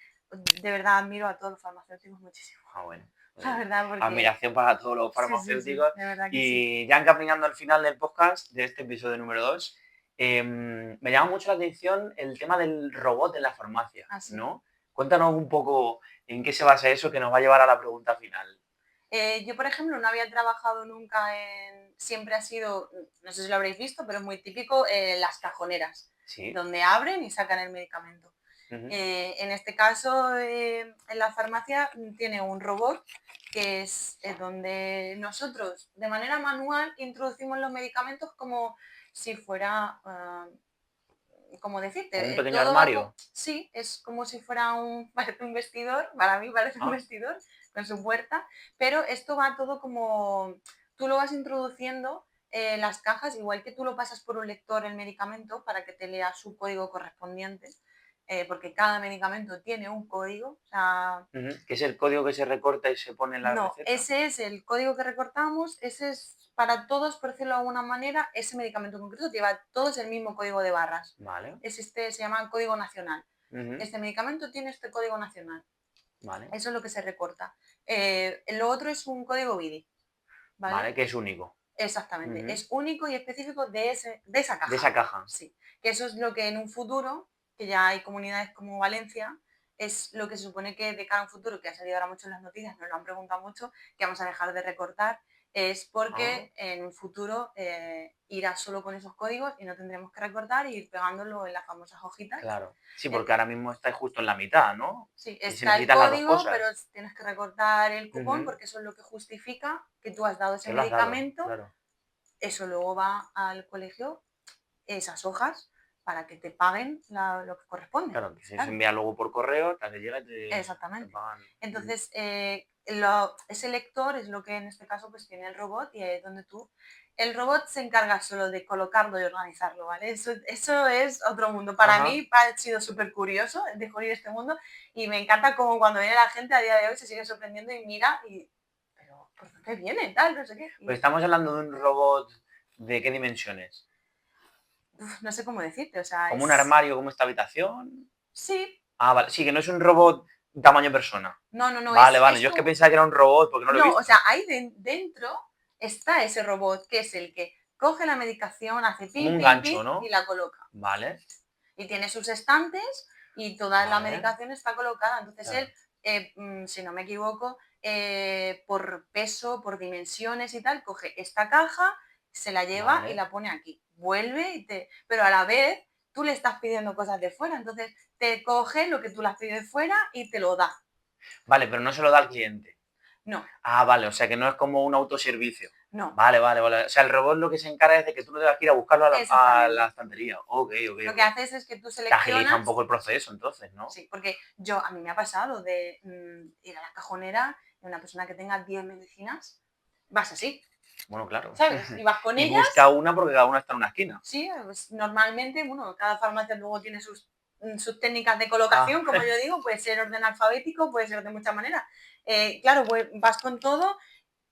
de verdad admiro a todos los farmacéuticos muchísimo. Ah, bueno. La verdad, porque Admiración para todos los sí, sí, sí, farmacéuticos. de verdad que sí. Y ya encaminando al final del podcast, de este episodio número 2, me llama mucho la atención el tema del robot en la farmacia, Así. ¿no? Cuéntanos un poco en qué se basa eso que nos va a llevar a la pregunta final. Yo, por ejemplo, no había trabajado nunca siempre ha sido, no sé si lo habréis visto, pero es muy típico, las cajoneras, Sí. donde abren y sacan el medicamento. Ujú. En este caso, en la farmacia tiene un robot que es donde nosotros de manera manual introducimos los medicamentos como si fuera, como Como un decirte, pequeño todo va, armario. sí, es como si fuera parece un vestidor, para mí parece un Ah, vestidor con su puerta, pero esto va todo como, tú lo vas introduciendo las cajas, igual que tú lo pasas por un lector el medicamento para que te lea su código correspondiente, porque cada medicamento tiene un código, o sea, Ujú. ¿Que es el código que se recorta y se pone en la no, receta? ese es el código que recortamos, ese es para todos, por decirlo de alguna manera, ese medicamento en concreto lleva todos el mismo código de barras. Vale. Es este, se llama código nacional. Ujú. Este medicamento tiene este código nacional. Vale. Eso es lo que se recorta. Lo otro es un código BIDI, Vale, ¿vale? que es único. Exactamente. Ujú. Es único y específico de esa De caja. esa caja. Sí. Que eso es lo que en un futuro, que ya hay comunidades como Valencia, es lo que se supone que de cara a un futuro, que ha salido ahora mucho en las noticias, nos lo han preguntado mucho, que vamos a dejar de recortar, es Ah, porque en un futuro irá solo con esos códigos y no tendremos que recortar y ir pegándolo en las famosas hojitas. claro. Sí, Eh, porque ahora mismo estáis justo en la mitad, ¿no? Sí, Y se está el necesitan las dos código, pero cosas. tienes que recortar el cupón Ujú. porque eso es lo que justifica que tú has dado ese Que lo has dado, medicamento. claro. Eso luego va al colegio, esas hojas, para que te paguen lo que corresponde. Claro, que se Claro, envía luego por correo, hasta que llega y te exactamente. pagan. Ujú. Entonces, ese lector es lo que en este caso pues tiene el robot y ahí es donde tú... El robot se encarga solo de colocarlo y organizarlo, ¿vale? Eso es otro mundo. Para Ajá. mí ha sido súper curioso descubrir este mundo y me encanta como cuando viene la gente a día de hoy se sigue sorprendiendo y mira y... Pero, ¿por dónde viene? Tal, no sé qué. Pues Y, estamos hablando de un robot de qué dimensiones. no sé cómo decirte, o sea, ¿Como un es... armario, como esta habitación? Sí, Ah, vale. Sí, que no es un robot tamaño persona. no, Vale, vale. es Yo es que como... pensaba que era un robot porque no lo he No, o visto. sea, ahí dentro está ese robot que es el que coge la medicación, hace Como pim, un pim, pim gancho, y ¿no? la coloca. Vale, Y tiene sus estantes y toda la vale. medicación está colocada. Entonces Claro, él, si no me equivoco, por peso, por dimensiones y tal, coge esta caja, se la lleva y vale. la pone aquí. Vuelve y te... Pero a la vez tú le estás pidiendo cosas de fuera. Entonces te coge lo que tú le has pedido de fuera y te lo da. Vale, pero no se lo da al cliente. No, Ah, vale, o sea que no es como un autoservicio. no, Vale, vale, vale. O sea, el robot lo que se encarga es de que tú no tengas que ir a buscarlo a la exactamente. estantería. Ok, ok, Lo ok. que haces es que tú Que agiliza un seleccionas, poco el proceso, entonces, ¿no? sí, porque a mí me ha pasado de ir a la cajonera de una persona que tenga 10 medicinas, vas así, Bueno, claro. ¿sabes? Y vas con Y ellas, busca una porque cada una está en una esquina. sí, pues normalmente, bueno, cada farmacia luego tiene sus técnicas de Ah, colocación, como yo digo, puede ser orden alfabético, puede ser de muchas maneras. Claro, pues vas con todo,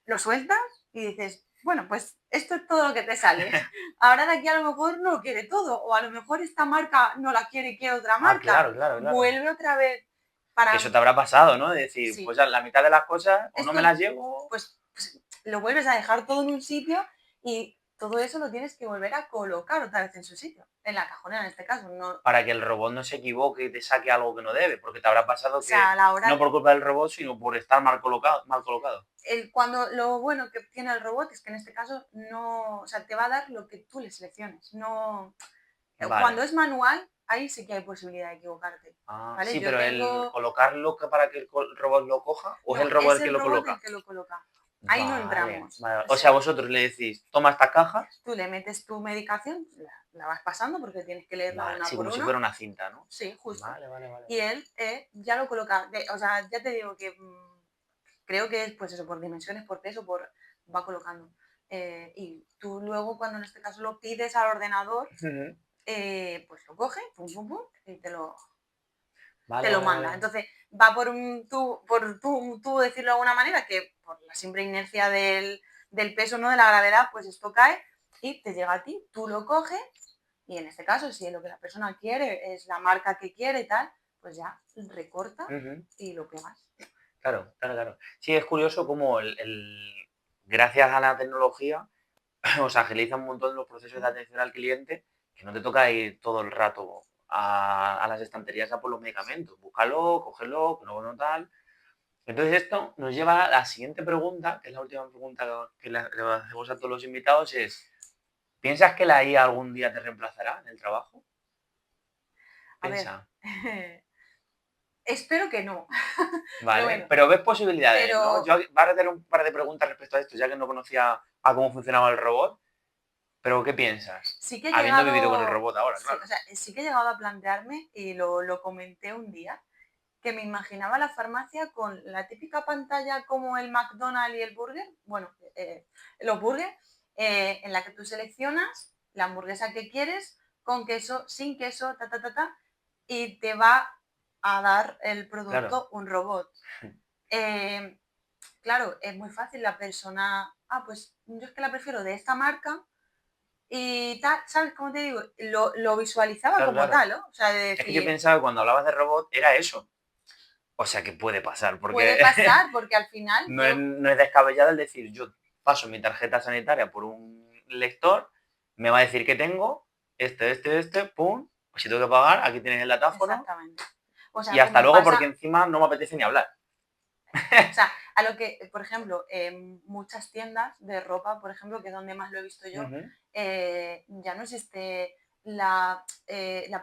lo sueltas y dices, bueno, pues esto es todo lo que te sale. Ahora de aquí a lo mejor no lo quiere todo, o a lo mejor esta marca no la quiere y quiere otra ah, marca. claro, claro, claro. Vuelve otra vez Que eso para... te habrá pasado, ¿no? De decir, Sí, pues ya la mitad de las cosas o no esto me las llevo. pues lo vuelves a dejar todo en un sitio y todo eso lo tienes que volver a colocar otra vez en su sitio, en la cajonera en este caso. No, o Para que el robot no se equivoque y te saque algo que no debe, porque te habrá pasado sea, a que la no hora, por culpa del robot, sino por estar mal colocado, mal colocado. cuando lo bueno que tiene el robot es que en este caso no, o sea, te va a dar lo que tú le selecciones. No, cuando Vale. es manual, ahí sí que hay posibilidad de equivocarte. Ah, ¿Vale? sí, Yo pero el tengo... colocarlo para que el robot lo coja, o es el No, robot es el que el lo robot el coloca. que lo coloca. Ahí no Vale, entramos. vale. O O sea, sea, vosotros le decís, toma estas cajas. tú le metes tu medicación, la vas pasando porque tienes que leerla Vale, una sí, por como si una. fuera una cinta, ¿no? Sí, justo. Vale, vale, vale, Y vale. él ya lo coloca. O sea, ya te digo que creo que es pues eso, por dimensiones, por peso, va colocando. Y tú luego, cuando en este caso lo pides al ordenador, Ujú. pues lo coge, pum, pum, pum, y te Vale, lo vale, manda. vale. Entonces, va por tú decirlo de alguna manera, que por la simple inercia del peso, ¿no? De la gravedad, pues esto cae y te llega a ti, tú lo coges y en este caso, si lo que la persona quiere es la marca que quiere y tal, pues ya recortas Ujú. y lo pegas. Claro, claro, claro. Sí, es curioso cómo gracias a la tecnología os agiliza un montón los procesos de atención al cliente, que no te toca ir todo el rato a las estanterías a por los medicamentos. Búscalo, cógelo, que no tal. Entonces esto nos lleva a la siguiente pregunta, que es la última pregunta que le hacemos a todos los invitados, es, ¿piensas que la IA algún día te reemplazará en el trabajo? A ver, Piensa. espero que no, pero Vale, bueno, pero ves posibilidades, ¿no? pero Yo voy a hacer un par de preguntas respecto a esto, ya que no conocía a cómo funcionaba el robot, pero ¿qué piensas? sí que he Habiendo vivido con el llegado, robot ahora, sí, claro. o sea, sí que he llegado a plantearme y lo comenté un día, que me imaginaba la farmacia con la típica pantalla como el McDonald's y el burger, bueno, los burgers, en la que tú seleccionas la hamburguesa que quieres, con queso, sin queso, y te va a dar el Claro. producto un robot. Claro, es muy fácil la persona, pues yo es que la prefiero de esta marca y tal, ¿sabes cómo te digo? Lo visualizaba Claro, como claro. tal, ¿no? O sea, de Es que yo decir, pensaba que cuando hablabas de robot era eso. O sea que puede pasar, puede porque pasar, porque al final yo, no es descabellado el decir, yo paso mi tarjeta sanitaria por un lector, me va a decir que tengo pum, pues si tengo que pagar, aquí tienes el datáfono exactamente. O y sea, hasta como luego pasa, porque encima no me apetece ni hablar. o sea, a lo que, por ejemplo, en muchas tiendas de ropa, por ejemplo, que es donde más lo he visto yo, Ujú. ya no existe la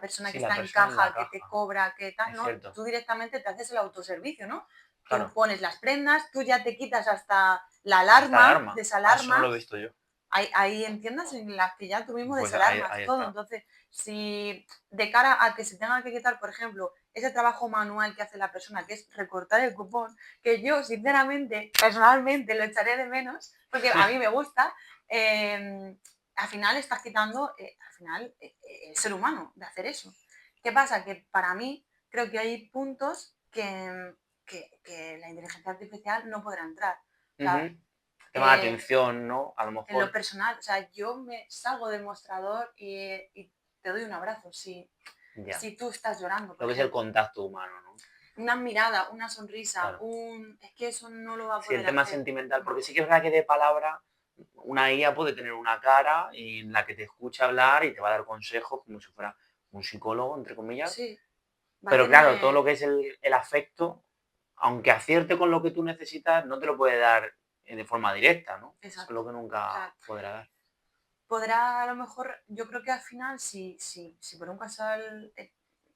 persona Sí, que la está en persona en la caja, que te caja, cobra, que tal, es ¿no? cierto. Tú directamente te haces el autoservicio, ¿no? Tú Claro, pones las prendas, tú ya te quitas hasta la hasta alarma, alarma. Ah, eso no lo he desalarmas. visto yo. Hay en tiendas en las que ya tú mismo Pues desalarmas ahí todo. está. Entonces, si de cara a que se tenga que quitar, por ejemplo, ese trabajo manual que hace la persona, que es recortar el cupón, que yo, sinceramente, personalmente lo echaré de menos, porque a mí me gusta, al final estás quitando, el ser humano de hacer eso. ¿Qué pasa? Que para mí creo que hay puntos que la inteligencia artificial no podrá entrar. O sea, Ujú. Tema de eh, atención, ¿no? A lo en lo mejor, personal, o sea, yo me salgo del mostrador y te doy un abrazo. ya. Si tú estás llorando, por Lo que es el ejemplo, contacto humano, ¿no? una mirada, una sonrisa, Claro. es que eso no lo va a Sí, el poder tema hacer. sentimental, No, porque sí que es verdad que de palabra una IA puede tener una cara en la que te escucha hablar y te va a dar consejos como si fuera un psicólogo, entre comillas. sí, va a Pero claro, todo lo tener, que es el afecto, aunque acierte con lo que tú necesitas, no te lo puede dar de forma directa, ¿no? Eso es exacto. lo que O nunca sea, podrá dar. podrá a lo mejor, yo creo que al final, si por un casual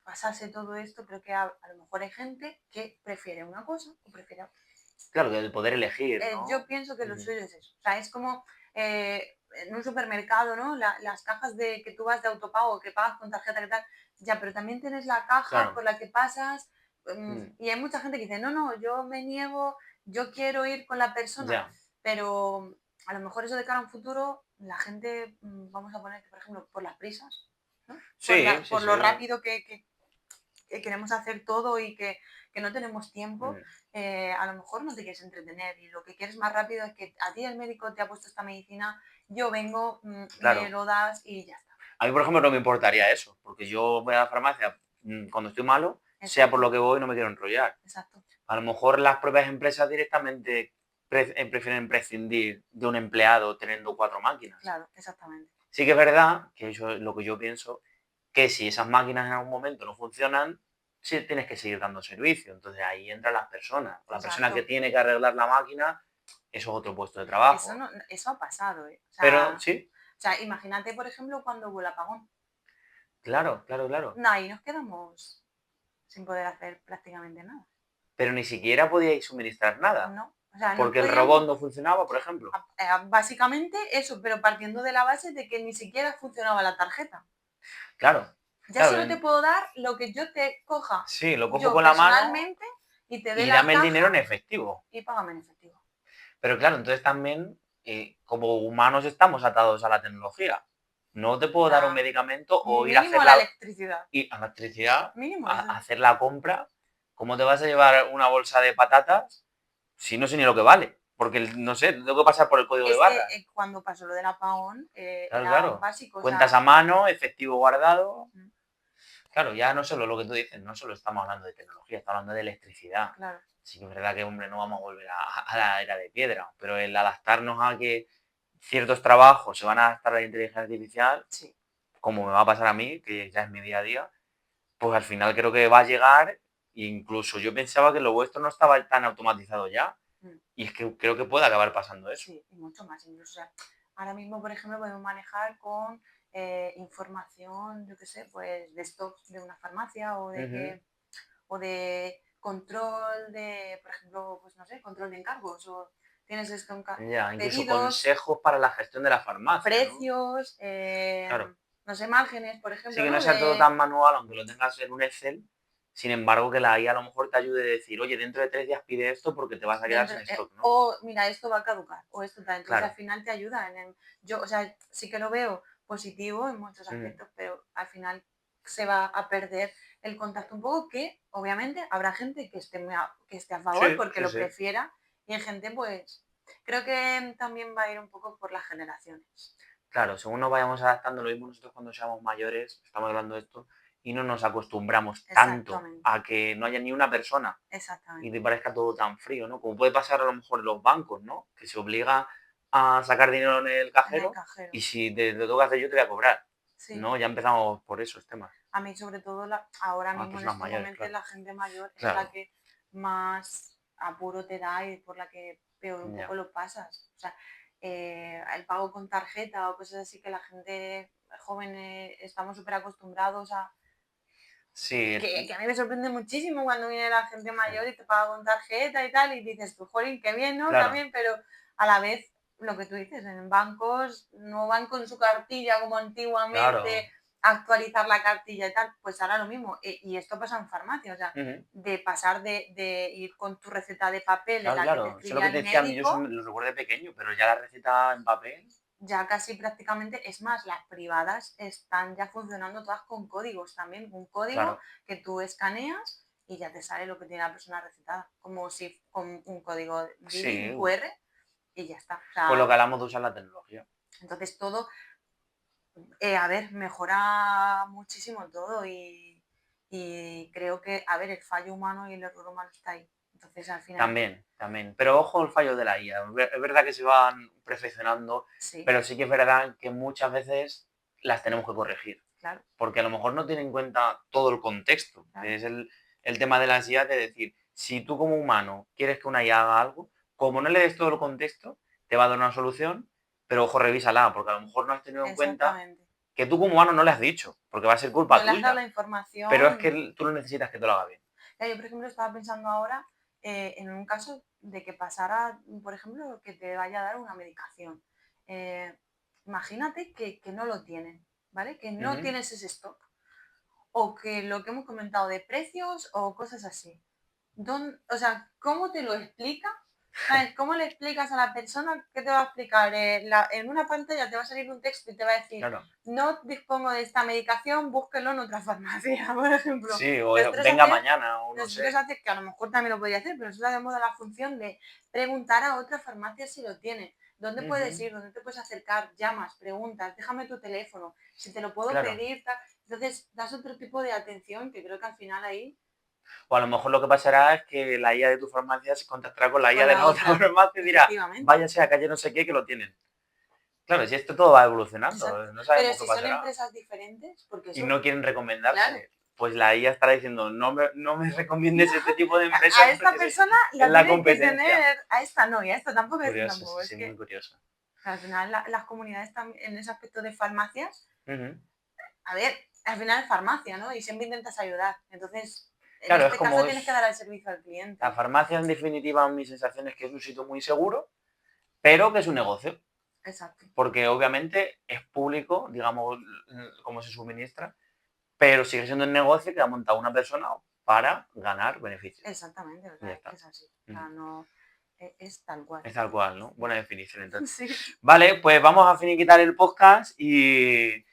pasase todo esto, creo que a lo mejor hay gente que prefiere una cosa o prefiere otra. Claro, que el poder elegir, Yo ¿no? pienso que lo Ujú. suyo es eso. O sea, es como en un supermercado, ¿no? Las cajas de que tú vas de autopago, que pagas con tarjeta, que tal. Ya, pero también tienes la caja Claro, por la que pasas. mm, Y hay mucha gente que dice, no, no, yo me niego, yo quiero ir con la persona. ya. Pero a lo mejor eso de cara a un futuro, la gente, vamos a poner que, por ejemplo, por las prisas, ¿no? Sí, sí, Por sí. lo rápido que queremos hacer todo y que no tenemos tiempo, Mm, a lo mejor no te quieres entretener y lo que quieres más rápido es que a ti el médico te ha puesto esta medicina, yo vengo, me claro. lo das y ya está. A mí, por ejemplo, no me importaría eso, porque yo voy a la farmacia cuando estoy malo, sea por Exacto, lo que voy, no me quiero enrollar. exacto. A lo mejor las propias empresas directamente prefieren prescindir de un empleado teniendo 4 máquinas. Claro, exactamente. Sí que es verdad, que eso es lo que yo pienso, que si esas máquinas en algún momento no funcionan, sí tienes que seguir dando servicio. Entonces ahí entran las personas. La persona que Exacto. tiene que arreglar la máquina, eso es otro puesto de Eso, trabajo. no, eso ha pasado, ¿eh? Pero sí, O sea, imagínate, por ejemplo, cuando hubo el apagón. claro, claro, claro. No, ahí nos quedamos sin poder hacer prácticamente nada. Pero ni siquiera podíais suministrar nada, No, o sea, no porque el robot podíamos, no funcionaba, por ejemplo. básicamente eso, pero partiendo de la base de que ni siquiera funcionaba la tarjeta. Claro, Ya claro, solo te puedo dar lo que yo te coja sí, lo cojo yo con la mano personalmente y te dé y la dame el dinero caja en efectivo. y págame en efectivo. Pero claro, entonces también, como humanos estamos atados a la tecnología. No te puedo dar un Ya, medicamento o ir a mínimo hacer la la, electricidad. y a la electricidad, Mínimo a eso. hacer la compra. ¿Cómo te vas a llevar una bolsa de patatas si no sé ni lo que vale? Porque, no sé, tengo que pasar por el código de Es que barras. cuando pasó lo del apagón Claro, era claro. básico, o Cuentas sea, a mano, efectivo guardado. mm, Claro, ya no solo lo que tú dices, no solo estamos hablando de tecnología, estamos hablando de electricidad. claro, Sí que es verdad que, hombre, no vamos a volver a la era de piedra, pero el adaptarnos a que ciertos trabajos se van a adaptar a la inteligencia artificial, sí. como me va a pasar a mí, que ya es mi día a día, pues al final creo que va a llegar, e incluso yo pensaba que lo vuestro no estaba tan automatizado ya, Mm. y es que creo que puede acabar pasando eso. Sí, y mucho más. Incluso, o sea, ahora mismo, por ejemplo, podemos manejar con información, yo qué sé, pues de stocks de una farmacia Ujú. o de control de, por ejemplo, pues no sé, control de encargos o tienes esto Ya, incluso pedidos, consejos para la gestión de la farmacia, ¿no? precios, Claro. no sé, márgenes, por Sí ejemplo, que no ¿no? sea todo tan manual, aunque lo tengas en un Excel, Sin embargo, que la IA a lo mejor te ayude a decir, oye, dentro de 3 días pide esto porque te vas a quedar sin stock, ¿no? O mira, esto va a caducar, o esto tal. Entonces al Claro. final te ayuda. Yo, o sea, sí que lo veo positivo en muchos Ujú. aspectos, pero al final se va a perder el contacto un poco, que obviamente habrá gente que esté a favor Sí, porque sí, lo sí. prefiera, y hay gente, pues, creo que también va a ir un poco por las generaciones. Claro, según nos vayamos adaptando, lo mismo nosotros cuando seamos mayores, estamos hablando de esto, y no nos acostumbramos tanto Exactamente, a que no haya ni una persona y exactamente. te parezca todo tan frío, ¿no? Como puede pasar a lo mejor en los bancos, ¿no? Que se obliga a sacar dinero en el En el cajero cajero, y si te lo tengo que hacer yo te voy a cobrar, sí. ¿no? Ya empezamos por esos temas. A mí, sobre todo, ahora A mismo en personas estos mayores, momentos, claro. la gente mayor es la Claro, que más apuro te da y por la que peor un poco ya. lo pasas. O sea, el pago con tarjeta o cosas así, que la gente joven estamos súper acostumbrados a... Sí, Que a mí me sorprende muchísimo cuando viene la gente sí, mayor y te paga con tarjeta y tal, y dices, tú, jolín, qué bien, ¿no? claro. También, pero a la vez, lo que tú dices, en bancos no van con su cartilla como antiguamente, Claro. a actualizar la cartilla y tal, pues ahora lo mismo. Y esto pasa en farmacia, o sea, Ujú. de pasar de ir con tu receta de papel de Claro, la que te claro. Eso es lo que escribía te el decía a mí, yo eso médico, lo recuerdo de pequeño, pero ya la receta en papel, ya casi prácticamente, es más, las privadas están ya funcionando todas con códigos también, un código claro. que tú escaneas y ya te sale lo que tiene la persona recetada, como si con un código Didi, un Sí, QR, y ya está. O pues lo sea, que hablamos de usar la tecnología. entonces todo, a ver, mejora muchísimo todo, y creo que, a ver, el fallo humano y el error humano está ahí. Entonces al final, También, también. Pero ojo el fallo de la IA. Es verdad que se van perfeccionando, sí, pero sí que es verdad que muchas veces las tenemos que corregir. claro, Porque a lo mejor no tiene en cuenta todo el contexto. claro, Es el tema de las IA de decir, si tú como humano quieres que una IA haga algo, como no le des todo el contexto, te va a dar una solución, pero ojo, revísala, porque a lo mejor no has tenido en cuenta exactamente. que tú como humano no le has dicho, porque va a ser No culpa le has dado tuya. la Pero es que información. tú lo necesitas que te lo haga bien. Ya, yo, por ejemplo, estaba pensando ahora en un caso de que pasara, por ejemplo, que te vaya a dar una medicación. Eh, Imagínate que no lo tienen, ¿vale? Que no Ujú. tienes ese stock. O que lo que hemos comentado de precios o cosas así. O sea, ¿cómo te lo explica? ¿Sabes? ¿Cómo le explicas a la persona? ¿Qué te va a explicar? En una pantalla te va a salir un texto y te va a decir, Claro. no dispongo de esta medicación, búsquelo en otra farmacia, por ejemplo. Sí, o Nosotros venga hacer, mañana, o no nosotros sé. hacer, que a lo mejor también lo podría hacer, pero nosotros hacemos la función de preguntar a otra farmacia si lo tiene. ¿Dónde puedes Ujú. ir? ¿Dónde te puedes acercar? Llamas, preguntas, déjame tu teléfono, si te lo puedo Claro. pedir, tal. Entonces, das otro tipo de atención que creo que al final ahí, O a lo mejor lo que pasará es que la IA de tu farmacia se contactará con la IA con de la la otra otra, farmacia y dirá, efectivamente. váyase a calle no sé qué que lo tienen. Claro, si esto todo va Exacto. evolucionando, no Pero sabemos qué si son pasará. empresas diferentes, porque Y eso, no quieren claro, recomendarse, pues la IA estará diciendo, no me recomiendes este tipo de a empresas esta porque persona es la la tiene que competencia. tener, a esta no, y a esta tampoco, y a esta Curioso, tampoco. sí, Es sí, muy que curioso. al final las comunidades en ese aspecto de farmacias, Ujú. a ver, al final es farmacia, ¿no? Y siempre intentas ayudar. Entonces, en Claro, es este caso como tienes que dar el servicio al la cliente. farmacia en definitiva, mi sensación es que es un sitio muy seguro, pero que es un negocio. Exacto. Porque obviamente es público, digamos, cómo se suministra, pero sigue siendo un negocio que ha montado una persona para ganar beneficios. Exactamente, o Y ya sea, es que está. es así. O sea, Ujú. no, es tal cual. Es tal cual, ¿no? Buena definición, entonces. Sí. Vale, pues vamos a finiquitar el podcast y,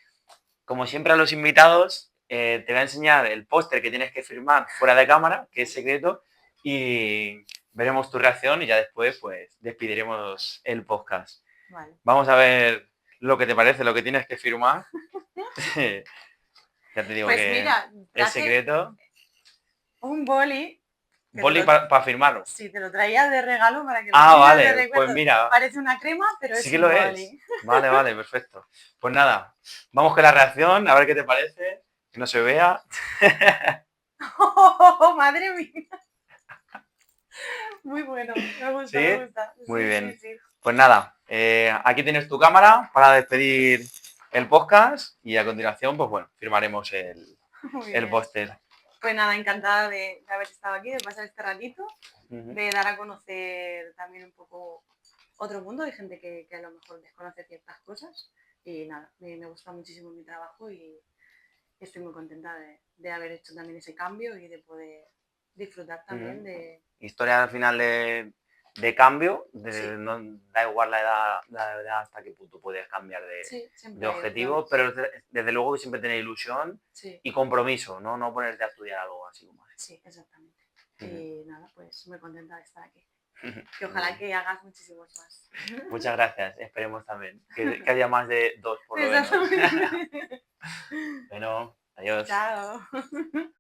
como siempre a los invitados, te voy a enseñar el póster que tienes que firmar fuera de cámara, que es Vale, secreto, y veremos tu reacción y ya después, pues, despidiremos el podcast. vale. Vamos a ver lo que te parece, lo que tienes que firmar. Ya te digo Pues que mira, es traje secreto. un boli que Boli para firmarlo. si te lo traía de regalo para que lo Ah, tuvieras de vale, pues recuerdo. mira, Parece una crema, pero sí es que un lo es. boli. Vale, vale, perfecto. Pues nada, vamos con la reacción, a ver qué te parece, que no se vea. ¡Oh, madre mía! Muy bueno, me gusta, ¿Sí? me gusta. Muy Sí, sí, bien. sí. Pues nada, aquí tienes tu cámara para despedir el podcast y a continuación, pues bueno, firmaremos Muy el bien. póster. Pues nada, encantada de haber estado aquí, de pasar este ratito, Ujú. de dar a conocer también un poco otro mundo. Hay gente que a lo mejor desconoce ciertas cosas. Y nada, me gusta muchísimo mi trabajo, y estoy muy contenta de haber hecho también ese cambio y de poder disfrutar también de... Historia al final de cambio, Sí, no da igual la edad hasta qué punto puedes cambiar sí, de siempre hay objetivo, opciones. pero desde luego que siempre tener ilusión Sí, y compromiso, ¿no? No ponerte a estudiar algo así como así. sí, exactamente. Ujú. Y nada, pues muy contenta de estar aquí. Que Muy ojalá bien. que hagas muchísimos más. Muchas gracias, esperemos también que haya más de 2 por lo menos. Exactamente. Bueno, adiós. Chao.